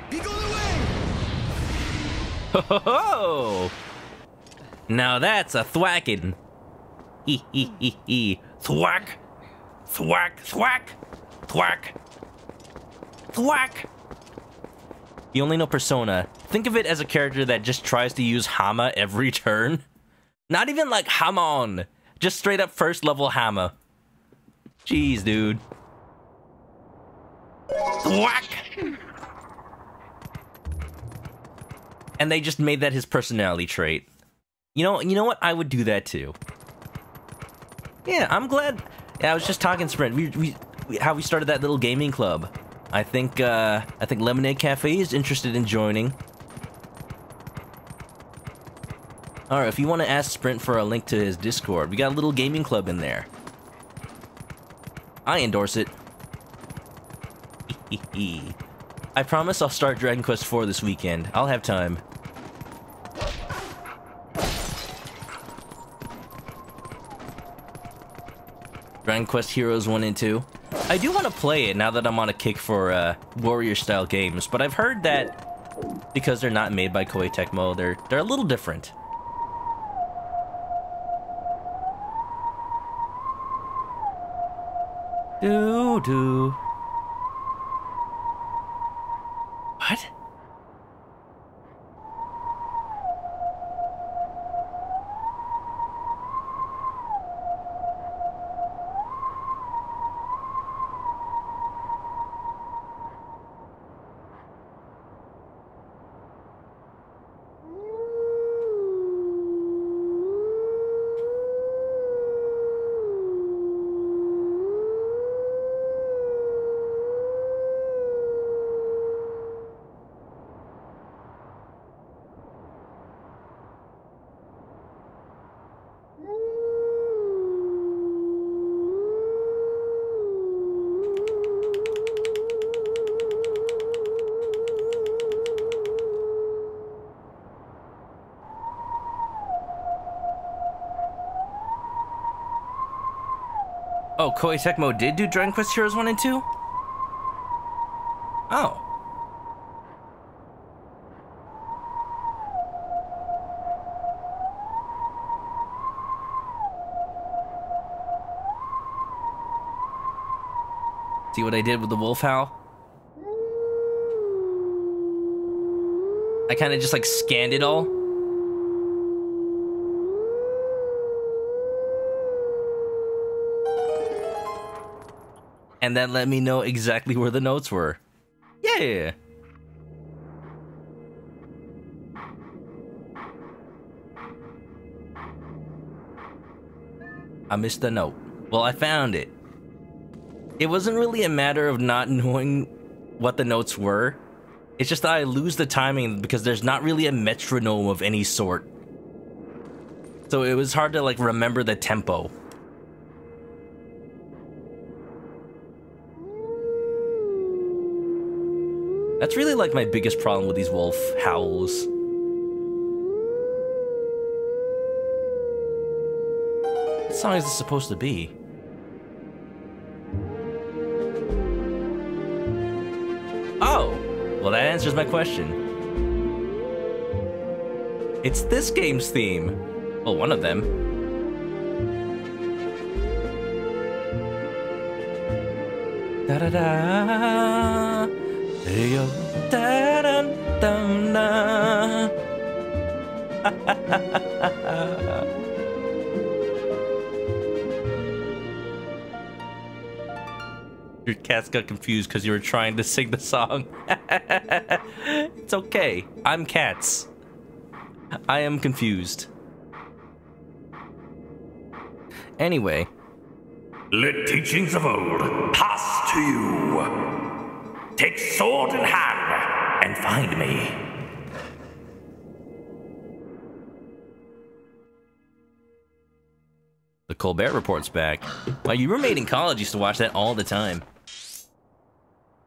Be going away! Ho ho ho! Now that's a thwackin'. Hee hee hee hee. Thwack! Thwack! Thwack! Thwack! Thwack! You only know Persona. Think of it as a character that just tries to use Hama every turn. Not even like Hamon. Just straight up first level Hama. Jeez, dude. Thwack! And they just made that his personality trait. You know what? I would do that too. Yeah, I'm glad. Yeah, I was just talking, Sprint. How we started that little gaming club. I think Lemonade Cafe is interested in joining. All right, if you want to ask Sprint for a link to his Discord, we got a little gaming club in there. I endorse it. I promise I'll start Dragon Quest IV this weekend. I'll have time. Dragon Quest Heroes 1 and 2. I do want to play it now that I'm on a kick for warrior-style games, but I've heard that because they're not made by Koei Tecmo, they're a little different. Doo-doo. What? Oh, Koei Tecmo did do Dragon Quest Heroes 1 and 2? Oh. See what I did with the wolf howl? I kind of just like scanned it all. And that let me know exactly where the notes were. Yeah. I missed the note. Well, I found it. It wasn't really a matter of not knowing what the notes were. It's just that I lose the timing because there's not really a metronome of any sort. So it was hard to like remember the tempo. That's really like my biggest problem with these wolf howls. What song is this supposed to be? Oh! Well, that answers my question. It's this game's theme. Well, one of them. Da-da-da. Hey-yo. Da-dum-dum-da. Your cats got confused because you were trying to sing the song. It's okay. I'm cats. I am confused. Anyway. Let teachings of old pass to you. Take sword in hand and find me. The Colbert Report's back. My roommate in college used to watch that all the time.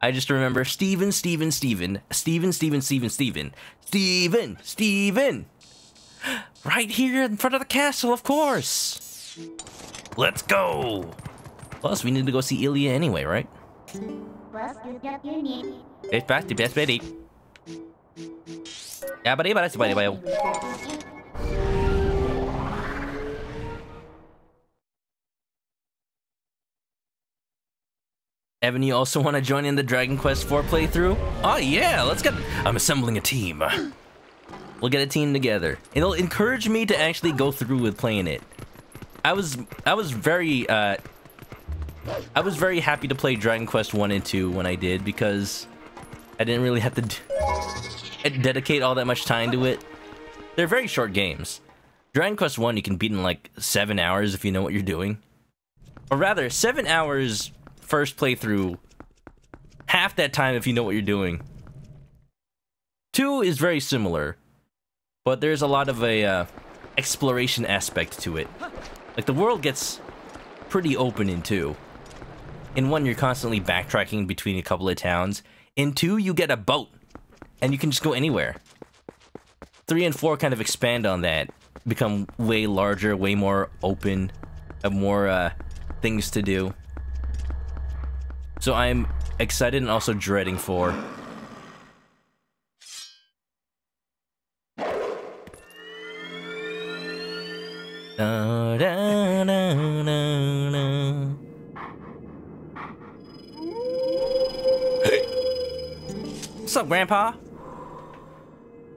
I just remember Steven. Right here in front of the castle, of course. Let's go. Plus, we need to go see Ilya anyway, right? It's fast, the best ready. Yeah, but Evan, you also want to join in the Dragon Quest IV playthrough? Oh yeah, let's get... I'm assembling a team. We'll get a team together. It'll encourage me to actually go through with playing it. I was very happy to play Dragon Quest 1 and 2 when I did, because I didn't really have to dedicate all that much time to it. They're very short games. Dragon Quest 1 you can beat in like 7 hours if you know what you're doing. Or rather, 7 hours first playthrough, half that time if you know what you're doing. 2 is very similar, but there's a lot of a exploration aspect to it. Like, the world gets pretty open in 2. In 1, you're constantly backtracking between a couple of towns. In 2, you get a boat, and you can just go anywhere. 3 and 4 kind of expand on that, become way larger, way more open, have more things to do. So I'm excited and also dreading 4. Da, da, da, da, da. Hey. What's up, Grandpa?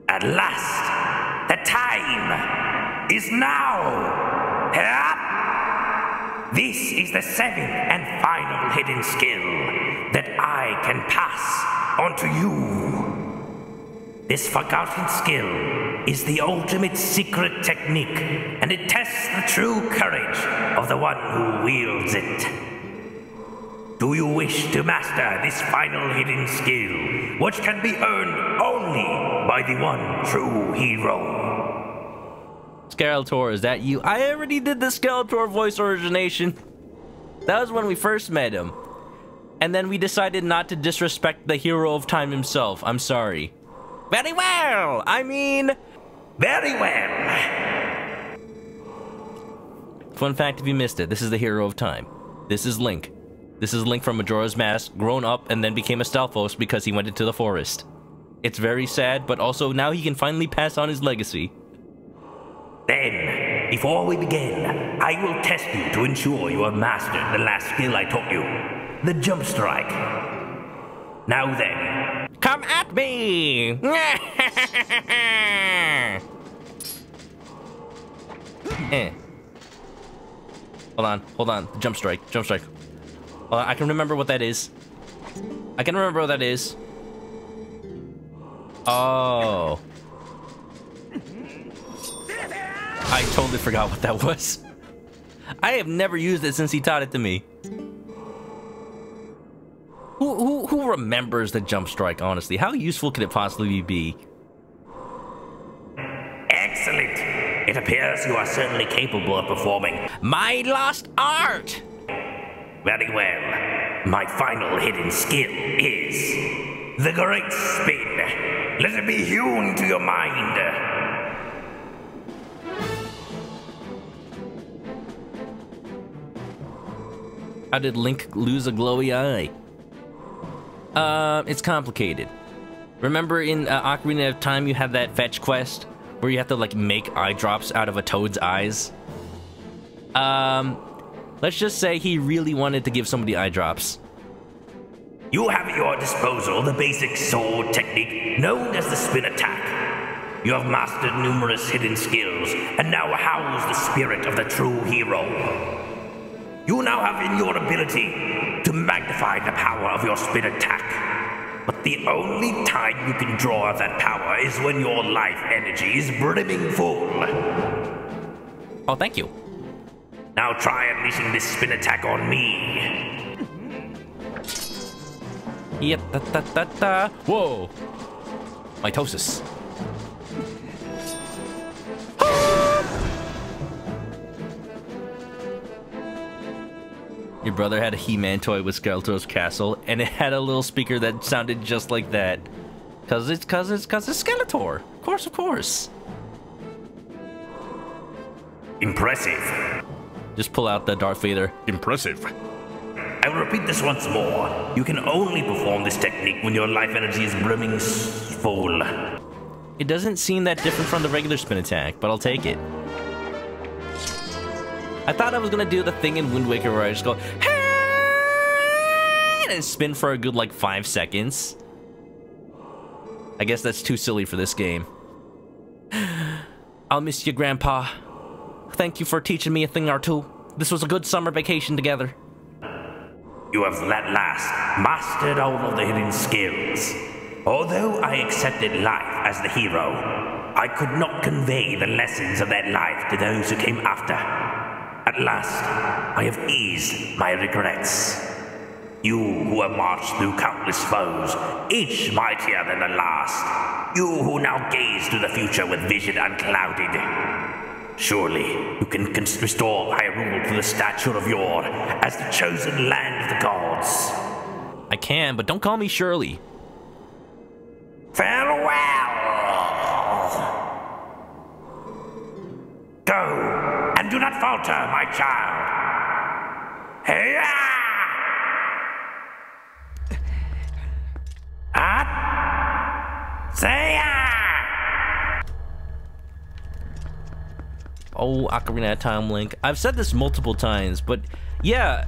At last, the time is now. This is the 7th and final hidden skill that I can pass on to you. This forgotten skill is the ultimate secret technique, and it tests the true courage of the one who wields it. Do you wish to master this final hidden skill, which can be earned only by the one true hero? Skeletor, is that you? I already did the Skeletor voice origination. That was when we first met him. And then we decided not to disrespect the hero of time himself. I'm sorry. Very well! I mean... Very well! Fun fact if you missed it, this is the hero of time. This is Link. This is Link from Majora's Mask, grown up and then became a Stalfos because he went into the forest. It's very sad, but also now he can finally pass on his legacy. Then, before we begin, I will test you to ensure you have mastered the last skill I taught you, the Jump Strike. Now then, come at me! Hold on, Jump Strike. I can remember what that is. Oh. I totally forgot what that was. I have never used it since he taught it to me. Who remembers the Jump Strike, honestly? How useful could it possibly be? Excellent. It appears you are certainly capable of performing my lost art. Very well. My final hidden skill is the Great Spin. Let it be hewn to your mind. How did Link lose a glowy eye? It's complicated. Remember in Ocarina of Time you have that fetch quest where you have to like make eye drops out of a toad's eyes? Let's just say he really wanted to give somebody eye drops. You have at your disposal the basic sword technique known as the spin attack. You have mastered numerous hidden skills and now house the spirit of the true hero. You now have in your ability to magnify the power of your spin attack. But the only time you can draw that power is when your life energy is brimming full. Oh, thank you. Now try unleashing this spin attack on me. Yep, da. Whoa. Mitosis. Your brother had a He-Man toy with Skeletor's castle, and it had a little speaker that sounded just like that. Cause it's Skeletor. Of course. Impressive. Just pull out the Darth Vader. Impressive. I will repeat this once more. You can only perform this technique when your life energy is brimming full. It doesn't seem that different from the regular spin attack, but I'll take it. I thought I was gonna do the thing in Wind Waker where I just go, hey! And spin for a good like 5 seconds. I guess that's too silly for this game. I'll miss you, Grandpa. Thank you for teaching me a thing or two. This was a good summer vacation together. You have at last mastered all of the hidden skills. Although I accepted life as the hero, I could not convey the lessons of that life to those who came after. At last, I have eased my regrets. You who have marched through countless foes, each mightier than the last. You who now gaze to the future with vision unclouded. Surely, you can restore Hyrule to the stature of yore as the chosen land of the gods. I can, but don't call me Shirley. Farewell! Go, and do not falter, my child. Hey-ya! Say-ya! Oh, Ocarina of Time Link. I've said this multiple times, but yeah,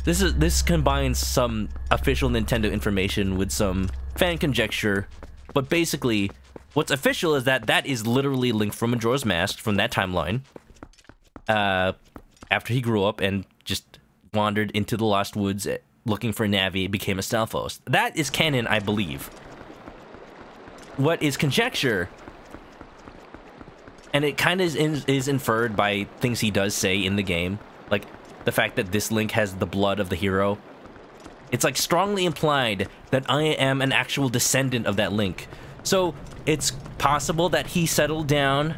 this combines some official Nintendo information with some fan conjecture. But basically, what's official is that is literally Link from Majora's Mask from that timeline. After he grew up and just wandered into the Lost Woods looking for Navi, became a Stalfos. That is canon, I believe. What is conjecture, and it kind of is inferred by things he does say in the game, like the fact that this Link has the blood of the hero. It's like strongly implied that I am an actual descendant of that Link. So it's possible that he settled down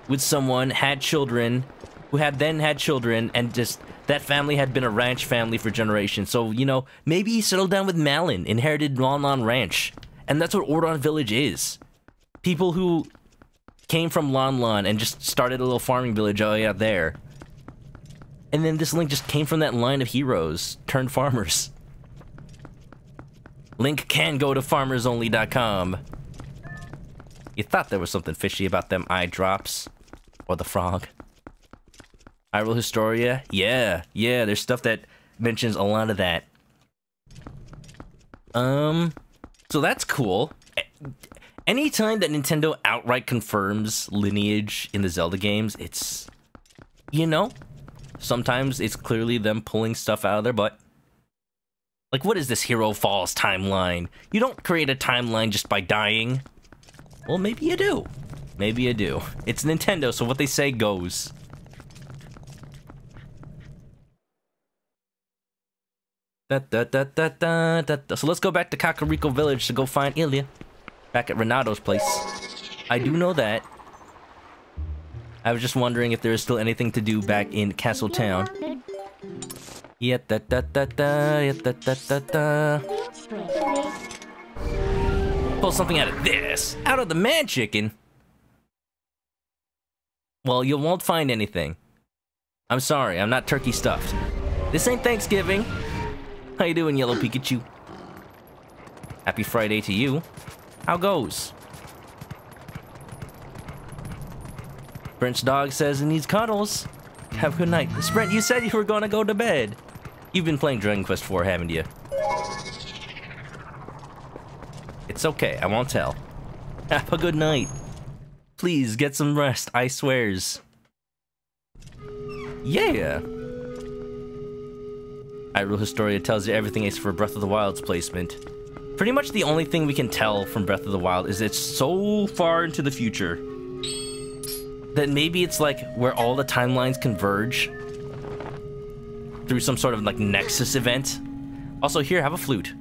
with someone, had children, who had then had children, and just that family had been a ranch family for generations. So, you know, maybe he settled down with Malon, inherited Lon Lon Ranch. And that's what Ordon Village is. People who came from Lon Lon and just started a little farming village out there. And then this Link just came from that line of heroes turned farmers. Link can go to farmersonly.com. You thought there was something fishy about them eye drops? Or the frog? Hyrule Historia? Yeah, there's stuff that mentions a lot of that. So that's cool. Anytime that Nintendo outright confirms lineage in the Zelda games, it's, you know, sometimes it's clearly them pulling stuff out of their butt. Like, what is this Hero Falls timeline? You don't create a timeline just by dying. Well, maybe you do. Maybe you do. It's Nintendo, so what they say goes. So let's go back to Kakariko Village to go find Ilya. Back at Renato's place. I do know that. I was just wondering if there is still anything to do back in Castle Town. Pull something out of this. Out of the man chicken. Well, you won't find anything. I'm sorry, I'm not turkey stuffed. This ain't Thanksgiving. How you doing, Yellow Pikachu? Happy Friday to you. How goes? Brent's dog says he needs cuddles. Have a good night. Sprint, you said you were gonna go to bed. You've been playing Dragon Quest IV, haven't you? It's okay, I won't tell. Have a good night. Please, get some rest, I swears. Yeah! Hyrule Historia tells you everything except for Breath of the Wild's placement. Pretty much the only thing we can tell from Breath of the Wild is it's so far into the future that maybe it's like where all the timelines converge through some sort of like Nexus event. Also, here, have a flute.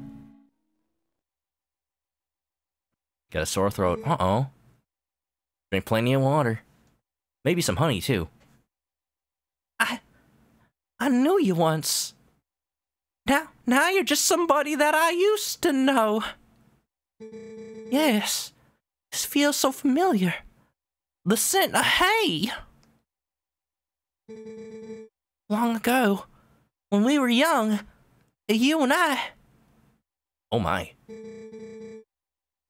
Got a sore throat. Uh-oh. Drink plenty of water. Maybe some honey, too. I knew you once. Now you're just somebody that I used to know. Yes, this feels so familiar. The scent of hay. Long ago, when we were young, you and I... Oh my.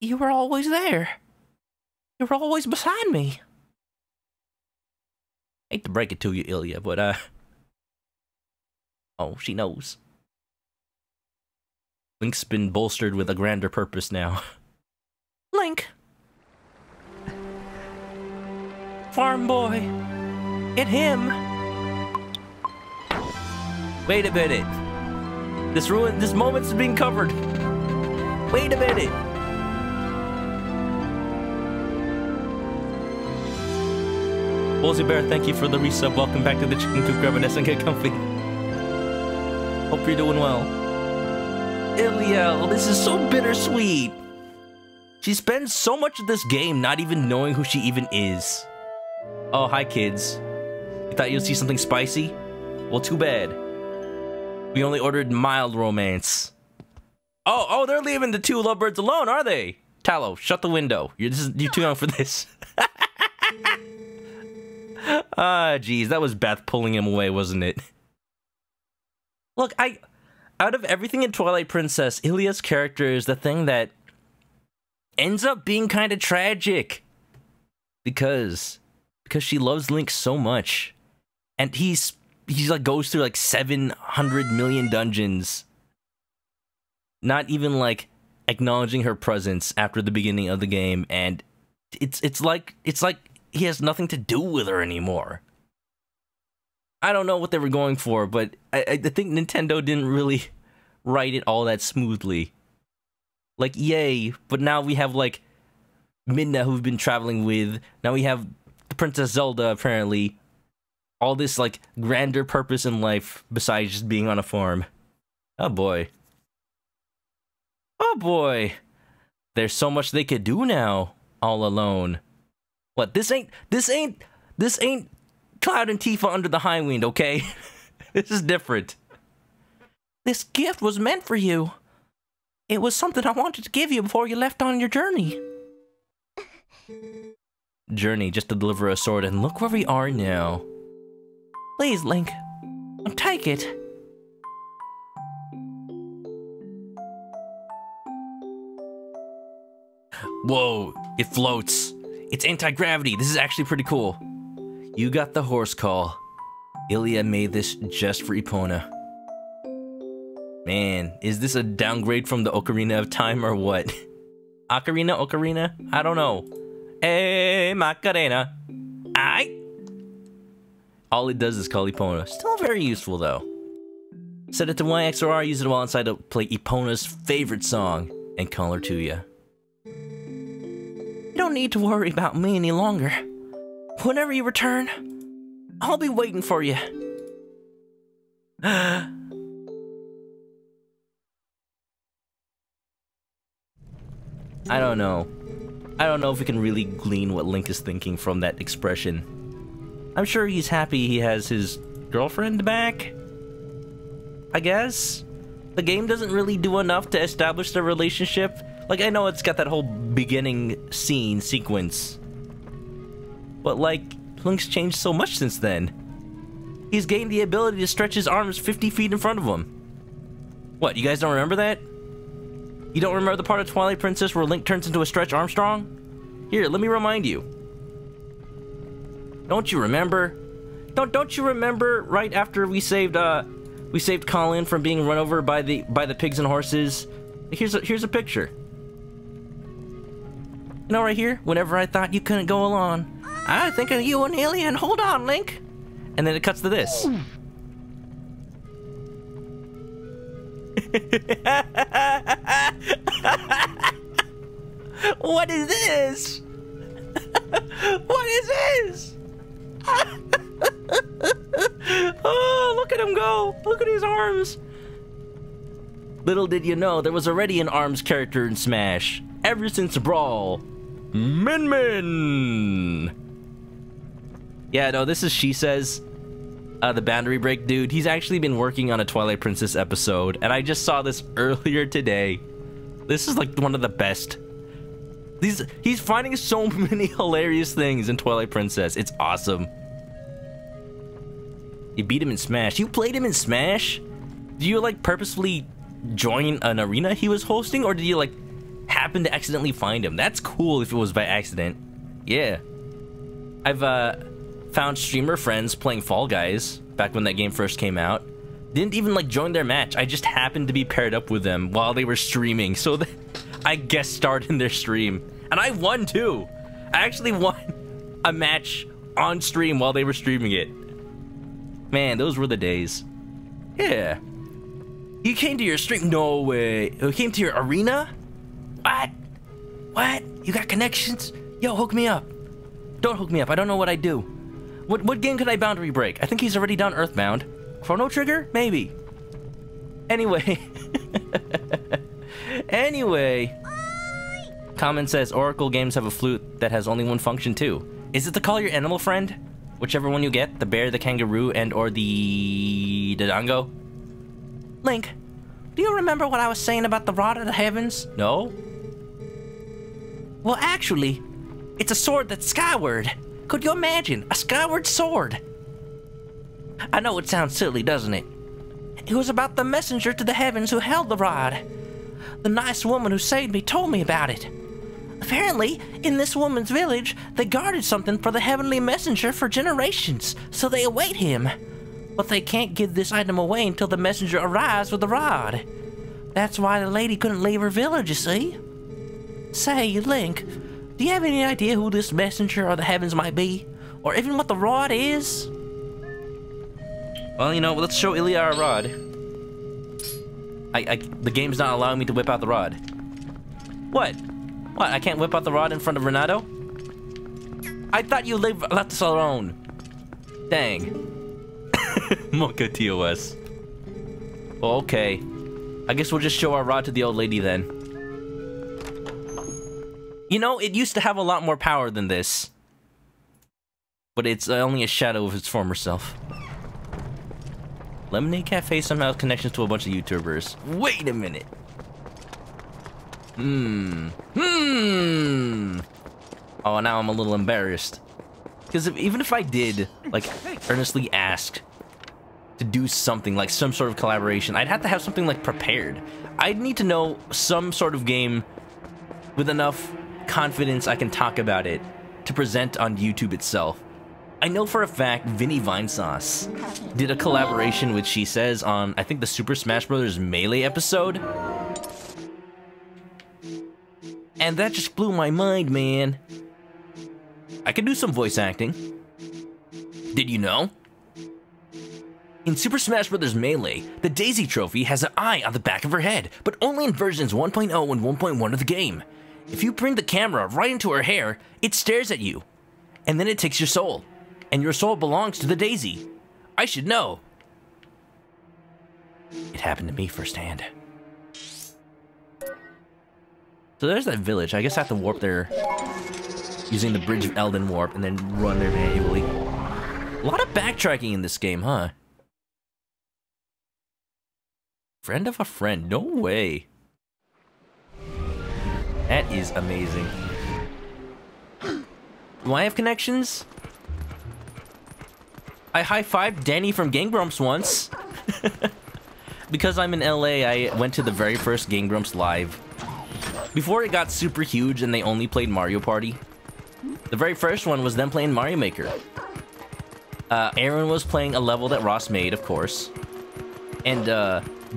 You were always there. You were always beside me. Hate to break it to you, Ilya, but oh, she knows. Link's been bolstered with a grander purpose now. Link. Farm boy. Get him. Wait a minute. This moment's being covered. Wait a minute. Woolsey Bear, thank you for the resub. Welcome back to the Chicken Coop. Grab a nest and get comfy. Hope you're doing well. Ilya, this is so bittersweet. She spends so much of this game not even knowing who she even is. Oh, hi kids. You thought you'd see something spicy? Well, too bad. We only ordered mild romance. Oh, they're leaving the two lovebirds alone, are they? Tallow, shut the window. You're too young for this. Ah, geez, that was Beth pulling him away, wasn't it? Look, out of everything in Twilight Princess, Ilya's character is the thing that ends up being kind of tragic. Because she loves Link so much. And he's like goes through like 700 million dungeons. Not even like acknowledging her presence after the beginning of the game, and it's like he has nothing to do with her anymore. I don't know what they were going for, but I think Nintendo didn't really write it all that smoothly. Like, yay, but now we have, like, Midna, who we've been traveling with. Now we have the Princess Zelda, apparently. All this, like, grander purpose in life besides just being on a farm. Oh, boy. Oh, boy. There's so much they could do now, all alone. What, this ain't Cloud and Tifa under the high wind, okay? This is different. This gift was meant for you. It was something I wanted to give you before you left on your journey. Journey just to deliver a sword, and look where we are now. Please, Link. Take it. Whoa, it floats. It's anti-gravity. This is actually pretty cool. You got the horse call. Ilya made this just for Epona. Man, is this a downgrade from the Ocarina of Time or what? Ocarina? I don't know. Hey, Macarena. Aight. All it does is call Epona. Still very useful though. Set it to YX or R, use it while inside to play Epona's favorite song and call her to you. You don't need to worry about me any longer. Whenever you return, I'll be waiting for you. I don't know. I don't know if we can really glean what Link is thinking from that expression. I'm sure he's happy he has his girlfriend back, I guess. The game doesn't really do enough to establish the relationship. Like, I know it's got that whole beginning scene sequence, but like, Link's changed so much since then. He's gained the ability to stretch his arms 50 feet in front of him. What, you guys don't remember that? You don't remember the part of Twilight Princess where Link turns into a Stretch Armstrong? Here, let me remind you. Don't you remember? Don't you remember right after we saved Colin from being run over by the pigs and horses? Here's a picture. You know, right here, whenever I thought you couldn't go along, I think of you and Ilya, and hold on, Link. And then it cuts to this. What is this? What is this? Oh, look at him go. Look at his arms. Little did you know, there was already an ARMS character in Smash. Ever since Brawl. Min Min. Yeah, no, this is She Says. the Boundary Break dude, he's actually been working on a Twilight Princess episode, and I just saw this earlier today. This is like one of the best. He's finding so many hilarious things in Twilight Princess. It's awesome. You beat him in Smash. You played him in Smash? Do you like purposefully join an arena he was hosting, or did you like happen to accidentally find him? That's cool if it was by accident. Yeah. I've found streamer friends playing Fall Guys back when that game first came out. Didn't even like join their match. I just happened to be paired up with them while they were streaming, so that I guest starred in their stream. And I won too. I actually won a match on stream while they were streaming it. Man, those were the days. Yeah. You came to your stream? No way. You came to your arena? What? What? You got connections? Yo, hook me up. Don't hook me up. I don't know what I do. What game could I boundary break? I think he's already done Earthbound. Chrono Trigger? Maybe. Anyway. Anyway. Comment says Oracle games have a flute that has only one function too. Is it to call your animal friend? Whichever one you get, the bear, the kangaroo, and or the Dodongo? Link, do you remember what I was saying about the Rod of the Heavens? No? Well, actually, it's a sword that's skyward. Could you imagine? A skyward sword? I know it sounds silly, doesn't it? It was about the messenger to the heavens who held the rod. The nice woman who saved me told me about it. Apparently, in this woman's village, they guarded something for the heavenly messenger for generations, so they await him. But they can't give this item away until the messenger arrives with the rod. That's why the lady couldn't leave her village, you see? Say, Link, do you have any idea who this messenger of the heavens might be? Or even what the rod is? Well, you know, let's show Ilya our rod. The game's not allowing me to whip out the rod. What? What, I can't whip out the rod in front of Renato? I thought you left us alone. Dang. Mocha TOS. Well, okay. I guess we'll just show our rod to the old lady then. You know, it used to have a lot more power than this. But it's only a shadow of its former self. Lemonade Cafe somehow has connections to a bunch of YouTubers. Wait a minute. Oh, now I'm a little embarrassed. Because even if I did, like, earnestly ask to do something, like some sort of collaboration, I'd have to have something, like, prepared. I'd need to know some sort of game with enough confidence I can talk about it to present on YouTube itself. I know for a fact Vinny Vinesauce did a collaboration with She Says on, I think, the Super Smash Bros. Melee episode. And that just blew my mind, man. I can do some voice acting. Did you know? In Super Smash Bros. Melee, the Daisy trophy has an eye on the back of her head, but only in versions 1.0 and 1.1 of the game. If you bring the camera right into her hair, it stares at you. And then it takes your soul. And your soul belongs to the Daisy. I should know. It happened to me firsthand. So there's that village. I guess I have to warp there using the Bridge of Elden warp and then run there manually. A lot of backtracking in this game, huh? Friend of a friend. No way. That is amazing. Do I have connections? I high-fived Danny from Gang Grumps once. Because I'm in LA, I went to the very first Gang Grumps live. Before it got super huge and they only played Mario Party. The very first one was them playing Mario Maker. Aaron was playing a level that Ross made, of course. And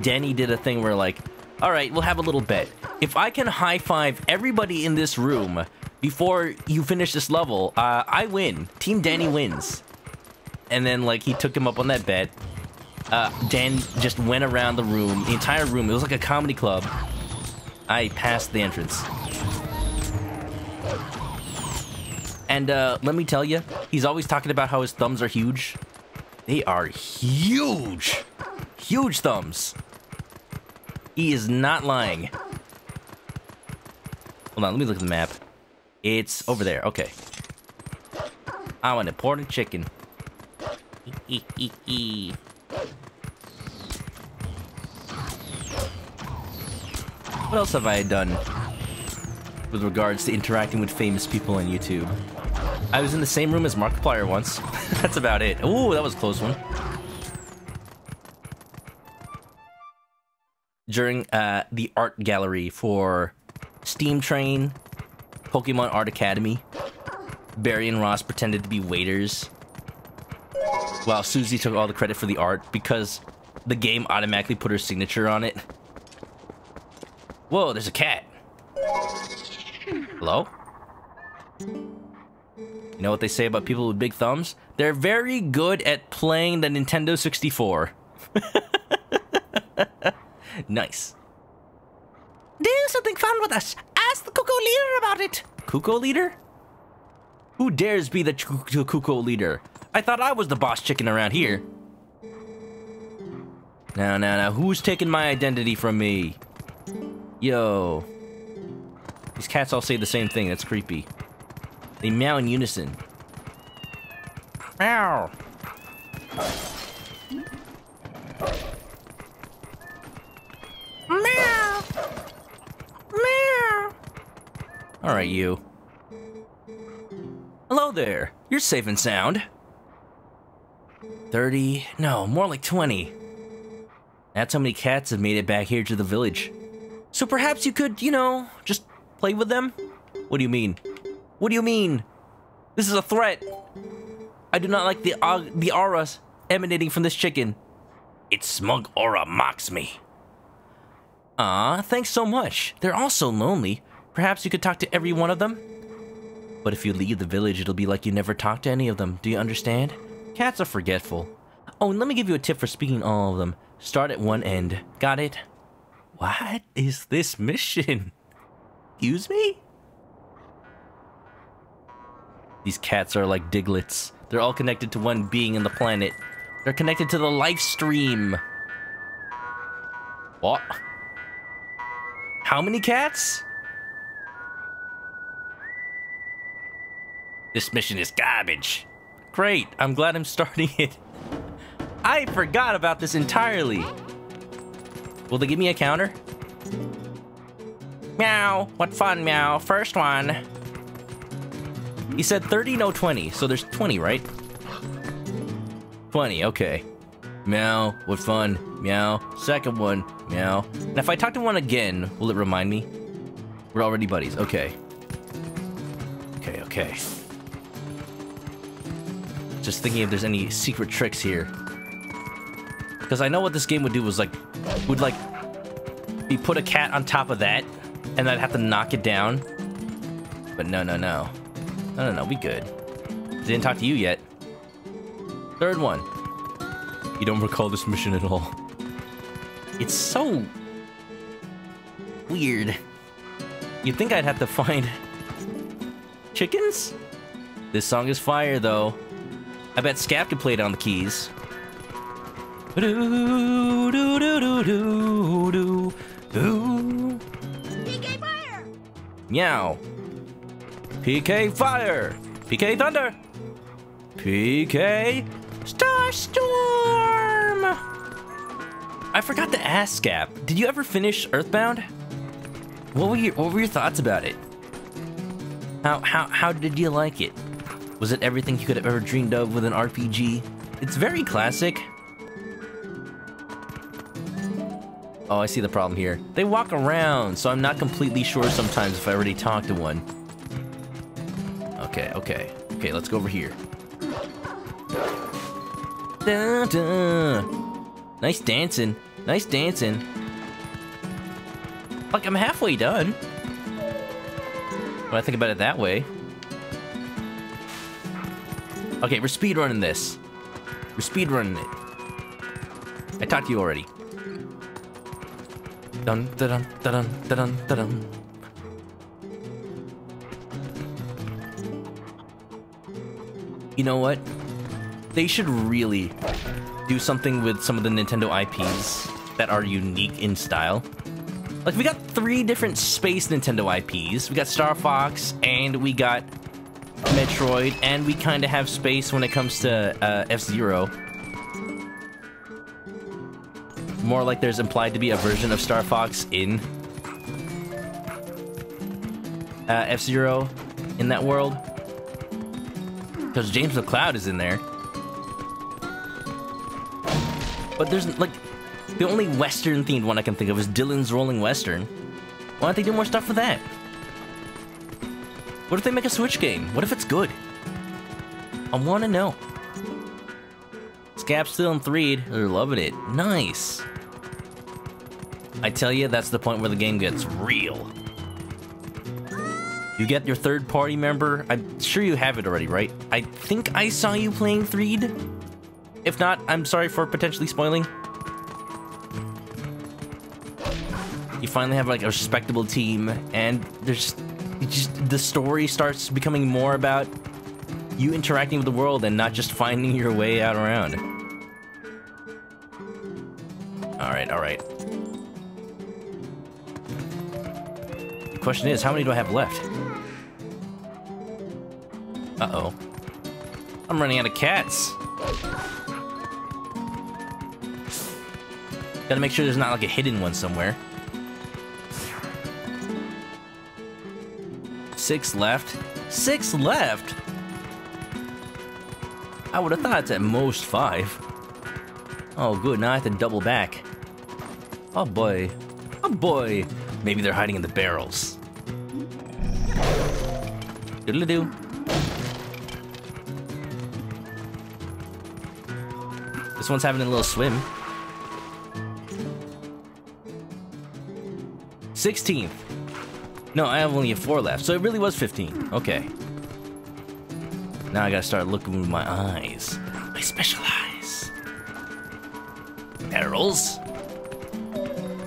Danny did a thing where, like, alright, we'll have a little bet. If I can high-five everybody in this room before you finish this level, I win. Team Danny wins. And then, like, he took him up on that bet. Dan just went around the room, the entire room. It was like a comedy club. I passed the entrance. And, let me tell you, he's always talking about how his thumbs are huge. They are huge! Huge thumbs! He is not lying. Hold on, let me look at the map. It's over there, okay. I want important chicken. What else have I done with regards to interacting with famous people on YouTube? I was in the same room as Markiplier once. That's about it. Ooh, that was a close one. During the art gallery for Steam Train, Pokemon Art Academy, Barry and Ross pretended to be waiters, while Susie took all the credit for the art because the game automatically put her signature on it. Whoa, there's a cat. Hello? You know what they say about people with big thumbs? They're very good at playing the Nintendo 64. Nice. Do something fun with us. Ask the Cuckoo Leader about it. Cuckoo Leader? Who dares be the Cuckoo Leader? I thought I was the boss chicken around here. Now, who's taking my identity from me? Yo. These cats all say the same thing, that's creepy. They meow in unison. Meow. Meow. Meow. Alright, you. Hello there. You're safe and sound. 30? No, more like 20. That's how many cats have made it back here to the village. So perhaps you could, you know, just play with them? What do you mean? What do you mean? This is a threat. I do not like the auras emanating from this chicken. Its smug aura mocks me. Aw, thanks so much. They're all so lonely. Perhaps you could talk to every one of them? But if you leave the village, it'll be like you never talked to any of them. Do you understand? Cats are forgetful. Oh, and let me give you a tip for speaking to all of them. Start at one end. Got it? What is this mission? Excuse me? These cats are like Diglets. They're all connected to one being in the planet. They're connected to the life stream. What? How many cats? This mission is garbage. Great, I'm glad I'm starting it. I forgot about this entirely. Will they give me a counter? Meow, what fun, meow. First one. He said 30, no 20, so there's 20, right? 20, okay. Meow, what fun, meow. Second one, meow. Now if I talk to one again, will it remind me? We're already buddies, okay. Okay. Just thinking if there's any secret tricks here. Because I know what this game would do was would be put a cat on top of that, and I'd have to knock it down. But no, we good. Didn't talk to you yet. Third one. You don't recall this mission at all. It's so weird. You'd think I'd have to find chickens? This song is fire, though. I bet Scap could play it on the keys. PK Fire! Meow. PK Fire! PK Thunder! PK Starstorm! I forgot to ask Scap, did you ever finish Earthbound? What were your thoughts about it? How did you like it? Was it everything you could have ever dreamed of with an RPG? It's very classic. Oh, I see the problem here. They walk around, so I'm not completely sure sometimes if I already talked to one. Okay, let's go over here. Dun, dun. Nice dancing. Like, I'm halfway done. When I think about it that way. Okay, we're speedrunning this. We're speedrunning it. I talked to you already. Dun dun dun dun dun dun. You know what? They should really do something with some of the Nintendo IPs that are unique in style. Like, we got 3 different space Nintendo IPs. We got Star Fox, and we got Metroid, and we kind of have space when it comes to F-Zero. More like there's implied to be a version of Star Fox in F-Zero in that world. Because James McCloud is in there. But there's, like, the only Western-themed one I can think of is Dylan's Rolling Western. Why don't they do more stuff for that? What if they make a Switch game? What if it's good? I want to know. Scap's still in 3'd. They're loving it. Nice. I tell you, that's the point where the game gets real. You get your third-party member. I'm sure you have it already, right? I think I saw you playing 3'd. If not, I'm sorry for potentially spoiling. You finally have like a respectable team, and there's just the story starts becoming more about you interacting with the world and not just finding your way out around. Alright, alright. The question is, how many do I have left? Uh-oh. I'm running out of cats. Gotta make sure there's not like a hidden one somewhere. 6 left. 6 left? I would have thought it's at most 5. Oh, good. Now I have to double back. Oh, boy. Oh, boy. Maybe they're hiding in the barrels. Doodle-doo. This one's having a little swim. 16th. No, I have only 4 left, so it really was 15. Okay. Now I gotta start looking with my eyes. My special eyes. Barrels.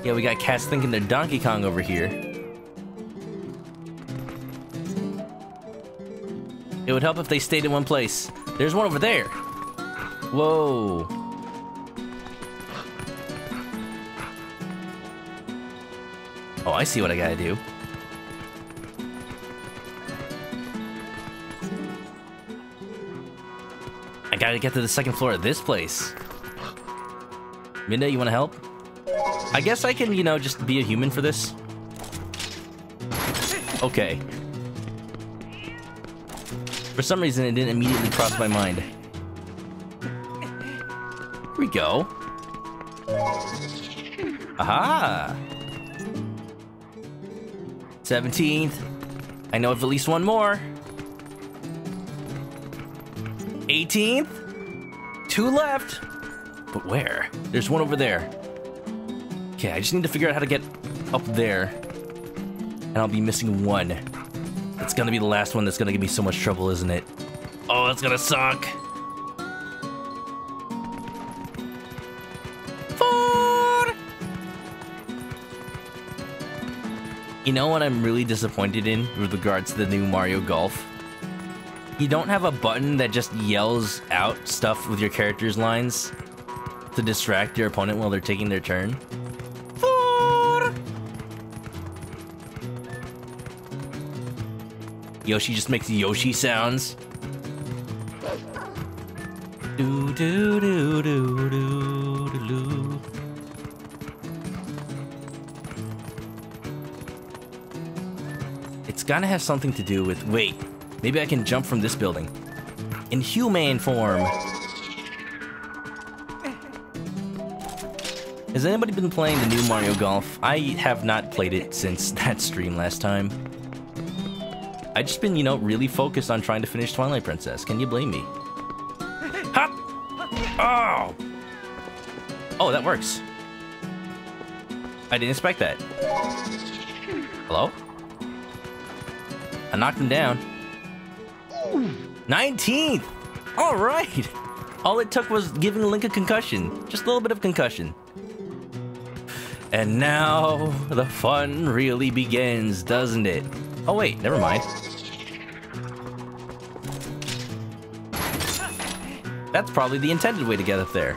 Yeah, we got cats thinking they're Donkey Kong over here. It would help if they stayed in one place. There's one over there. Whoa. Oh, I see what I gotta do. I gotta get to the 2nd floor of this place. Midnight, you wanna help? I guess I can, you know, just be a human for this. Okay. For some reason, it didn't immediately cross my mind. Here we go. Aha! 17th. I know of at least one more. 18th. 2 left. But where? There's one over there. Okay, I just need to figure out how to get up there. And I'll be missing one. It's gonna be the last one that's gonna give me so much trouble, isn't it? Oh, that's gonna suck. 4. You know what I'm really disappointed in with regards to the new Mario Golf? You don't have a button that just yells out stuff with your character's lines to distract your opponent while they're taking their turn. 4. Yoshi just makes Yoshi sounds. Do do do do do do do. It's gotta have something to do with. Wait, maybe I can jump from this building in human form. Has anybody been playing the new Mario Golf? I have not played it since that stream last time. I've just been, you know, really focused on trying to finish Twilight Princess. Can you blame me? Hop! Oh! Oh, that works. I didn't expect that. Hello? I knocked him down. 19th! Alright! All it took was giving Link a concussion. Just a little bit of concussion. And now the fun really begins, doesn't it? Oh wait, never mind. That's probably the intended way to get up there.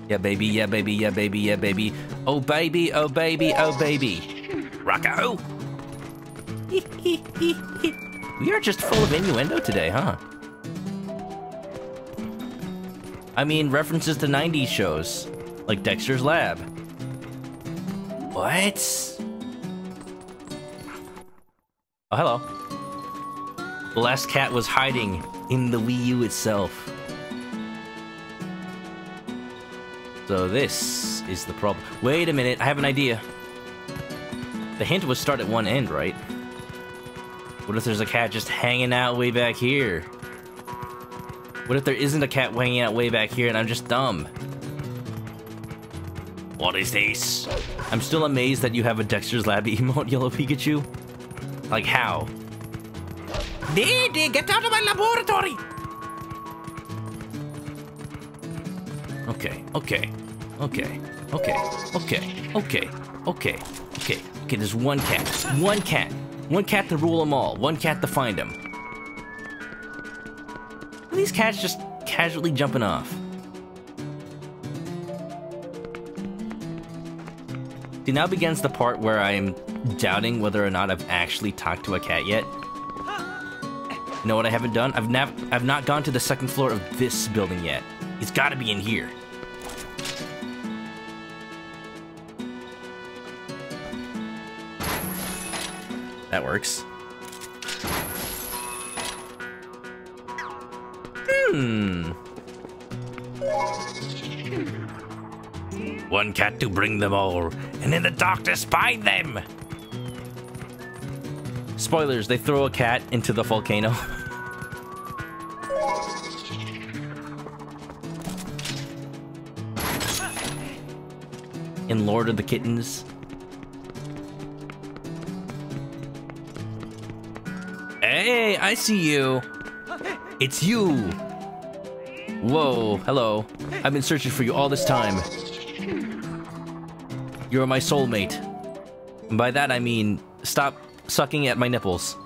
Yeah, baby, yeah, baby, yeah, baby, yeah, baby. Oh, baby, oh, baby, oh, baby. Rocko! We are just full of innuendo today, huh? I mean, references to 90s shows, like Dexter's Lab. What? Oh, hello. The last cat was hiding in the Wii U itself. So this is the problem. Wait a minute, I have an idea. The hint was start at one end, right? What if there's a cat just hanging out way back here? What if there isn't a cat hanging out way back here and I'm just dumb? What is this? I'm still amazed that you have a Dexter's Lab emote, Yellow Pikachu. Like, how? Dede, get out of my laboratory! Okay. Okay, there's one cat. One cat. One cat to rule them all. One cat to find them. Are these cats just casually jumping off? See, now begins the part where I'm doubting whether or not I've actually talked to a cat yet. You know what I haven't done? I've not gone to the second floor of this building yet. He's gotta be in here. That works. One cat to bring them all, and in the darkness find them! Spoilers, they throw a cat into the volcano. In Lord of the Kittens. Hey, I see you. It's you. Whoa, hello. I've been searching for you all this time. You're my soulmate. And by that I mean, stop sucking at my nipples.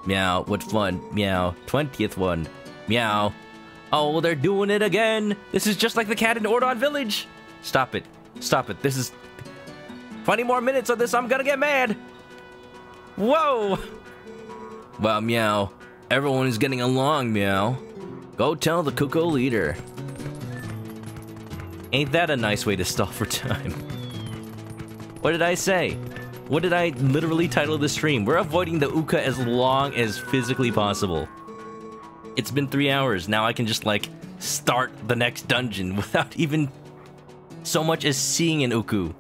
Meow, what fun. Meow, 20th one. Meow. Oh, they're doing it again. This is just like the cat in Ordon Village. Stop it. Stop it. This is 20 more minutes of this. I'm gonna get mad. Whoa. Wow, Meow. Everyone is getting along, Meow. Go tell the Cuckoo leader. Ain't that a nice way to stall for time? What did I say? What did I literally title the stream? We're avoiding the Uka as long as physically possible. It's been 3 hours. Now I can just, like, start the next dungeon without even so much as seeing an Uku.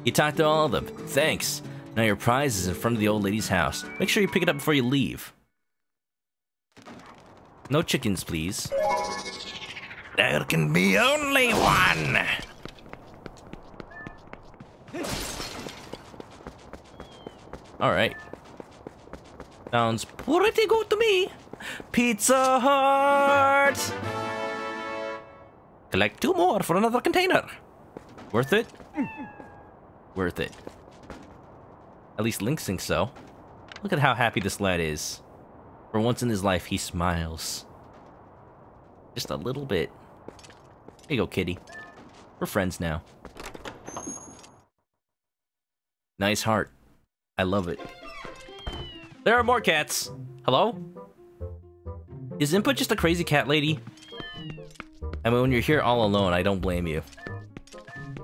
You talked to all of them. Thanks. Now your prize is in front of the old lady's house. Make sure you pick it up before you leave. No chickens, please. There can be only one! Alright. Sounds pretty good to me. Pizza Hut! Collect 2 more for another container. Worth it? Worth it. At least Link thinks so. Look at how happy this lad is. For once in his life, he smiles. Just a little bit. Here you go, kitty. We're friends now. Nice heart. I love it. There are more cats. Hello? Is Input just a crazy cat lady? I mean, when you're here all alone, I don't blame you.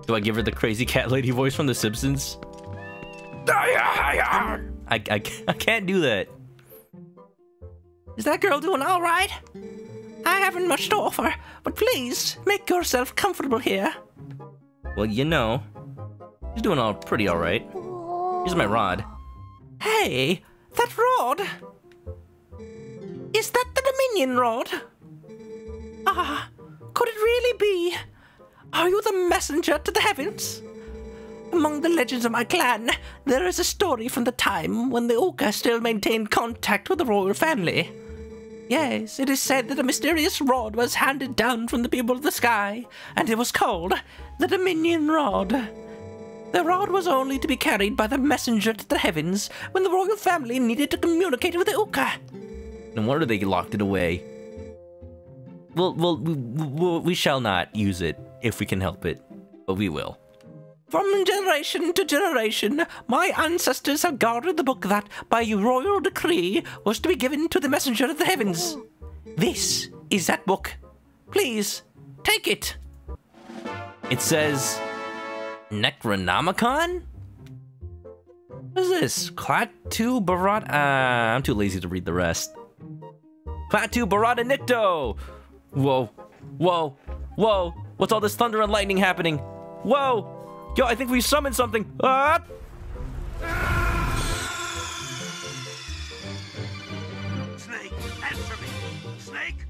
Do I give her the crazy cat lady voice from The Simpsons? I can't do that. Is that girl doing all right? I haven't much to offer, but please, make yourself comfortable here. Well, you know, she's doing pretty all right. Here's my rod. Hey, that rod! Is that the Dominion rod? Ah, could it really be? Are you the messenger to the heavens? Among the legends of my clan, there is a story from the time when the Uka still maintained contact with the royal family. Yes, it is said that a mysterious rod was handed down from the people of the sky, and it was called the Dominion Rod. The rod was only to be carried by the messenger to the heavens when the royal family needed to communicate with the Uka. No wonder they locked it away. We shall not use it if we can help it, but we will. From generation to generation, my ancestors have guarded the book that, by royal decree, was to be given to the messenger of the heavens. This is that book. Please, take it. It says Necronomicon? What is this? Klaatu Barada... I'm too lazy to read the rest. Klaatu Barada Nikto! Whoa. Whoa. Whoa. What's all this thunder and lightning happening? Whoa. Yo, I think we summoned something. Ah! Snake, answer me. Snake.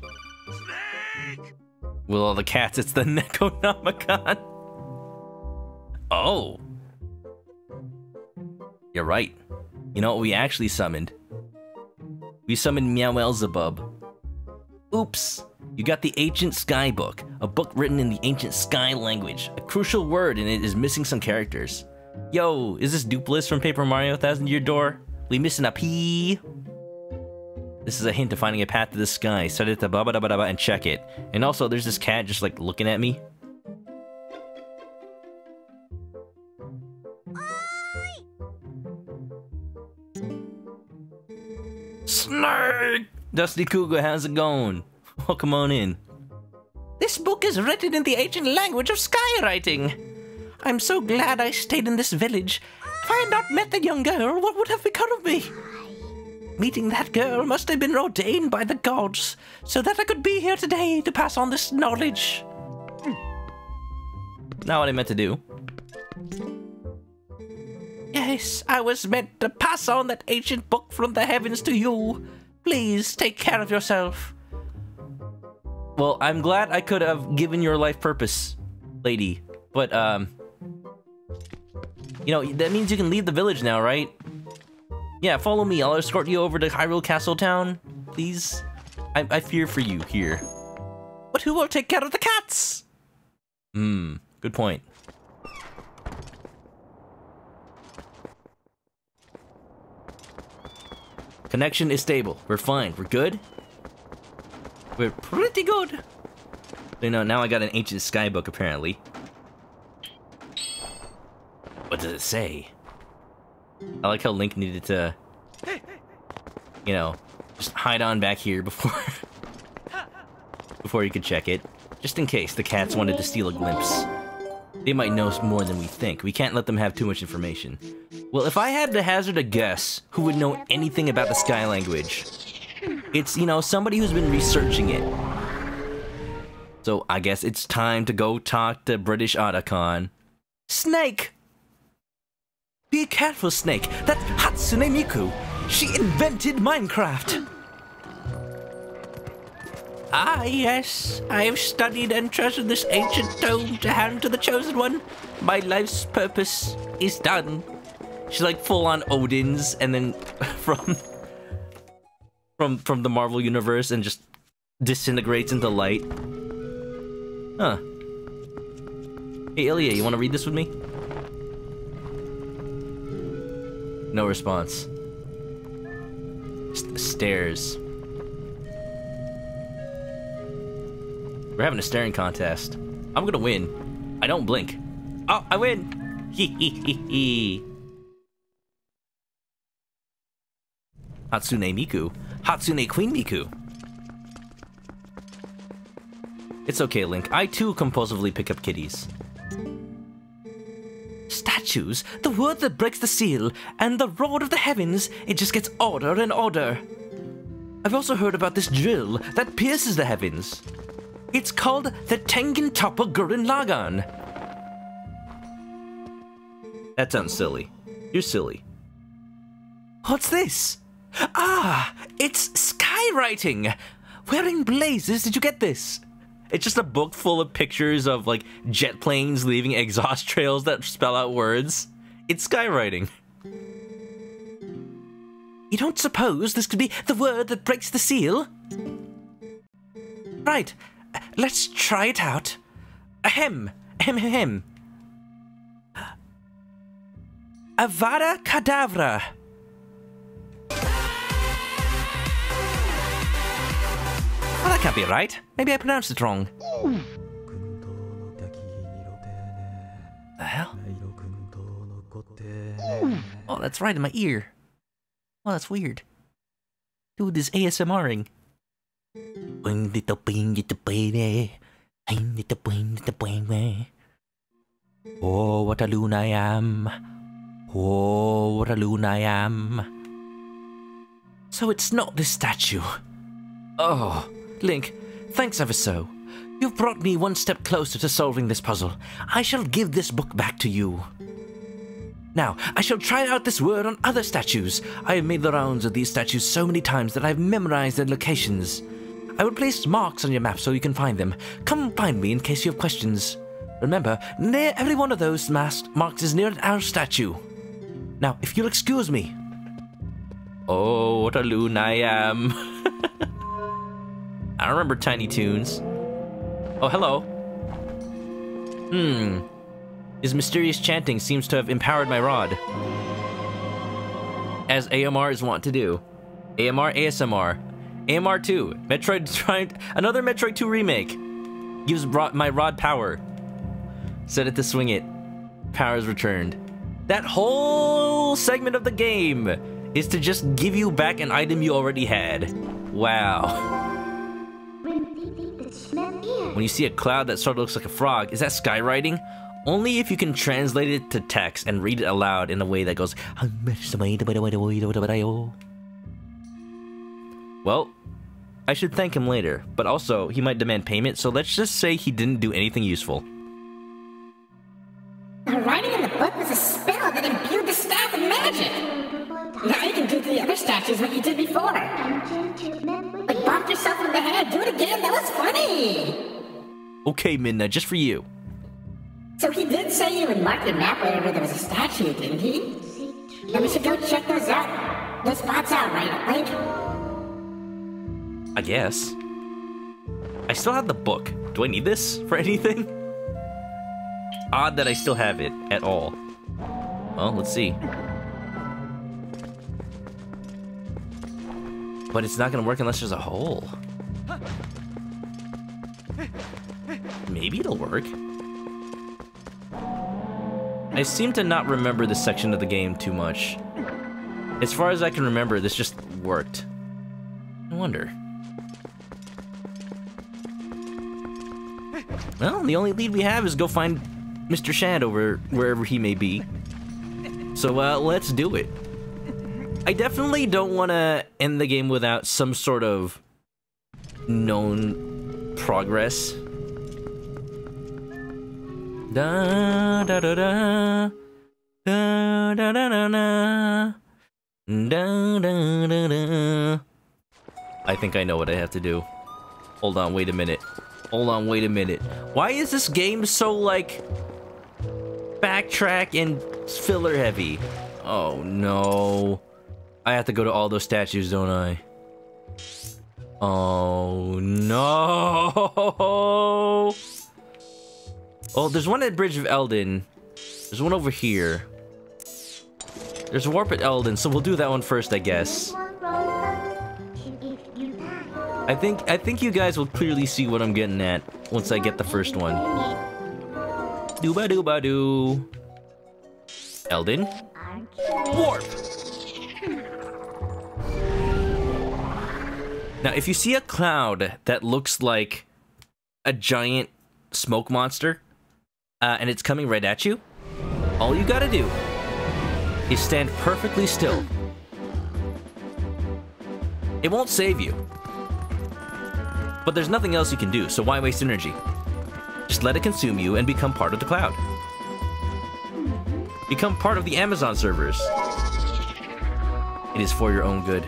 Snake. With all the cats, it's the Necronomicon. Oh. You're right. You know what we actually summoned? We summoned Meowelzebub. Oops. You got the Ancient Sky book, a book written in the Ancient Sky language. A crucial word in it is missing some characters. Yo, is this Dupless from Paper Mario Thousand Year Door? We missing a P? This is a hint to finding a path to the sky. Set it to ba-ba-da-ba-da-ba and check it. And also, there's this cat just like looking at me. Snake! Dusty Cougar, how's it going? Welcome on in. This book is written in the ancient language of skywriting. I'm so glad I stayed in this village. If I had not met the young girl, what would have become of me? Meeting that girl must have been ordained by the gods, so that I could be here today to pass on this knowledge. Not what I meant to do. Yes, I was meant to pass on that ancient book from the heavens to you. Please take care of yourself. Well, I'm glad I could have given your life purpose, lady. But, you know, that means you can leave the village now, right? Yeah, follow me. I'll escort you over to Hyrule Castle Town, please. I fear for you here. But who will take care of the cats? Good point. Connection is stable. We're fine. We're good. We're pretty good. You know, now I got an Ancient Sky book, apparently. What does it say? I like how Link needed to, you know, just hide on back here before you could check it. Just in case the cats wanted to steal a glimpse. They might know more than we think. We can't let them have too much information. Well, if I had to hazard a guess who would know anything about the Sky language, it's, you know, somebody who's been researching it. So I guess it's time to go talk to British Otacon. Snake! Be careful, Snake. That's Hatsune Miku. She invented Minecraft. Ah, yes. I have studied and treasured this ancient tome to hand to the Chosen One. My life's purpose is done. She's like full-on Odin's, and then from the Marvel Universe, and just disintegrates into light. Huh. Hey, Ilya, you want to read this with me? No response. Stares. We're having a staring contest. I'm gonna win. I don't blink. Oh, I win! Hee hee hee hee. Hatsune Miku. Hatsune Queen Miku. It's okay, Link. I too compulsively pick up kitties. Statues, the word that breaks the seal, and the roar of the heavens, it just gets odder and odder. I've also heard about this drill that pierces the heavens. It's called the Tengen Toppa Gurren Lagann. That sounds silly. You're silly. What's this? Ah, it's skywriting. Where in blazes did you get this? It's just a book full of pictures of, like, jet planes leaving exhaust trails that spell out words. It's skywriting. You don't suppose this could be the word that breaks the seal? Right, let's try it out. Ahem, ahem, ahem. Avada Kedavra. Well, that can't be right. Maybe I pronounced it wrong. The hell? Oh, that's right, in my ear. Oh, that's weird. Dude, this ASMRing. Oh, what a loon I am. Oh, what a loon I am. So it's not this statue. Oh, Link, thanks ever so. You've brought me one step closer to solving this puzzle. I shall give this book back to you. Now, I shall try out this word on other statues. I have made the rounds of these statues so many times that I've memorized their locations. I will place marks on your map so you can find them. Come find me in case you have questions. Remember, near every one of those marks is near our statue. Now, if you'll excuse me. Oh, what a loon I am. I remember Tiny Toons. Oh, hello. His mysterious chanting seems to have empowered my rod. As AMR is wont to do. AMR, ASMR. AMR 2. Another Metroid 2 remake. Gives my rod power. Set it to swing it. Power is returned. That whole segment of the game is to just give you back an item you already had. Wow. When you see a cloud that sort of looks like a frog, is that skywriting? Only if you can translate it to text and read it aloud in a way that goes... Well, I should thank him later, but also he might demand payment, so let's just say he didn't do anything useful. The writing in the book was a spell that imbued the staff with magic. Now you can do to the other statues what you did before. Like bonk yourself in the head, do it again, that was funny! Okay, Midna, just for you. So he did say you would mark your map wherever there was a statue, didn't he? And we should go check those out. Those spots out, right, Link? I guess. I still have the book. Do I need this for anything? Odd that I still have it at all. Well, let's see. But it's not gonna work unless there's a hole. Maybe it'll work. I seem to not remember this section of the game too much. As far as I can remember, this just worked. I wonder. Well, the only lead we have is go find Mr. Shad over wherever he may be. So, let's do it. I definitely don't want to end the game without some sort of known progress. Da da da da da da da da da da da da. I think I know what I have to do. Hold on, wait a minute. Hold on, wait a minute. Why is this game so, like, backtrack and filler heavy? Oh, no. I have to go to all those statues, don't I? Oh, no. Oh, there's one at Bridge of Eldin. There's one over here. There's a warp at Eldin, so we'll do that one first, I guess. I think you guys will clearly see what I'm getting at once I get the first one. Dooba-dooba-doo. Eldin. Warp! Now, if you see a cloud that looks like a giant smoke monster, and it's coming right at you, all you gotta do is stand perfectly still. It won't save you. But there's nothing else you can do, so why waste energy? Just let it consume you and become part of the cloud. Become part of the Amazon servers. It is for your own good.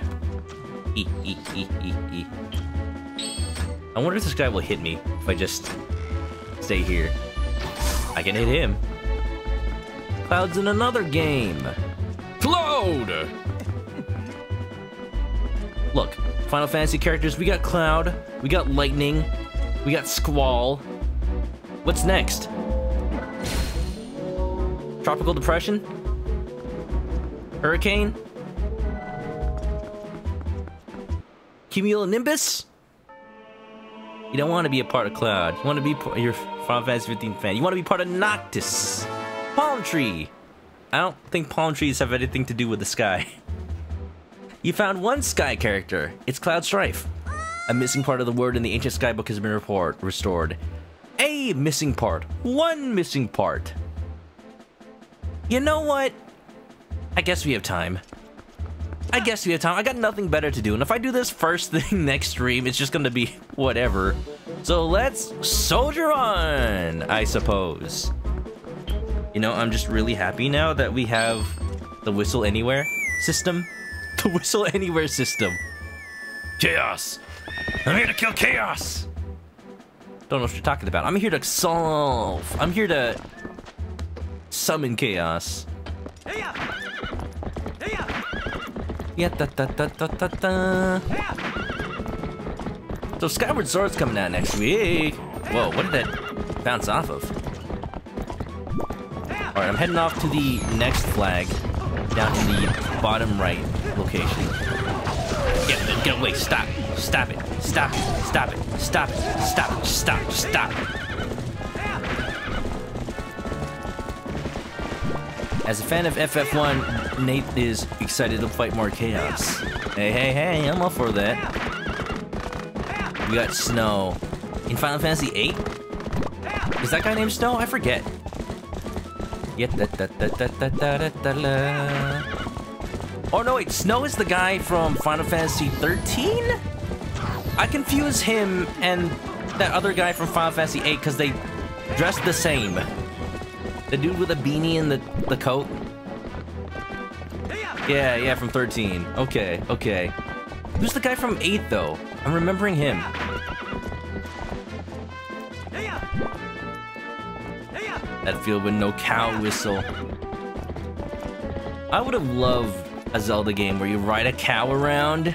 I wonder if this guy will hit me if I just stay here. I can hit him. Cloud's in another game. Cloud! Look, Final Fantasy characters, we got Cloud, we got Lightning, we got Squall. What's next? Tropical Depression? Hurricane? Cumulonimbus? You don't want to be a part of Cloud. You want to be you're Final Fantasy 15 fan. You want to be part of Noctis. Palm tree. I don't think palm trees have anything to do with the sky. You found one sky character. It's Cloud Strife. A missing part of the word in the ancient sky book has been restored. A missing part. One missing part. You know what? I guess we have time. I got nothing better to do, and if I do this first thing next stream, it's just gonna be whatever. So let's soldier on, I suppose. You know, I'm just really happy now that we have the Whistle Anywhere system. The Whistle Anywhere system. Chaos! I'm here to kill chaos! Don't know what you're talking about. I'm here to solve. I'm here to summon chaos. Yeah, da. So Skyward Sword's coming out next week. Whoa, what did that bounce off of? Alright, I'm heading off to the next flag down in the bottom right location. Get away, stop it, stop it, stop it, stop it, stop it, stop it, stop, stop. As a fan of FF1, Nate is excited to fight more chaos. Hey, I'm all for that. We got Snow. In Final Fantasy VIII? Is that guy named Snow? I forget. Oh no, wait, Snow is the guy from Final Fantasy 13? I confuse him and that other guy from Final Fantasy 8 because they dress the same. The dude with the beanie and the coat? Yeah, from 13. Okay. Who's the guy from 8, though? I'm remembering him. That field with no cow whistle. I would have loved a Zelda game where you ride a cow around,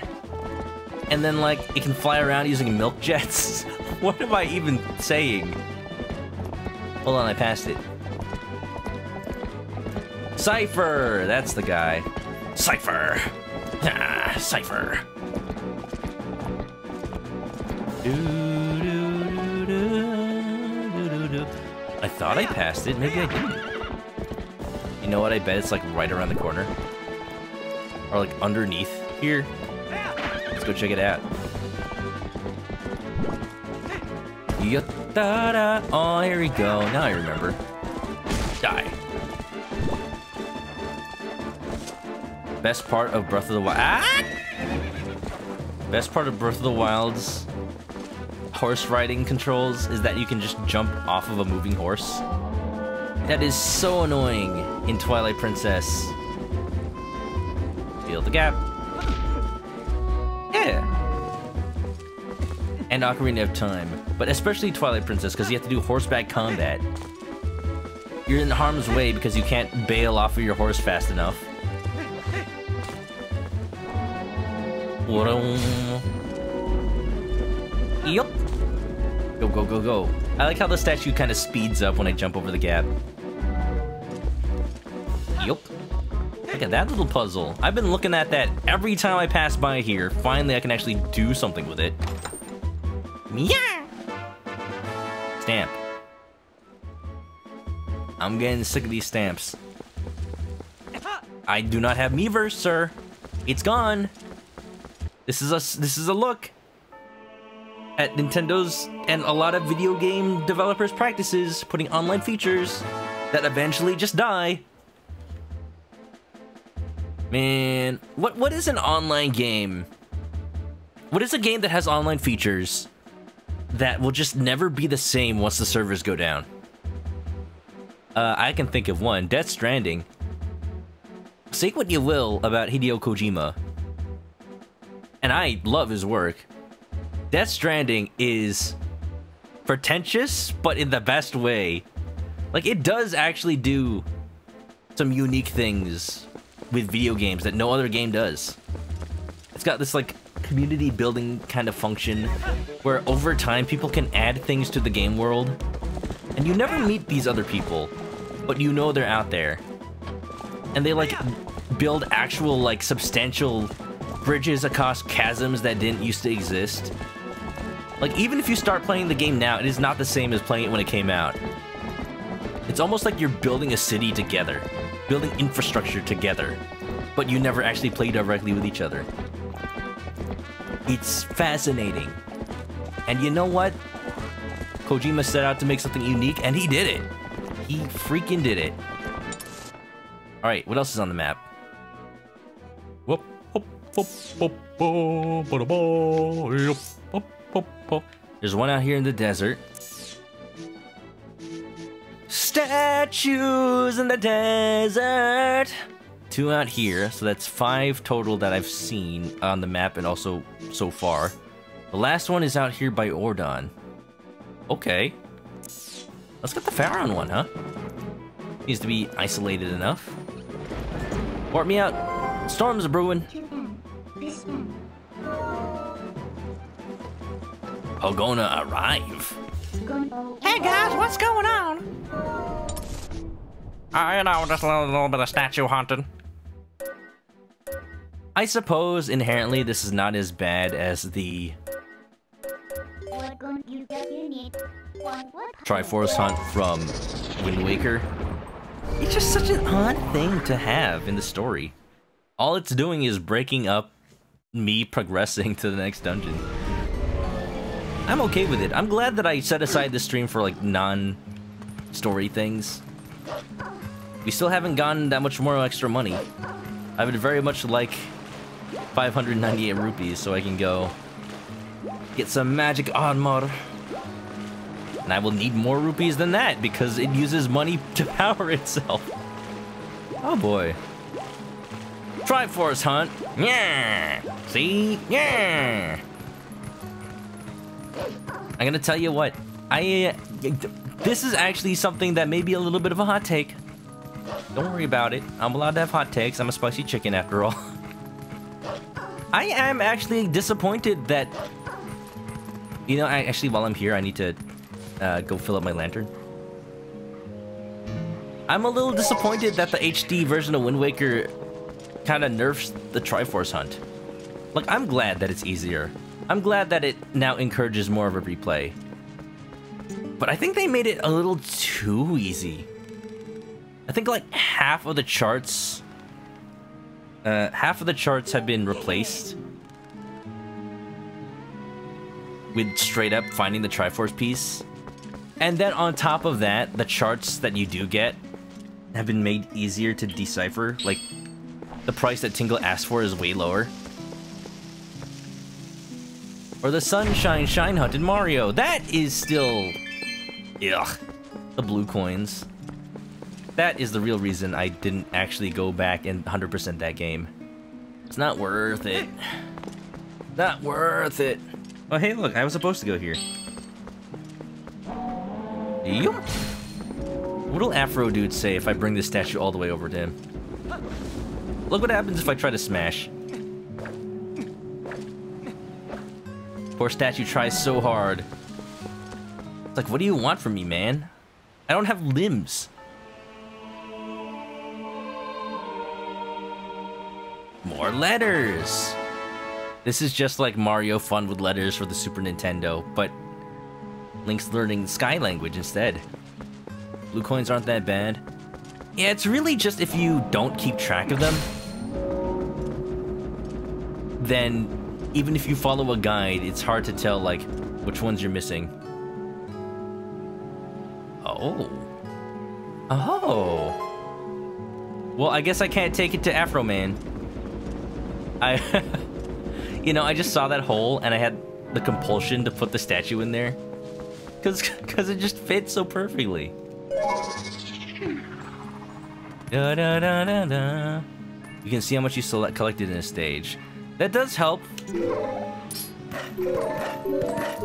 and then, like, it can fly around using milk jets. What am I even saying? Hold on, I passed it. Cypher! That's the guy. Cypher! Ah, Cypher. I thought I passed it. Maybe I didn't. You know what? I bet it's like right around the corner. Or like underneath here. Let's go check it out. Yatta-da. Oh, here we go. Now I remember. Die. Best part of Breath of the Wild. Ah! Best part of Breath of the Wild's horse riding controls is that you can just jump off of a moving horse. That is so annoying in Twilight Princess. Fill the gap. Yeah. And Ocarina of Time. But especially Twilight Princess, because you have to do horseback combat. You're in harm's way because you can't bail off of your horse fast enough. Yup. Go. I like how the statue kind of speeds up when I jump over the gap. Yup. Look at that little puzzle. I've been looking at that every time I pass by here. Finally, I can actually do something with it. Yeah. Stamp. I'm getting sick of these stamps. I do not have Miiverse, sir. It's gone. This is a look at Nintendo's and a lot of video game developers' practices, putting online features that eventually just die. Man, what is an online game? What is a game that has online features that will just never be the same once the servers go down? I can think of one. Death Stranding. Say what you will about Hideo Kojima, and I love his work. Death Stranding is pretentious, but in the best way. Like, it does actually do some unique things with video games that no other game does. It's got this, like, community building kind of function where over time people can add things to the game world. And you never meet these other people, but you know they're out there. And they, like, build actual, like, substantial bridges across chasms that didn't used to exist. Like, even if you start playing the game now, it is not the same as playing it when it came out. It's almost like you're building a city together, building infrastructure together, but you never actually play directly with each other. It's fascinating. And you know what? Kojima set out to make something unique, and he did it. He freaking did it. Alright, what else is on the map? Whoop, whoop, whoop, whoop, whoop, whoop, whoop, whoop, whoop, whoop. There's one out here in the desert. Statues in the desert. 2 out here, so that's 5 total that I've seen on the map and also so far. The last one is out here by Ordon. Okay. Let's get the Pharaon one, huh? Needs to be isolated enough. Warp me out. Storms are brewing. Pogona arrive. Hey guys, what's going on? You know, just a little bit of statue hunting. I suppose inherently this is not as bad as the Triforce Hunt from Wind Waker. It's just such an odd thing to have in the story. All it's doing is breaking up me progressing to the next dungeon. I'm okay with it. I'm glad that I set aside the stream for like non-story things. We still haven't gotten that much more extra money. I would very much like 598 rupees so I can go get some magic armor. And I will need more rupees than that because it uses money to power itself. Oh boy. Triforce Hunt. Yeah. See? Yeah. I'm gonna tell you what. This is actually something that may be a little bit of a hot take. Don't worry about it. I'm allowed to have hot takes. I'm a spicy chicken after all. I am actually disappointed that... You know, actually, while I'm here, I need to go fill up my lantern. I'm a little disappointed that the HD version of Wind Waker kind of nerfs the Triforce Hunt. Like, I'm glad that it's easier. I'm glad that it now encourages more of a replay. But I think they made it a little too easy. I think like half of the charts have been replaced with straight up finding the Triforce piece. And then on top of that, the charts that you do get have been made easier to decipher. Like, the price that Tingle asked for is way lower. Or the Sunshine Shine Hunt in Mario. That is still... Ugh. The blue coins. That is the real reason I didn't actually go back and 100% that game. It's not worth it. Not worth it. Oh, hey, look, I was supposed to go here. Yup. What'll Afro Dude say if I bring this statue all the way over to him? Look what happens if I try to smash. Poor statue tries so hard. It's like, what do you want from me, man? I don't have limbs. More letters! This is just like Mario Fun with letters for the Super Nintendo, but Link's learning Sky language instead. Blue coins aren't that bad. Yeah, it's really just if you don't keep track of them, then even if you follow a guide, it's hard to tell, like, which ones you're missing. Oh. Oh. Well, I guess I can't take it to Afro Man. You know, I just saw that hole and I had the compulsion to put the statue in there. Cause it just fits so perfectly. Da, da, da, da, da. You can see how much you collected in a stage. That does help.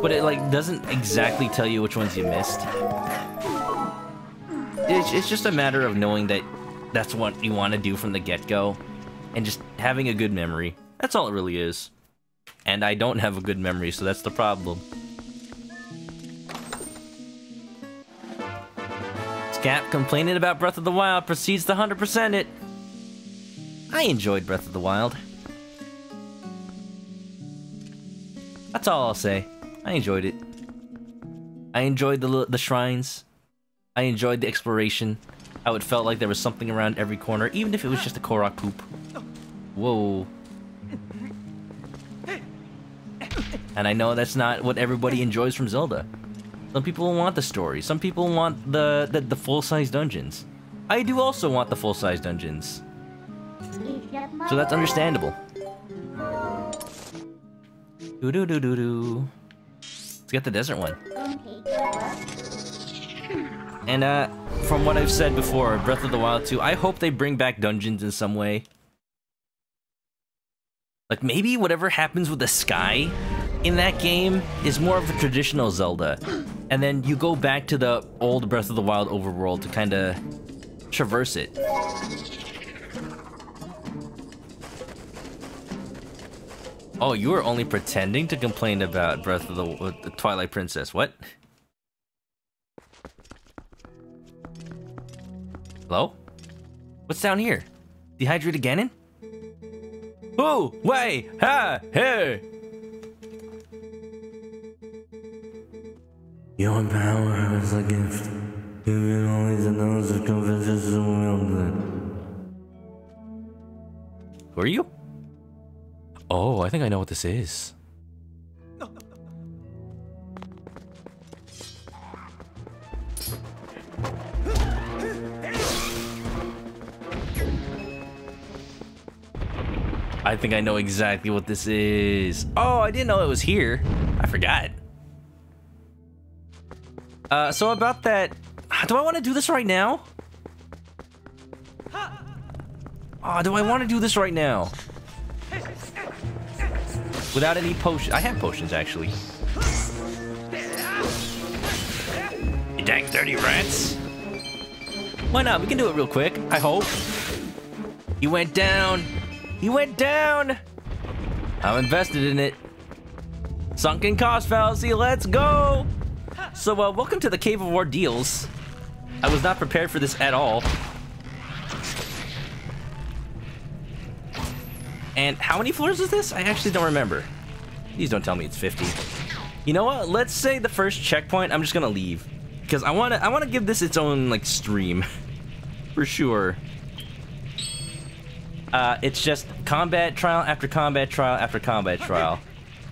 But it like doesn't exactly tell you which ones you missed. It's just a matter of knowing that that's what you want to do from the get-go. And just having a good memory. That's all it really is. And I don't have a good memory, so that's the problem. Scap complaining about Breath of the Wild proceeds to 100% it. I enjoyed Breath of the Wild. That's all I'll say. I enjoyed it. I enjoyed the shrines. I enjoyed the exploration. How it felt like there was something around every corner, even if it was just a Korok poop. Whoa. And I know that's not what everybody enjoys from Zelda. Some people want the story. Some people want the full-size dungeons. I do also want the full-size dungeons. So that's understandable. Doo-doo-doo-doo-doo. Let's get the desert one. And from what I've said before, Breath of the Wild 2, I hope they bring back dungeons in some way. Like maybe whatever happens with the sky in that game is more of a traditional Zelda. And then you go back to the old Breath of the Wild overworld to kind of traverse it. Oh, you were only pretending to complain about Breath of the Twilight Princess. What? Hello? What's down here? Dehydrated Ganon? Oh, wait! Ha! Hey! Your power is a gift. Given only to those who confess to Who are you? Oh, I think I know what this is. I think I know exactly what this is. Oh, I didn't know it was here. I forgot. So about that, do I want to do this right now? Oh, do I want to do this right now? Without any potions. I have potions, actually. You dang dirty rats. Why not? We can do it real quick, I hope. He went down. He went down. I'm invested in it. Sunken cost fallacy, let's go. So, welcome to the Cave of Ordeals. I was not prepared for this at all. And how many floors is this? I actually don't remember. Please don't tell me it's 50. You know what? Let's say the first checkpoint, I'm just gonna leave. Because I wanna give this its own, like, stream. For sure. It's just combat trial after combat trial after combat trial.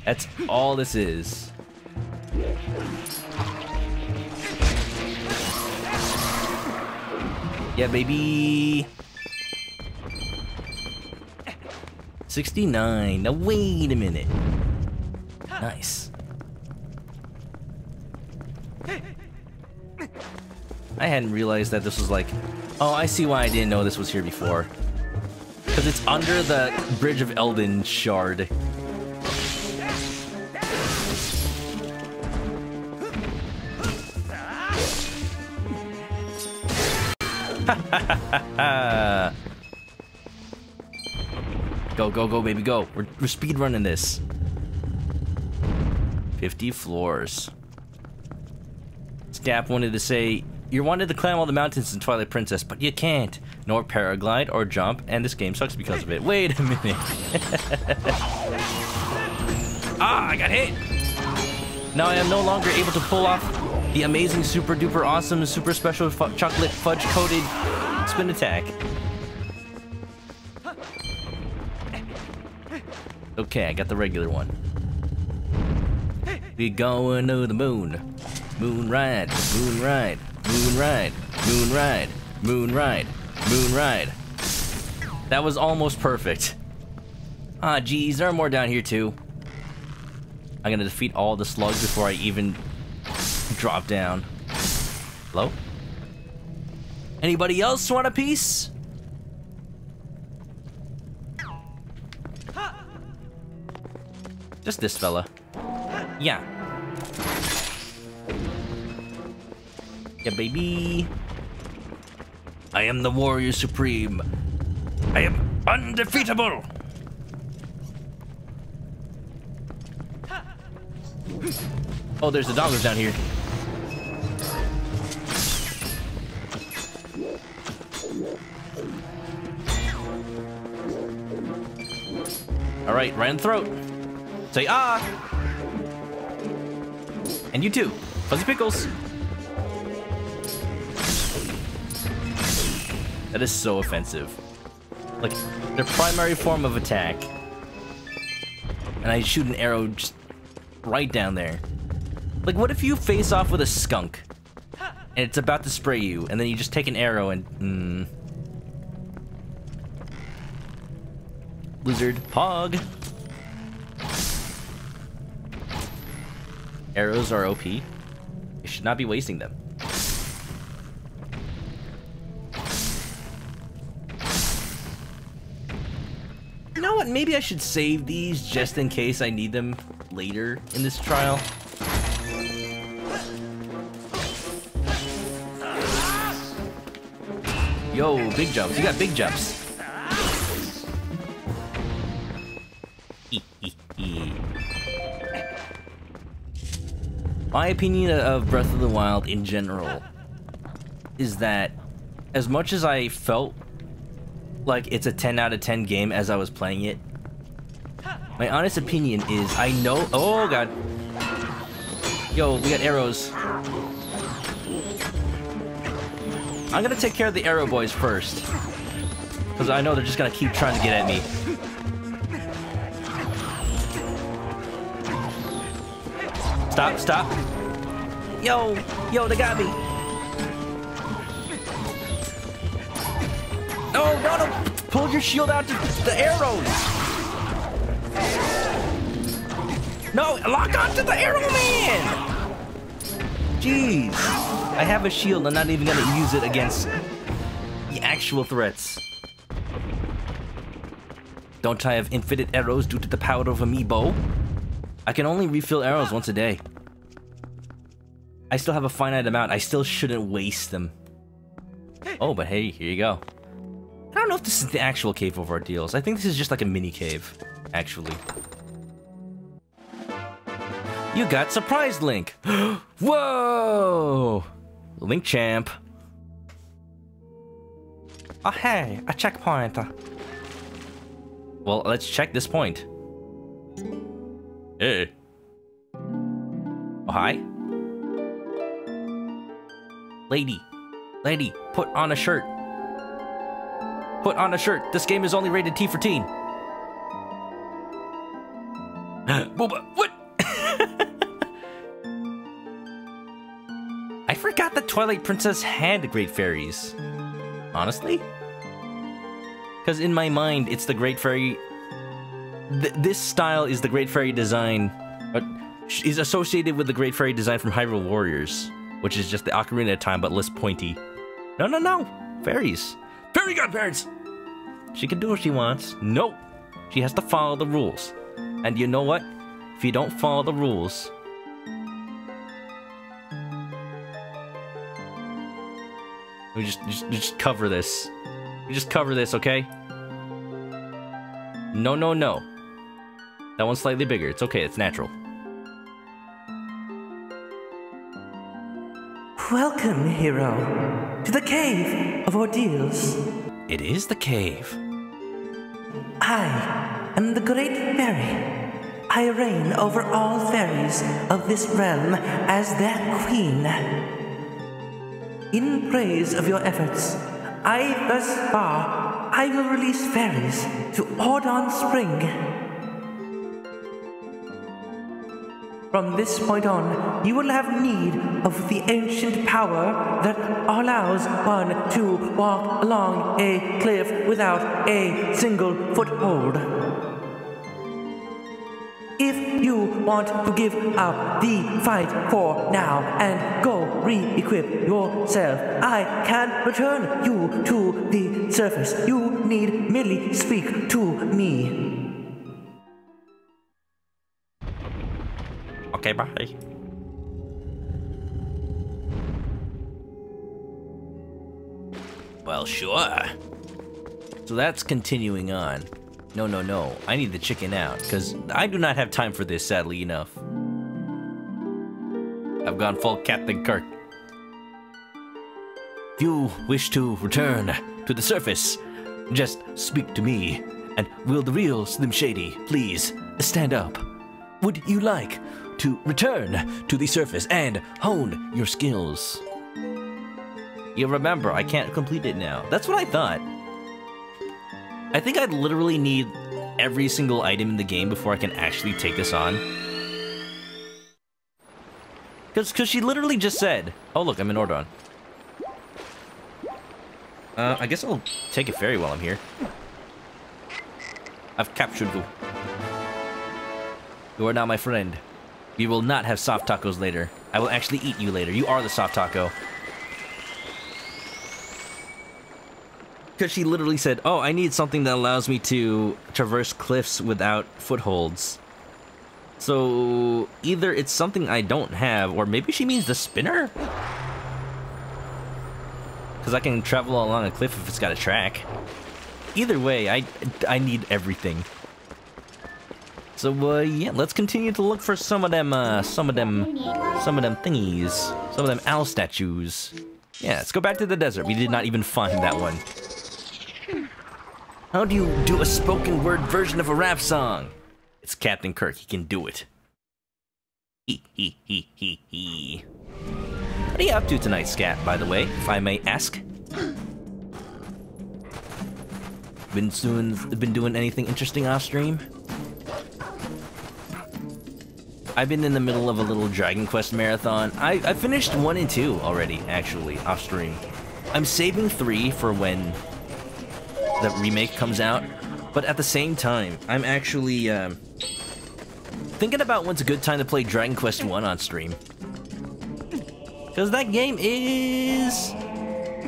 That's all this is. Yeah, baby. 69. Now wait a minute. Nice. I hadn't realized that this was like... Oh, I see why I didn't know this was here before. Because it's under the Bridge of Eldin shard. Go, go, go, baby, go. We're speed running this. 50 floors. Scap wanted to say, you wanted to climb all the mountains in Twilight Princess, but you can't. Nor paraglide or jump, and this game sucks because of it. Wait a minute. Ah, I got hit. Now I am no longer able to pull off the amazing, super duper awesome, super special chocolate fudge coated spin attack. Okay, I got the regular one. We going to the moon. Moon ride, moon ride, moon ride, moon ride, moon ride, moon ride. That was almost perfect. Ah, geez, there are more down here too. I'm gonna defeat all the slugs before I even drop down. Hello? Anybody else want a piece? Just this fella. Yeah. Yeah, baby. I am the warrior supreme. I am undefeatable. Oh, there's the doggos down here. All right, right in the throat. Say ah. And you too, Fuzzy Pickles. That is so offensive. Like, their primary form of attack. And I shoot an arrow just right down there. Like, what if you face off with a skunk? And it's about to spray you, and then you just take an arrow and... Lizard Pog. Arrows are OP. You should not be wasting them. You know what? Maybe I should save these just in case I need them later in this trial. Yo, big jumps. You got big jumps. My opinion of Breath of the Wild in general is that as much as I felt like it's a 10 out of 10 game as I was playing it, my honest opinion is I know... Oh, God. Yo, we got arrows. I'm gonna take care of the arrow boys first, because I know they're just gonna keep trying to get at me. Stop, stop. Yo, they got me. No. Pull your shield out to the arrows. No, lock onto the arrow man. Jeez. I have a shield. I'm not even gonna use it against the actual threats. Don't I have infinite arrows due to the power of Amiibo? I can only refill arrows once a day. I still have a finite amount. I still shouldn't waste them. Oh, but hey, here you go. I don't know if this is the actual Cave of Ordeals. I think this is just like a mini cave, actually. You got surprised Link. Whoa! Link champ. Oh, hey, a checkpoint. Well, let's check this point. Hey. Oh, hi. Lady, put on a shirt. Put on a shirt. This game is only rated T for teen. What? I forgot that Twilight Princess had great fairies. Honestly? Because in my mind, it's the Great Fairy... this style is the Great Fairy design... is associated with the Great Fairy design from Hyrule Warriors, which is just the Ocarina of Time, but less pointy. No. Fairies. Fairy godparents! She can do what she wants. Nope. She has to follow the rules. And you know what? If you don't follow the rules... we just cover this. We just cover this, okay? No. That one's slightly bigger. It's okay, it's natural. Welcome, hero, to the Cave of Ordeals. It is the cave. I am the Great Fairy. I reign over all fairies of this realm as their queen. In praise of your efforts, I will release fairies to Ordon Spring. From this point on, you will have need of the ancient power that allows one to walk along a cliff without a single foothold. If you want to give up the fight for now and go re-equip yourself, I can return you to the surface. You need merely speak to me. Okay, bye. Well, sure. So that's continuing on. No. I need to chicken out, because I do not have time for this, sadly enough. I've gone full Captain Kirk. If you wish to return to the surface, just speak to me. And will the real Slim Shady please stand up? Would you like to return to the surface and hone your skills? You remember, I can't complete it now. That's what I thought. I think I'd literally need every single item in the game before I can actually take this on. Because she literally just said, oh look, I'm in Ordon. I guess I'll take a ferry while I'm here. I've captured you. You are now my friend. We will not have soft tacos later. I will actually eat you later. You are the soft taco. Because she literally said, oh, I need something that allows me to traverse cliffs without footholds. So, either it's something I don't have, or maybe she means the spinner? Because I can travel along a cliff if it's got a track. Either way, I need everything. So, yeah, let's continue to look for some of them thingies. Some of them owl statues. Yeah, let's go back to the desert. We did not even find that one. How do you do a spoken word version of a rap song? It's Captain Kirk, he can do it. Hee hee hee hee hee. What are you up to tonight, Scat, by the way, if I may ask? Been doing anything interesting off stream? I've been in the middle of a little Dragon Quest marathon. I finished 1 and 2 already, actually, off stream. I'm saving 3 for when the remake comes out, but at the same time, I'm actually thinking about when's a good time to play Dragon Quest 1 on stream. Because that game is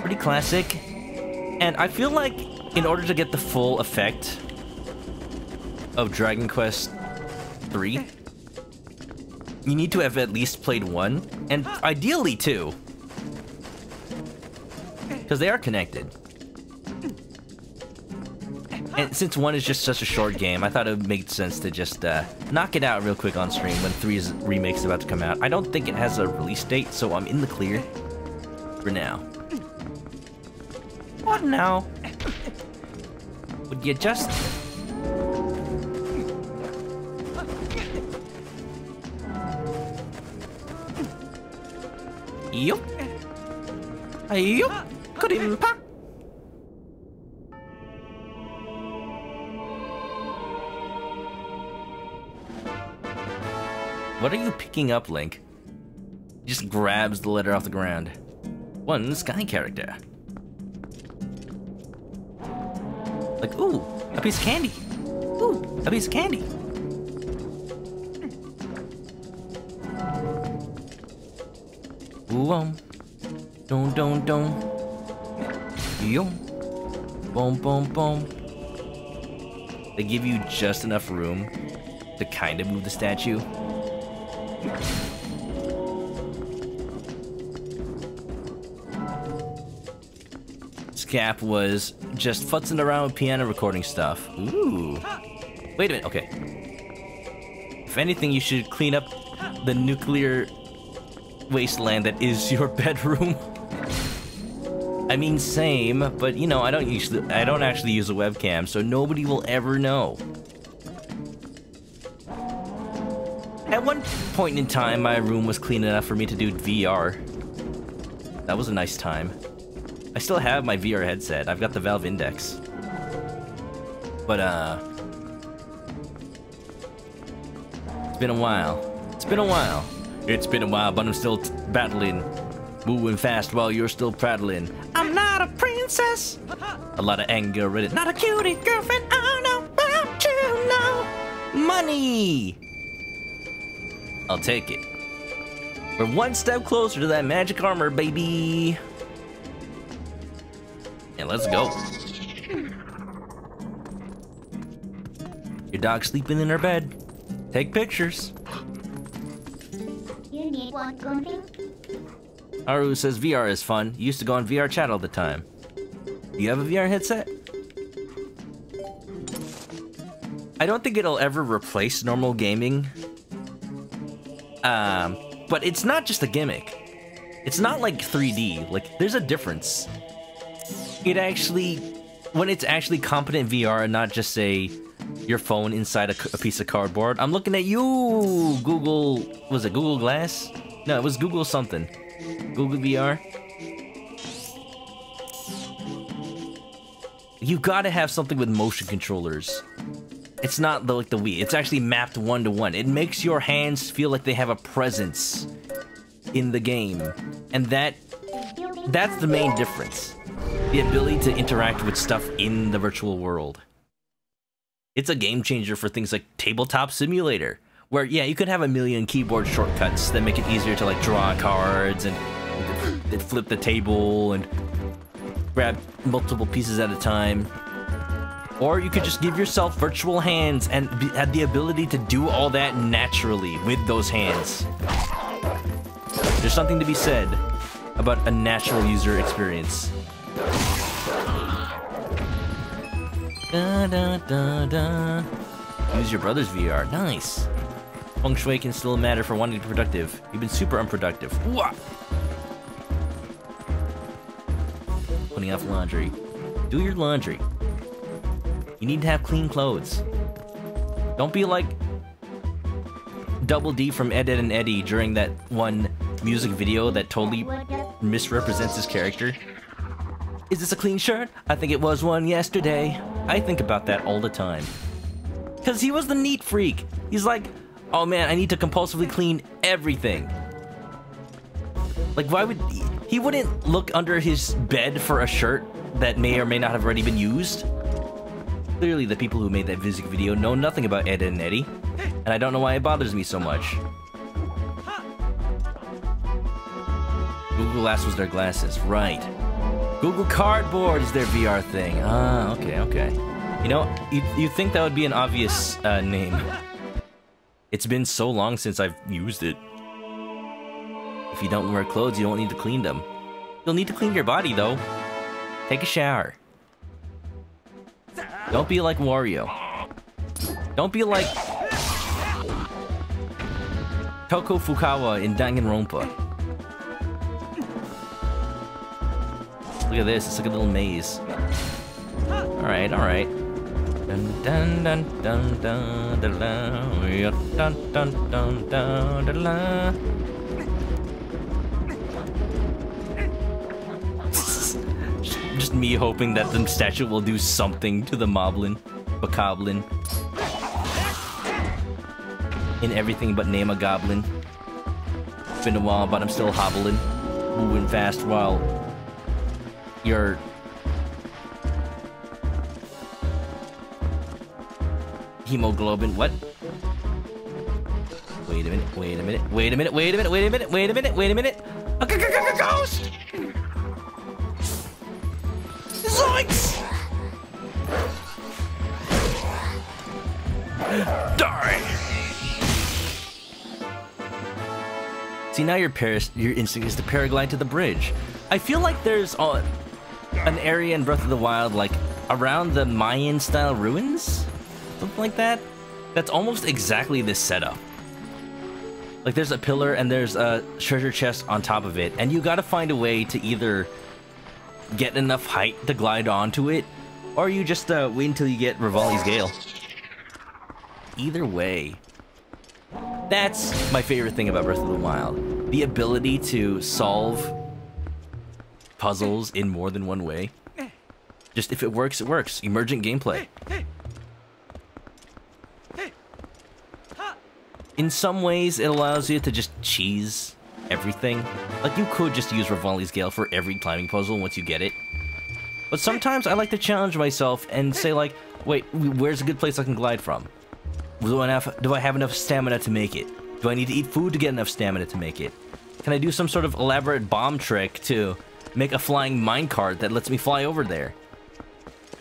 pretty classic, and I feel like in order to get the full effect of Dragon Quest 3, you need to have at least played 1, and ideally 2. Because they are connected. And since 1 is just such a short game, I thought it would make sense to just knock it out real quick on stream when 3's remake's about to come out. I don't think it has a release date, so I'm in the clear for now. What now? Would you just... Yup. Yup. Kurimpa. What are you picking up, Link? He just grabs the letter off the ground. One sky character. Like, ooh, a piece of candy. Ooh, a piece of candy. Ooh, don't. Yo. Boom. They give you just enough room to kind of move the statue. Scap was just futzing around with piano recording stuff. Ooh. Wait a minute, okay. If anything, you should clean up the nuclear wasteland that is your bedroom. I mean, same, but you know, I don't actually use a webcam, so nobody will ever know. At one point in time, my room was clean enough for me to do VR. That was a nice time. I still have my VR headset. I've got the Valve Index. But, it's been a while. It's been a while, but I'm still battling. Moving fast while you're still prattling. I'm not a princess. A lot of anger in it. Not a cutie girlfriend. I know about you know. Money. I'll take it. We're one step closer to that magic armor, baby. Yeah, let's go. Your dog's sleeping in her bed. Take pictures. You need one, Goofy? Aru says VR is fun. You used to go on VR chat all the time. Do you have a VR headset? I don't think it'll ever replace normal gaming. But it's not just a gimmick. It's not like 3D. Like, there's a difference. It actually, when it's actually competent VR and not just, say, your phone inside a piece of cardboard. I'm looking at you, Google, was it Google Glass? No, it was Google something. Google VR? you gotta have something with motion controllers. It's not like the Wii. It's actually mapped 1-to-1. It makes your hands feel like they have a presence in the game. And that's the main difference. The ability to interact with stuff in the virtual world. It's a game changer for things like Tabletop Simulator, where, yeah, you could have a million keyboard shortcuts that make it easier to, like, draw cards and flip the table and grab multiple pieces at a time. Or you could just give yourself virtual hands and have the ability to do all that naturally with those hands. There's something to be said about a natural user experience. Da, da, da, da. Use your brother's VR. Nice. Feng Shui can still matter for wanting to be productive. You've been super unproductive. Wah! Putting off laundry. Do your laundry. You need to have clean clothes. Don't be like Double D from Ed, Edd n Eddy during that one music video that totally misrepresents his character. Is this a clean shirt? I think it was one yesterday. I think about that all the time. Because he was the neat freak. He's like, oh man, I need to compulsively clean everything. Like, why would... He wouldn't look under his bed for a shirt that may or may not have already been used. Clearly, the people who made that music video know nothing about Ed, Edd n Eddy, and I don't know why it bothers me so much. Google Glass was their glasses, right. Google Cardboard is their VR thing. Ah, okay, okay. You know, you'd think that would be an obvious name. It's been so long since I've used it. If you don't wear clothes, you don't need to clean them. You'll need to clean your body, though. Take a shower. Don't be like Wario. Don't be like Toko Fukawa in Danganronpa. Look at this, it's like a little maze. Alright, alright. Dun dun dun dun dun dun dun dun dun dun dun dun. Just me hoping that the statue will do something to the Moblin, Bokoblin. In everything but name a goblin. It's been a while, but I'm still hobbling, moving fast while your hemoglobin. What? Wait a minute, wait a minute, wait a minute, wait a minute, wait a minute, wait a minute, wait a minute. A ghost! Zoinks! Die! See, now your instinct is to paraglide to the bridge. I feel like there's an area in Breath of the Wild, like, around the Mayan-style ruins? Something like that? That's almost exactly this setup. Like, there's a pillar and there's a treasure chest on top of it, and you gotta find a way to either get enough height to glide onto it, or you just wait until you get Revali's Gale. Either way, that's my favorite thing about Breath of the Wild. The ability to solve puzzles in more than one way. Just if it works, it works. Emergent gameplay. In some ways, it allows you to just cheese everything. Like, you could just use Revali's Gale for every climbing puzzle once you get it. But sometimes I like to challenge myself and say, like, wait, where's a good place I can glide from? Do I have enough stamina to make it? Do I need to eat food to get enough stamina to make it? Can I do some sort of elaborate bomb trick to make a flying minecart that lets me fly over there?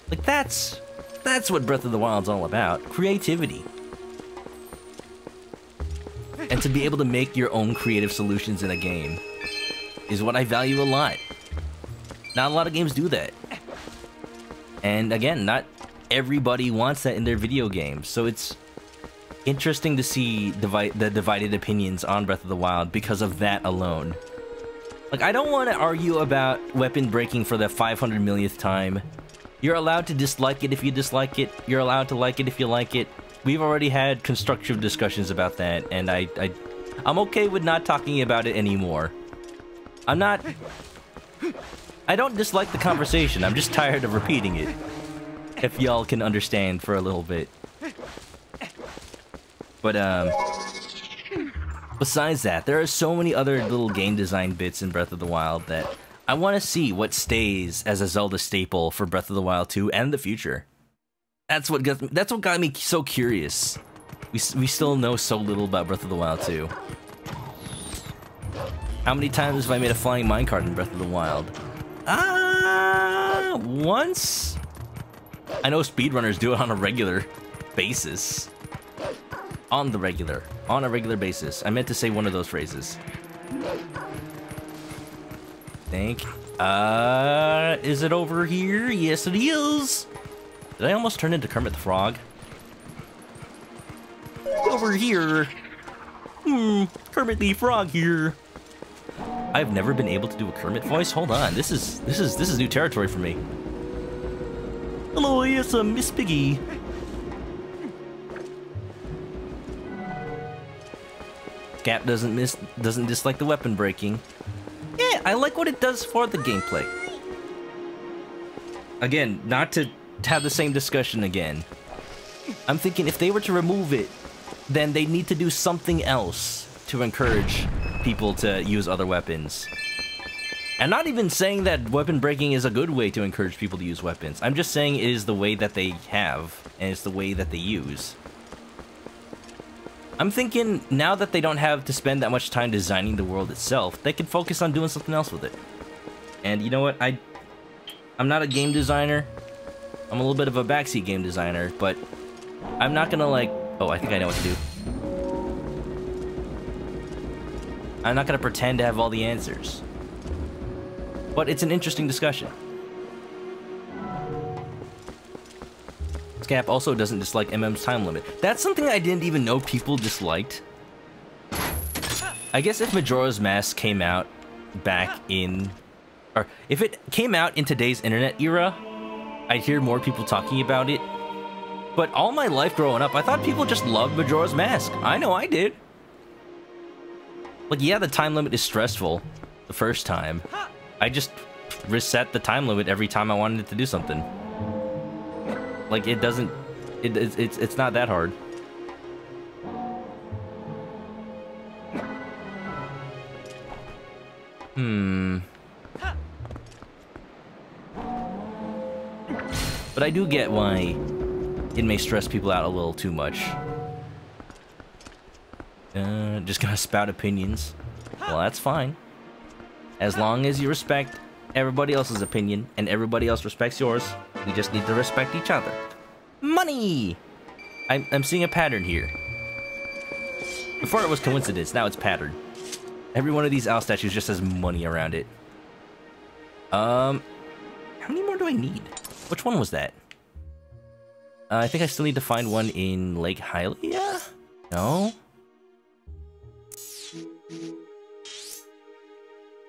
Like, that's what Breath of the Wild's all about. Creativity. And to be able to make your own creative solutions in a game is what I value a lot. Not a lot of games do that. And again, not everybody wants that in their video games, so it's interesting to see the divided opinions on Breath of the Wild because of that alone. Like, I don't want to argue about weapon breaking for the 500 millionth time. You're allowed to dislike it if you dislike it. You're allowed to like it if you like it. We've already had constructive discussions about that, and I'm okay with not talking about it anymore. I don't dislike the conversation, I'm just tired of repeating it. If y'all can understand for a little bit. But, besides that, there are so many other little game design bits in Breath of the Wild that I want to see what stays as a Zelda staple for Breath of the Wild 2 and the future. That's what got me so curious. We still know so little about Breath of the Wild 2. How many times have I made a flying minecart in Breath of the Wild? Once? I know speedrunners do it on a regular basis. On a regular basis. I meant to say one of those phrases. Is it over here? Yes, it is. Did I almost turn into Kermit the Frog? Over here. Kermit the Frog here. I've never been able to do a Kermit voice. Hold on, this is new territory for me. Hello, yes, Miss Piggy. Scap doesn't dislike the weapon breaking. Yeah, I like what it does for the gameplay. Again, not to have the same discussion again. I'm thinking if they were to remove it, then they need to do something else to encourage people to use other weapons. I'm not even saying that weapon breaking is a good way to encourage people to use weapons. I'm just saying it is the way that they have, and it's the way that they use. I'm thinking, now that they don't have to spend that much time designing the world itself, they can focus on doing something else with it. And you know what? I'm not a game designer. I'm a little bit of a backseat game designer, but I'm not gonna like... Oh, I think I know what to do. I'm not gonna pretend to have all the answers. But it's an interesting discussion. Scap also doesn't dislike MM's time limit. That's something I didn't even know people disliked. I guess if Majora's Mask came out back in... Or if it came out in today's internet era, I'd hear more people talking about it. But all my life growing up, I thought people just loved Majora's Mask. I know I did. Like, yeah, the time limit is stressful the first time. I just reset the time limit every time I wanted it to do something. Like, it doesn't... It's not that hard. But I do get why it may stress people out a little too much. Just gonna spout opinions. Well, that's fine. As long as you respect everybody else's opinion and everybody else respects yours, we just need to respect each other. Money! I'm seeing a pattern here. Before it was coincidence, now it's pattern. Every one of these owl statues just has money around it. How many more do I need? Which one was that? I think I still need to find one in Lake Hylia? No?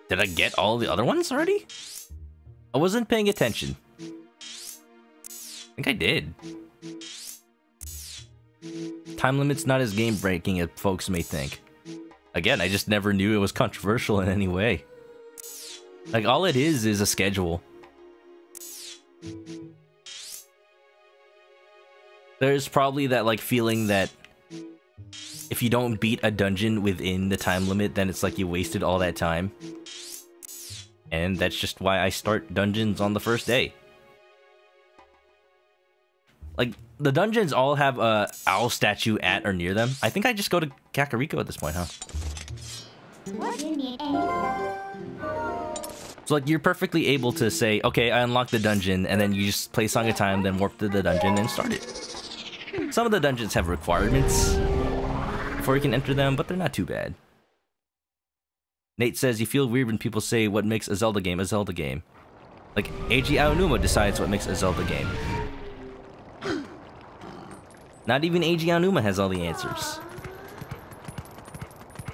Did I get all the other ones already? I wasn't paying attention. I think I did. Time limit's not as game-breaking as folks may think. Again, I just never knew it was controversial in any way. Like, all it is a schedule. There's probably that, like, feeling that if you don't beat a dungeon within the time limit, then it's like you wasted all that time. And that's just why I start dungeons on the first day. Like, the dungeons all have a owl statue at or near them. I think I just go to Kakariko at this point, huh? So, like, you're perfectly able to say, okay, I unlocked the dungeon, and then you just play Song of Time, then warp to the dungeon and start it. Some of the dungeons have requirements before you can enter them, but they're not too bad. Nate says, you feel weird when people say what makes a Zelda game a Zelda game. Like, Eiji Aonuma decides what makes a Zelda game. Not even Eiji Aonuma has all the answers.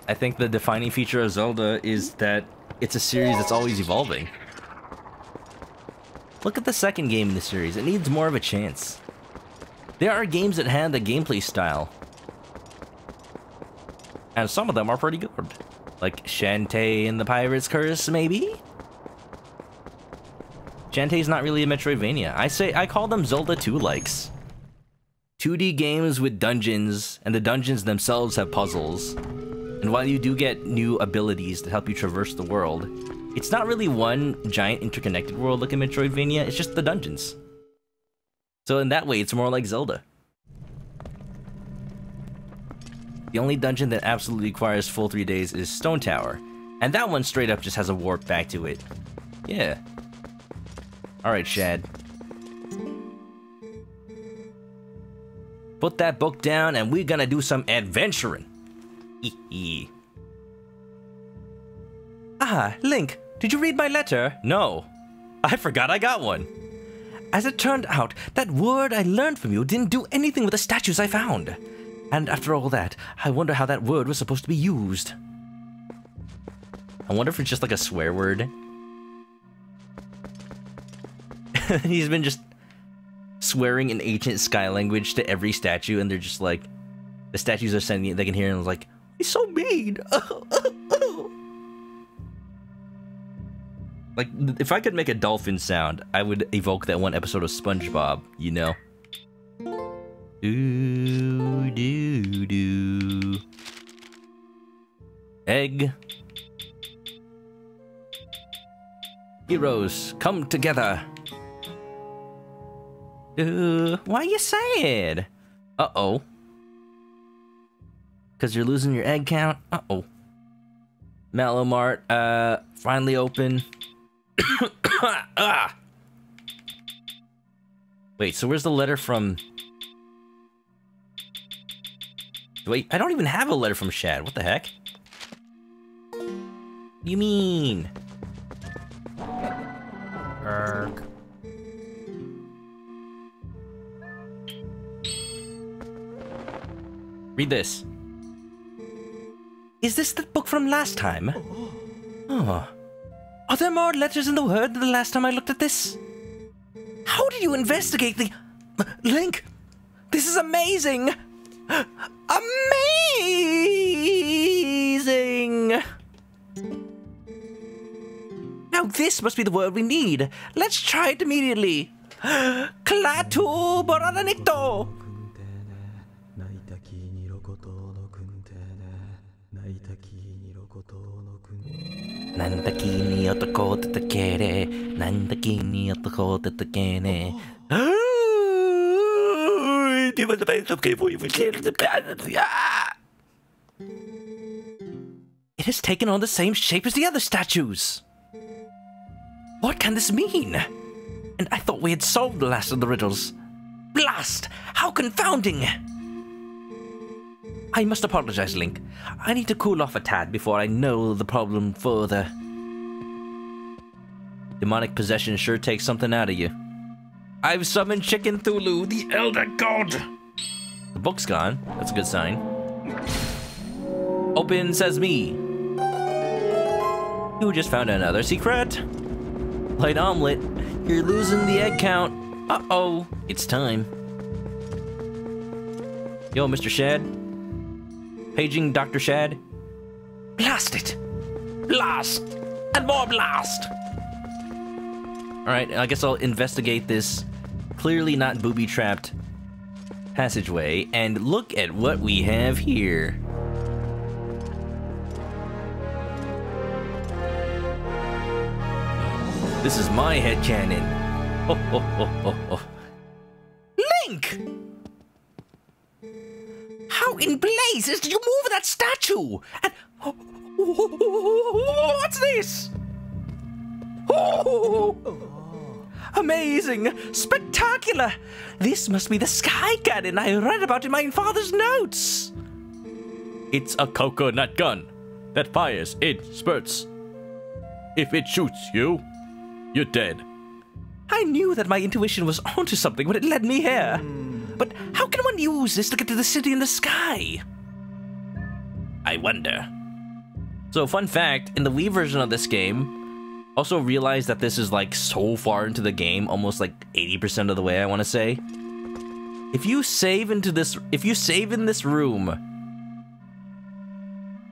I think the defining feature of Zelda is that it's a series that's always evolving. Look at the second game in the series. It needs more of a chance. There are games that have the gameplay style. And some of them are pretty good. Like Shantae and the Pirate's Curse, maybe? Shantae's not really a Metroidvania. I call them Zelda 2 likes. 2D games with dungeons, and the dungeons themselves have puzzles. And while you do get new abilities to help you traverse the world, it's not really one giant interconnected world like a Metroidvania, it's just the dungeons. So in that way, it's more like Zelda. The only dungeon that absolutely requires full 3 days is Stone Tower. And that one straight up just has a warp back to it. Yeah. Alright, Shad. Put that book down and we're gonna do some adventuring. Ah, Link, did you read my letter? No. I forgot I got one. As it turned out, that word I learned from you didn't do anything with the statues I found. And after all that, I wonder how that word was supposed to be used. I wonder if it's just like a swear word. He's been just swearing in ancient sky language to every statue, and they're just like, the statues are sending it, they can hear it, and it's like, he's so mean. Like, if I could make a dolphin sound, I would evoke that one episode of SpongeBob, you know? Doo doo doo. Egg. Heroes, come together. Why are you sad? Uh-oh. Because you're losing your egg count? Uh-oh. Mallow Mart, finally open. Ah! Wait, so where's the letter from... Wait, I don't even have a letter from Shad. What the heck? What do you mean? Erg. Read this. Is this the book from last time? Oh. Are there more letters in the word than the last time I looked at this? How did you investigate the... Link! This is amazing! Amazing! Now this must be the word we need. Let's try it immediately. Klaatu Boranicto! Nandaki ni otoko tatakere, nandaki ni otoko tatakere. It has taken on the same shape as the other statues. What can this mean? And I thought we had solved the last of the riddles. Blast! How confounding! I must apologize, Link. I need to cool off a tad before I know the problem further. Demonic possession sure takes something out of you. I've summoned Chicken Thulu, the Elder God! The book's gone. That's a good sign. Open Sesame! You just found another secret! Light omelet, you're losing the egg count. Uh-oh, it's time. Yo, Mr. Shad. Paging Dr. Shad. Blast it! Blast! And more blast! Alright, I guess I'll investigate this clearly not booby-trapped passageway, and look at what we have here. This is my headcanon. Oh, oh, oh, oh, oh. Link! How in blazes did you move that statue? And what's this? Oh, amazing! Spectacular! This must be the sky cannon I read about in my father's notes. It's a coconut gun that fires in spurts. If it shoots you, you're dead. I knew that my intuition was onto something when it led me here. But how can one use this to get to the city in the sky? I wonder. So, fun fact, in the Wii version of this game, also realize that this is like so far into the game, almost like 80% of the way, I want to say. If you save in this room,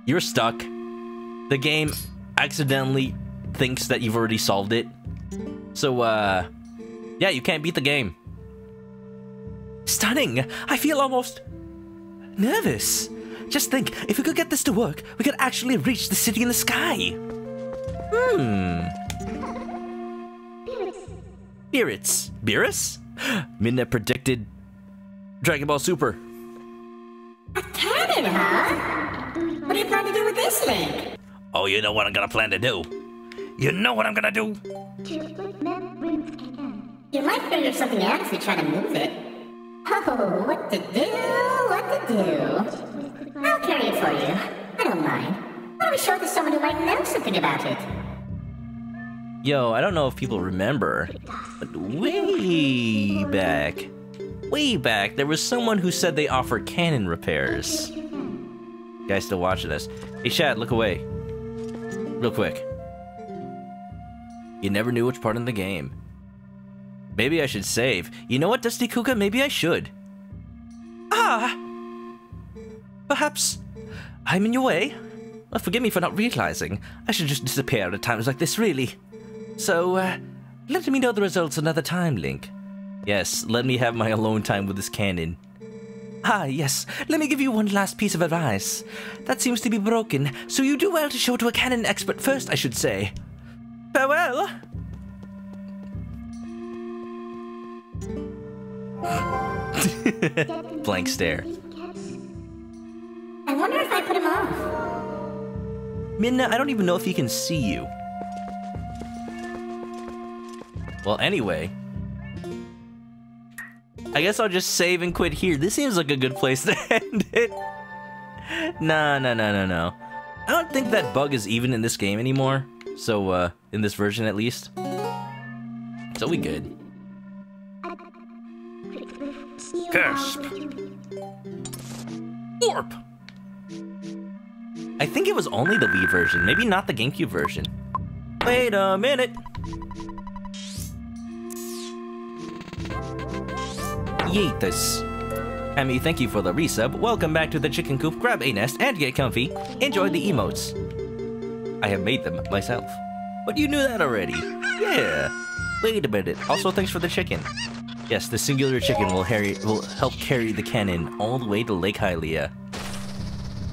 you're stuck. The game accidentally thinks that you've already solved it. So, yeah, you can't beat the game. Stunning! I feel almost nervous. Just think, if we could get this to work, we could actually reach the city in the sky. Beerus. Beerus? Midna predicted Dragon Ball Super. A cannon, huh? What do you plan to do with this, Link? Oh, you know what I'm gonna plan to do? You know what I'm gonna do? You might figure something out if you try to move it. Oh, what to do? What to do? I'll carry it for you. I don't mind. Why don't we show it to someone who might know something about it? Yo, I don't know if people remember, but way back, there was someone who said they offer cannon repairs. You guys still watching this? Hey, Shad, look away. Real quick. You never knew which part in the game. Maybe I should save. You know what, Dusty Kuka? Maybe I should. Perhaps I'm in your way. Well, forgive me for not realizing. I should just disappear at times like this, really. So, let me know the results another time, Link. Yes, let me have my alone time with this cannon. Yes. Let me give you one last piece of advice. That seems to be broken, so you do well to show it to a cannon expert first, I should say. Farewell! Blank stare. I wonder if I put him off. Midna, I don't even know if he can see you. Well, anyway. I guess I'll just save and quit here. This seems like a good place to end it. No. I don't think that bug is even in this game anymore. So, in this version at least. So we good. Gasp. Warp! I think it was only the Wii version, maybe not the GameCube version. Wait a minute! Yeetus. Emmy, thank you for the resub. Welcome back to the chicken coop. Grab a nest and get comfy. Enjoy the emotes. I have made them myself. But you knew that already. Yeah. Wait a minute. Also, thanks for the chicken. Yes, the singular chicken will help carry the cannon all the way to Lake Hylia.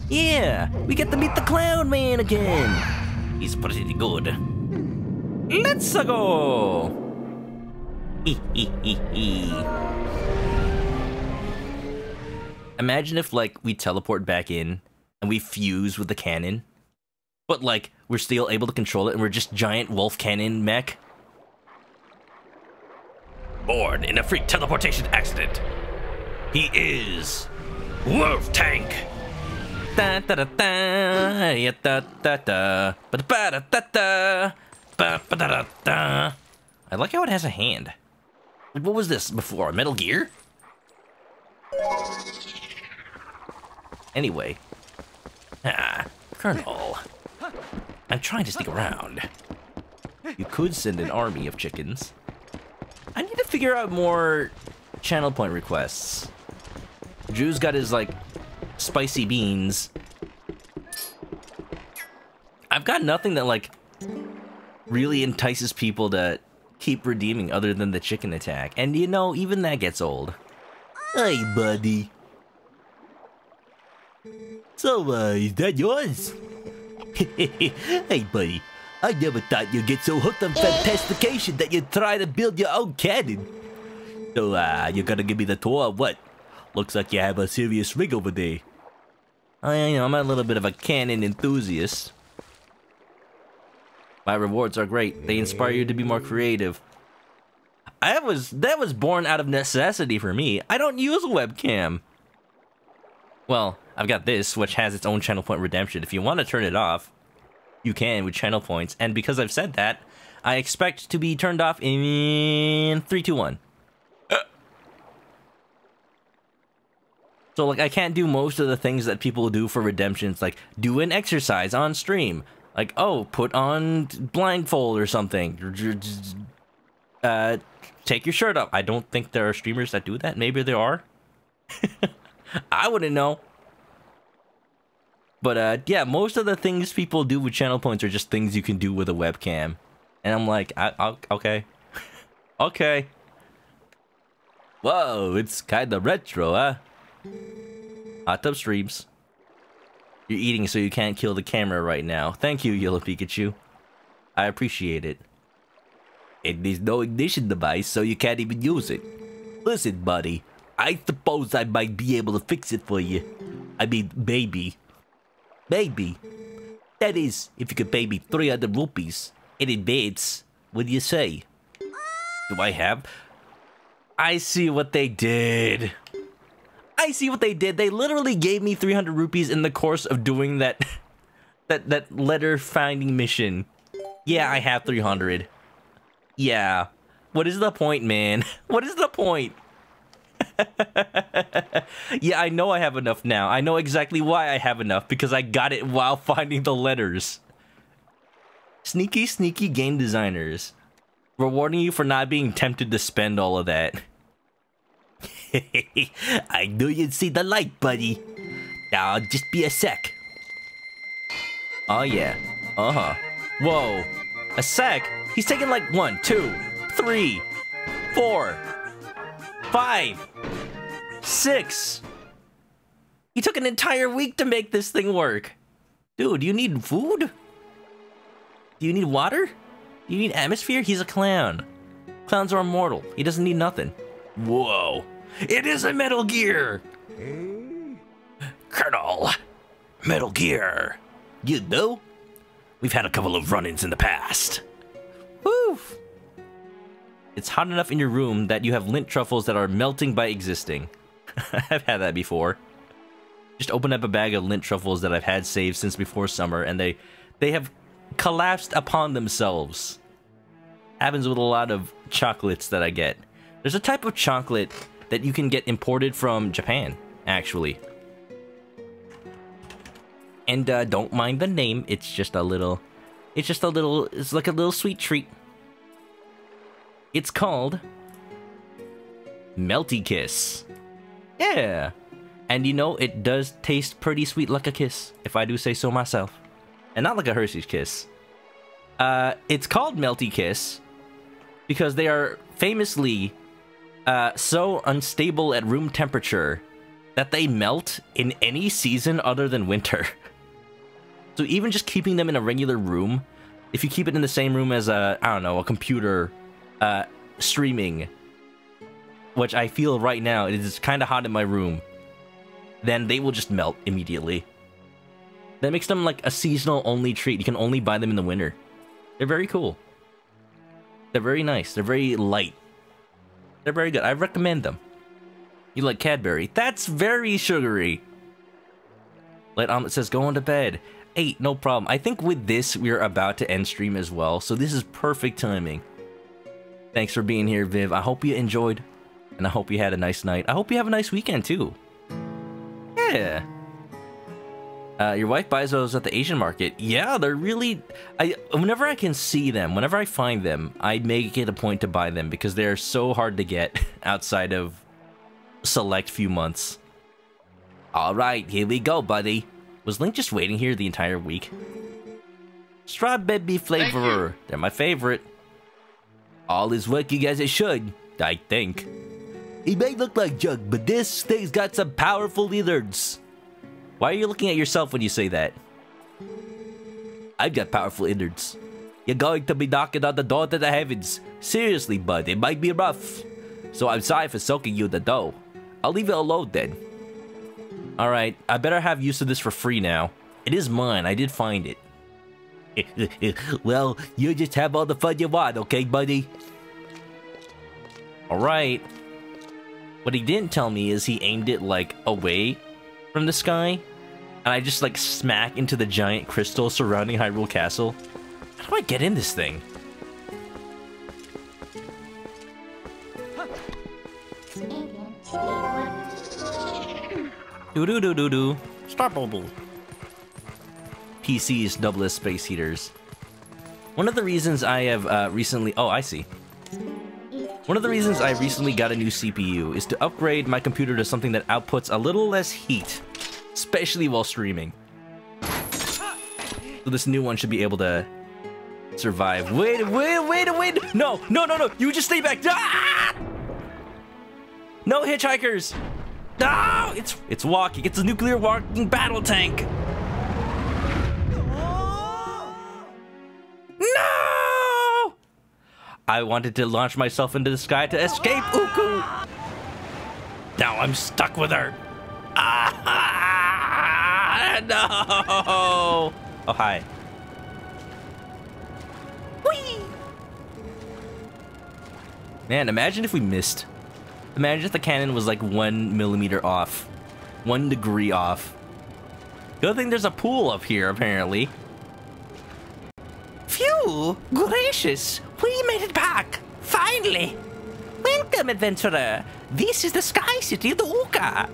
Yeah, we get to meet the Clown Man again. He's pretty good. Let's go. Imagine if, like, we teleport back in and we fuse with the cannon, but, like, we're still able to control it and we're just giant wolf cannon mech. Born in a freak teleportation accident, he is Wolf Tank. Da da da da, yeah, da da da, ba da da da, ba da da da. I like how it has a hand. Like, what was this before? Metal Gear? Anyway, Colonel, I'm trying to stick around. You could send an army of chickens. I need to figure out more channel point requests. Drew's got his, like, spicy beans. I've got nothing that, like, really entices people to keep redeeming other than the chicken attack. And, you know, even that gets old. Hey, buddy. So, is that yours? Hey, buddy. I never thought you'd get so hooked on fantastication that you'd try to build your own cannon. So, you're gonna give me the tour or what? Looks like you have a serious rig over there. I'm a little bit of a cannon enthusiast. My rewards are great. They inspire you to be more creative. That was born out of necessity for me. I don't use a webcam. Well, I've got this, which has its own channel point redemption. If you want to turn it off, you can with channel points. And because I've said that, I expect to be turned off in 3, 2, 1. So, like, I can't do most of the things that people do for redemptions, like do an exercise on stream. Like, oh, put on blindfold or something. Take your shirt off. I don't think there are streamers that do that. Maybe there are. I wouldn't know. But yeah, most of the things people do with channel points are just things you can do with a webcam. And I'm like, okay. Okay. Whoa, it's kinda retro, huh? Hot Tub Streams. You're eating so you can't kill the camera right now. Thank you, Yellow Pikachu. I appreciate it. And there's no ignition device, so you can't even use it. Listen, buddy. I suppose I might be able to fix it for you. I mean, maybe. Maybe. That is, if you could pay me 300 rupees in advance. What do you say? Do I have? I see what they did. I see what they did. They literally gave me 300 rupees in the course of doing that that letter finding mission. Yeah, I have 300. Yeah. What is the point, man? What is the point? Yeah, I know I have enough now. I know exactly why I have enough, because I got it while finding the letters. Sneaky, sneaky game designers. Rewarding you for not being tempted to spend all of that. I knew you'd see the light, buddy. Now, just be a sec. Oh, yeah. Uh-huh. Whoa. A sec? He's taking like 1, 2, 3, 4, 5, 6. He took an entire week to make this thing work. Dude, do you need food? Do you need water? Do you need atmosphere? He's a clown. Clowns are immortal. He doesn't need nothing. Whoa. It is a Metal Gear! Colonel, Metal Gear. You know? We've had a couple of run-ins in the past. Woo! It's hot enough in your room that you have lint truffles that are melting by existing. I've had that before. Just open up a bag of lint truffles that I've had saved since before summer, and they have collapsed upon themselves. Happens with a lot of chocolates that I get. There's a type of chocolate that you can get imported from Japan, actually. And don't mind the name, it's like a little sweet treat. It's called Melty Kiss. Yeah. And you know, it does taste pretty sweet like a kiss, if I do say so myself. And not like a Hershey's Kiss. It's called Melty Kiss because they are famously so unstable at room temperature that they melt in any season other than winter. So even just keeping them in a regular room, if you keep it in the same room as I don't know, a computer streaming, which I feel right now, it is kind of hot in my room, then they will just melt immediately. That makes them like a seasonal only treat. You can only buy them in the winter. They're very cool. They're very nice. They're very light. They're very good. I recommend them. You like Cadbury? That's very sugary. Light Omelet says, go on to bed. Hey, no problem. I think with this, we're about to end stream as well, so this is perfect timing. Thanks for being here, Viv. I hope you enjoyed, and I hope you had a nice night. I hope you have a nice weekend, too. Yeah. Your wife buys those at the Asian market. Yeah, they're really... whenever I can see them, whenever I find them, I make it a point to buy them because they're so hard to get outside of select few months. Alright, here we go, buddy. Was Link just waiting here the entire week? Strawberry flavor. They're my favorite. All is working as it should, I think. It may look like junk, but this thing's got some powerful innards. Why are you looking at yourself when you say that? I've got powerful innards. You're going to be knocking on the door to the heavens. Seriously, bud, it might be rough. So I'm sorry for soaking you in the dough. I'll leave it alone then. Alright, I better have use of this for free now. It is mine, I did find it. Well, you just have all the fun you want, okay, buddy? Alright. What he didn't tell me is he aimed it, like, away from the sky. And I just, like, smack into the giant crystal surrounding Hyrule Castle. How do I get in this thing? Do-do-do-do-do. Star Bubble. PCs double as space heaters. One of the reasons I have recently... Oh, I see. One of the reasons I recently got a new CPU is to upgrade my computer to something that outputs a little less heat, especially while streaming. So this new one should be able to survive. Wait. No. You just stay back. Ah! No hitchhikers. No, it's walking. It's a nuclear walking battle tank. No! I wanted to launch myself into the sky to escape Uku. Now I'm stuck with her. Ah, no! Oh, hi. Whee! Man, imagine if we missed. Imagine if the cannon was like 1 millimeter off. 1 degree off. Good thing there's a pool up here, apparently. Phew! Gracious! We made it back! Finally! Welcome, adventurer! This is the Sky City of the Uka!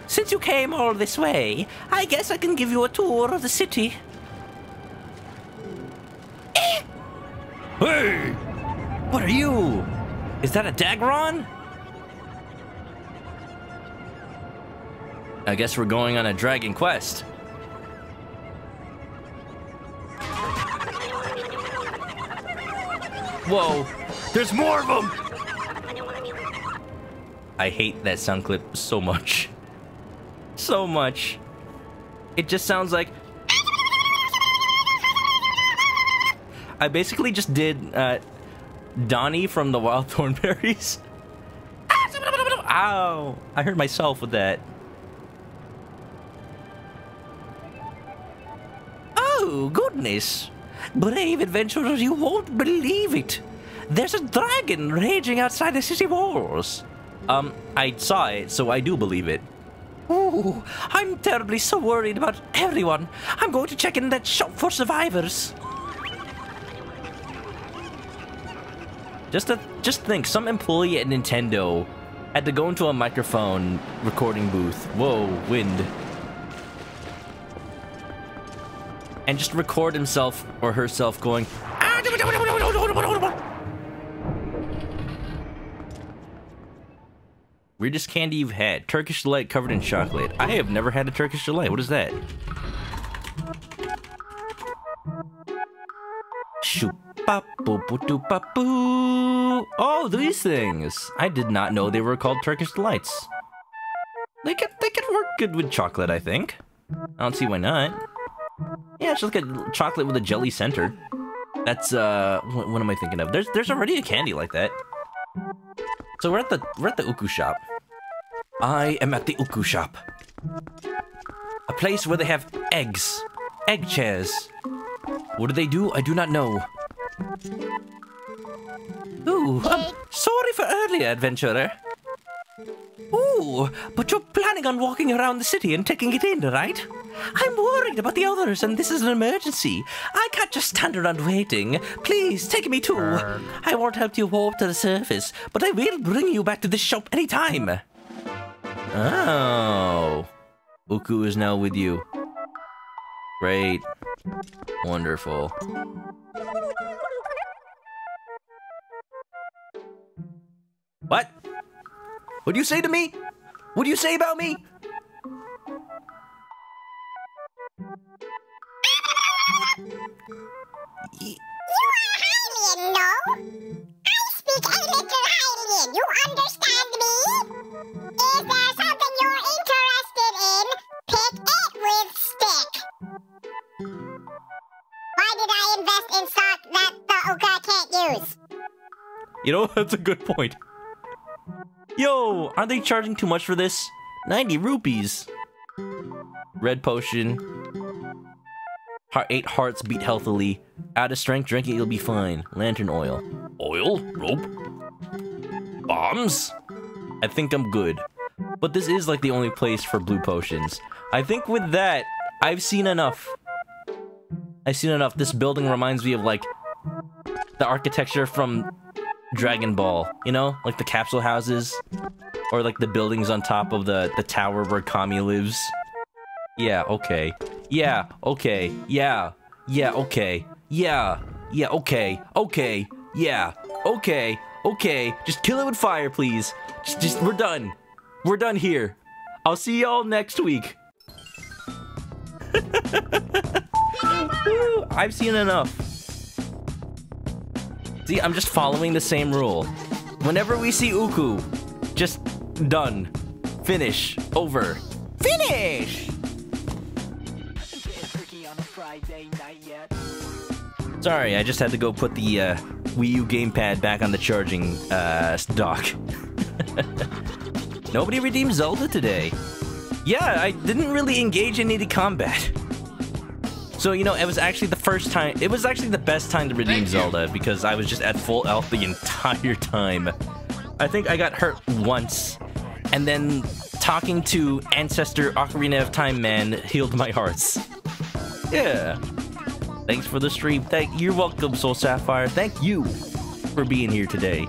Since you came all this way, I guess I can give you a tour of the city. Hey! What are you? Is that a Dagron? I guess we're going on a dragon quest. Whoa, there's more of them! I hate that sound clip so much. So much. It just sounds like... I basically just did Donnie from the Wild Thornberries. Ow! I hurt myself with that. Oh, goodness! Brave adventurers, you won't believe it! There's a dragon raging outside the city walls! I saw it, so I do believe it. Ooh, I'm terribly so worried about everyone. I'm going to check in that shop for survivors. Just think, some employee at Nintendo had to go into a microphone recording booth. Whoa, wind. And just record himself or herself going... Weirdest candy you've had. Turkish delight covered in chocolate. I have never had a Turkish delight. What is that? Oh, these things. I did not know they were called Turkish delights. They could work good with chocolate, I think. I don't see why not. Yeah, it's just like a chocolate with a jelly center. That's what am I thinking of? There's already a candy like that. So we're at the Uku shop. I am at the Uku shop. A place where they have eggs. Egg chairs. What do they do? I do not know. Ooh, sorry for earlier, adventurer. Ooh, but you're planning on walking around the city and taking it in, right? I'm worried about the others, and this is an emergency. I can't just stand around waiting. Please, take me too. I won't help you warp to the surface, but I will bring you back to this shop anytime. Oh. Uku is now with you. Great. Wonderful. What? What do you say to me? What do you say about me? You are Hylian, no? I speak a little Hylian. You understand me? Is there something you're interested in? Pick it with stick. Why did I invest in stock that the Uka can't use? You know, that's a good point. Yo, aren't they charging too much for this? 90 rupees. Red potion. 8 hearts beat healthily. Out of strength, drink it, you'll be fine. Lantern oil. Oil? Rope? Bombs? I think I'm good. But this is like the only place for blue potions. I think with that, I've seen enough. I've seen enough. This building reminds me of like the architecture from Dragon Ball, you know? Like the capsule houses. Or like the buildings on top of the tower where Kami lives. Yeah, okay. Yeah, okay. Yeah. Yeah, okay. Yeah. Yeah, okay. Okay. Yeah. Okay. Okay. Just kill it with fire, please. Just we're done. We're done here. I'll see y'all next week. Woo, I've seen enough. See, I'm just following the same rule. Whenever we see Uku, just done. Finish. Over. Finish! Sorry, I just had to go put the Wii U gamepad back on the charging dock. Nobody redeemed Zelda today. Yeah, I didn't really engage in any combat. So, you know, it was actually the first time, it was actually the best time to redeem Zelda because I was just at full health the entire time. I think I got hurt once, and then talking to Ancestor Ocarina of Time Man healed my hearts. Yeah. Thanks for the stream. You're welcome, Soul Sapphire. Thank you for being here today.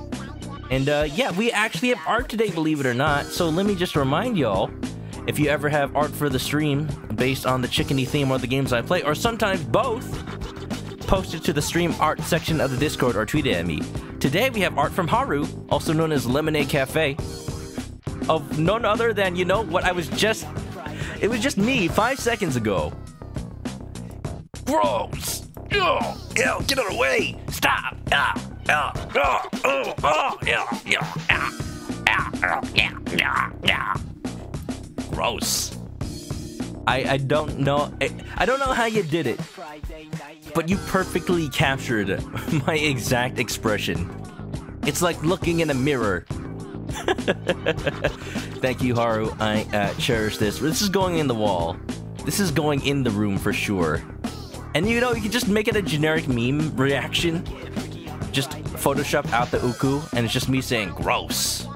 And yeah, we actually have art today, believe it or not. So let me just remind y'all, if you ever have art for the stream based on the Chickeny theme or the games I play, or sometimes both, post it to the stream art section of the Discord or tweet it at me. Today we have art from Haru, also known as Lemonade Cafe, of none other than, you know, what I was just... It was just me 5 seconds ago. Gross! Oh, yeah, get out of the way! Stop! Gross. I don't know. I don't know how you did it, but you perfectly captured my exact expression. It's like looking in a mirror. Thank you, Haru. I cherish this. This is going in the wall. This is going in the room for sure. And you know, you can just make it a generic meme reaction. Just Photoshop out the Uku, and it's just me saying, gross.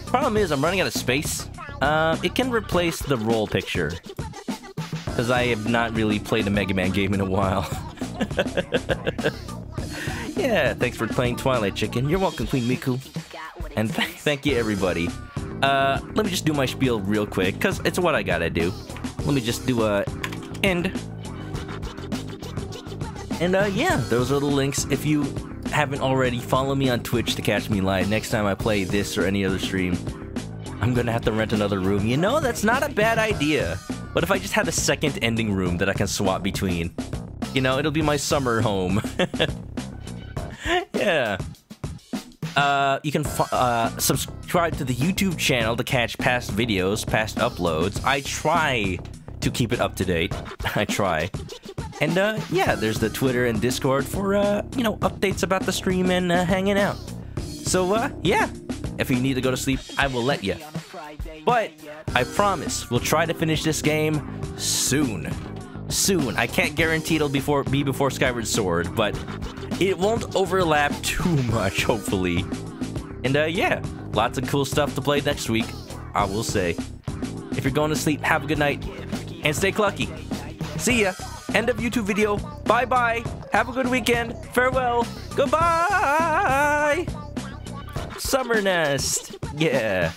Problem is, I'm running out of space. It can replace the roll picture. Because I have not really played a Mega Man game in a while. Yeah, thanks for playing Twilight Chicken. You're welcome, Queen Miku. And thank you, everybody. Let me just do my spiel real quick, because it's what I gotta do. Let me just do a end. And yeah, those are the links. If you haven't already, follow me on Twitch to catch me live. Next time I play this or any other stream, I'm gonna have to rent another room. You know, that's not a bad idea. What if I just have a second ending room that I can swap between? You know, it'll be my summer home. Yeah. You can subscribe to the YouTube channel to catch past videos, past uploads. I try to keep it up to date. I try. And yeah, there's the Twitter and Discord for, you know, updates about the stream and hanging out. So, yeah. If you need to go to sleep, I will let you. But I promise, we'll try to finish this game soon. Soon. I can't guarantee it'll be before Skyward Sword, but it won't overlap too much, hopefully. And yeah, lots of cool stuff to play next week, I will say. If you're going to sleep, have a good night, and stay clucky. See ya. End of YouTube video. Bye-bye. Have a good weekend. Farewell. Goodbye. Summer Nest. Yeah.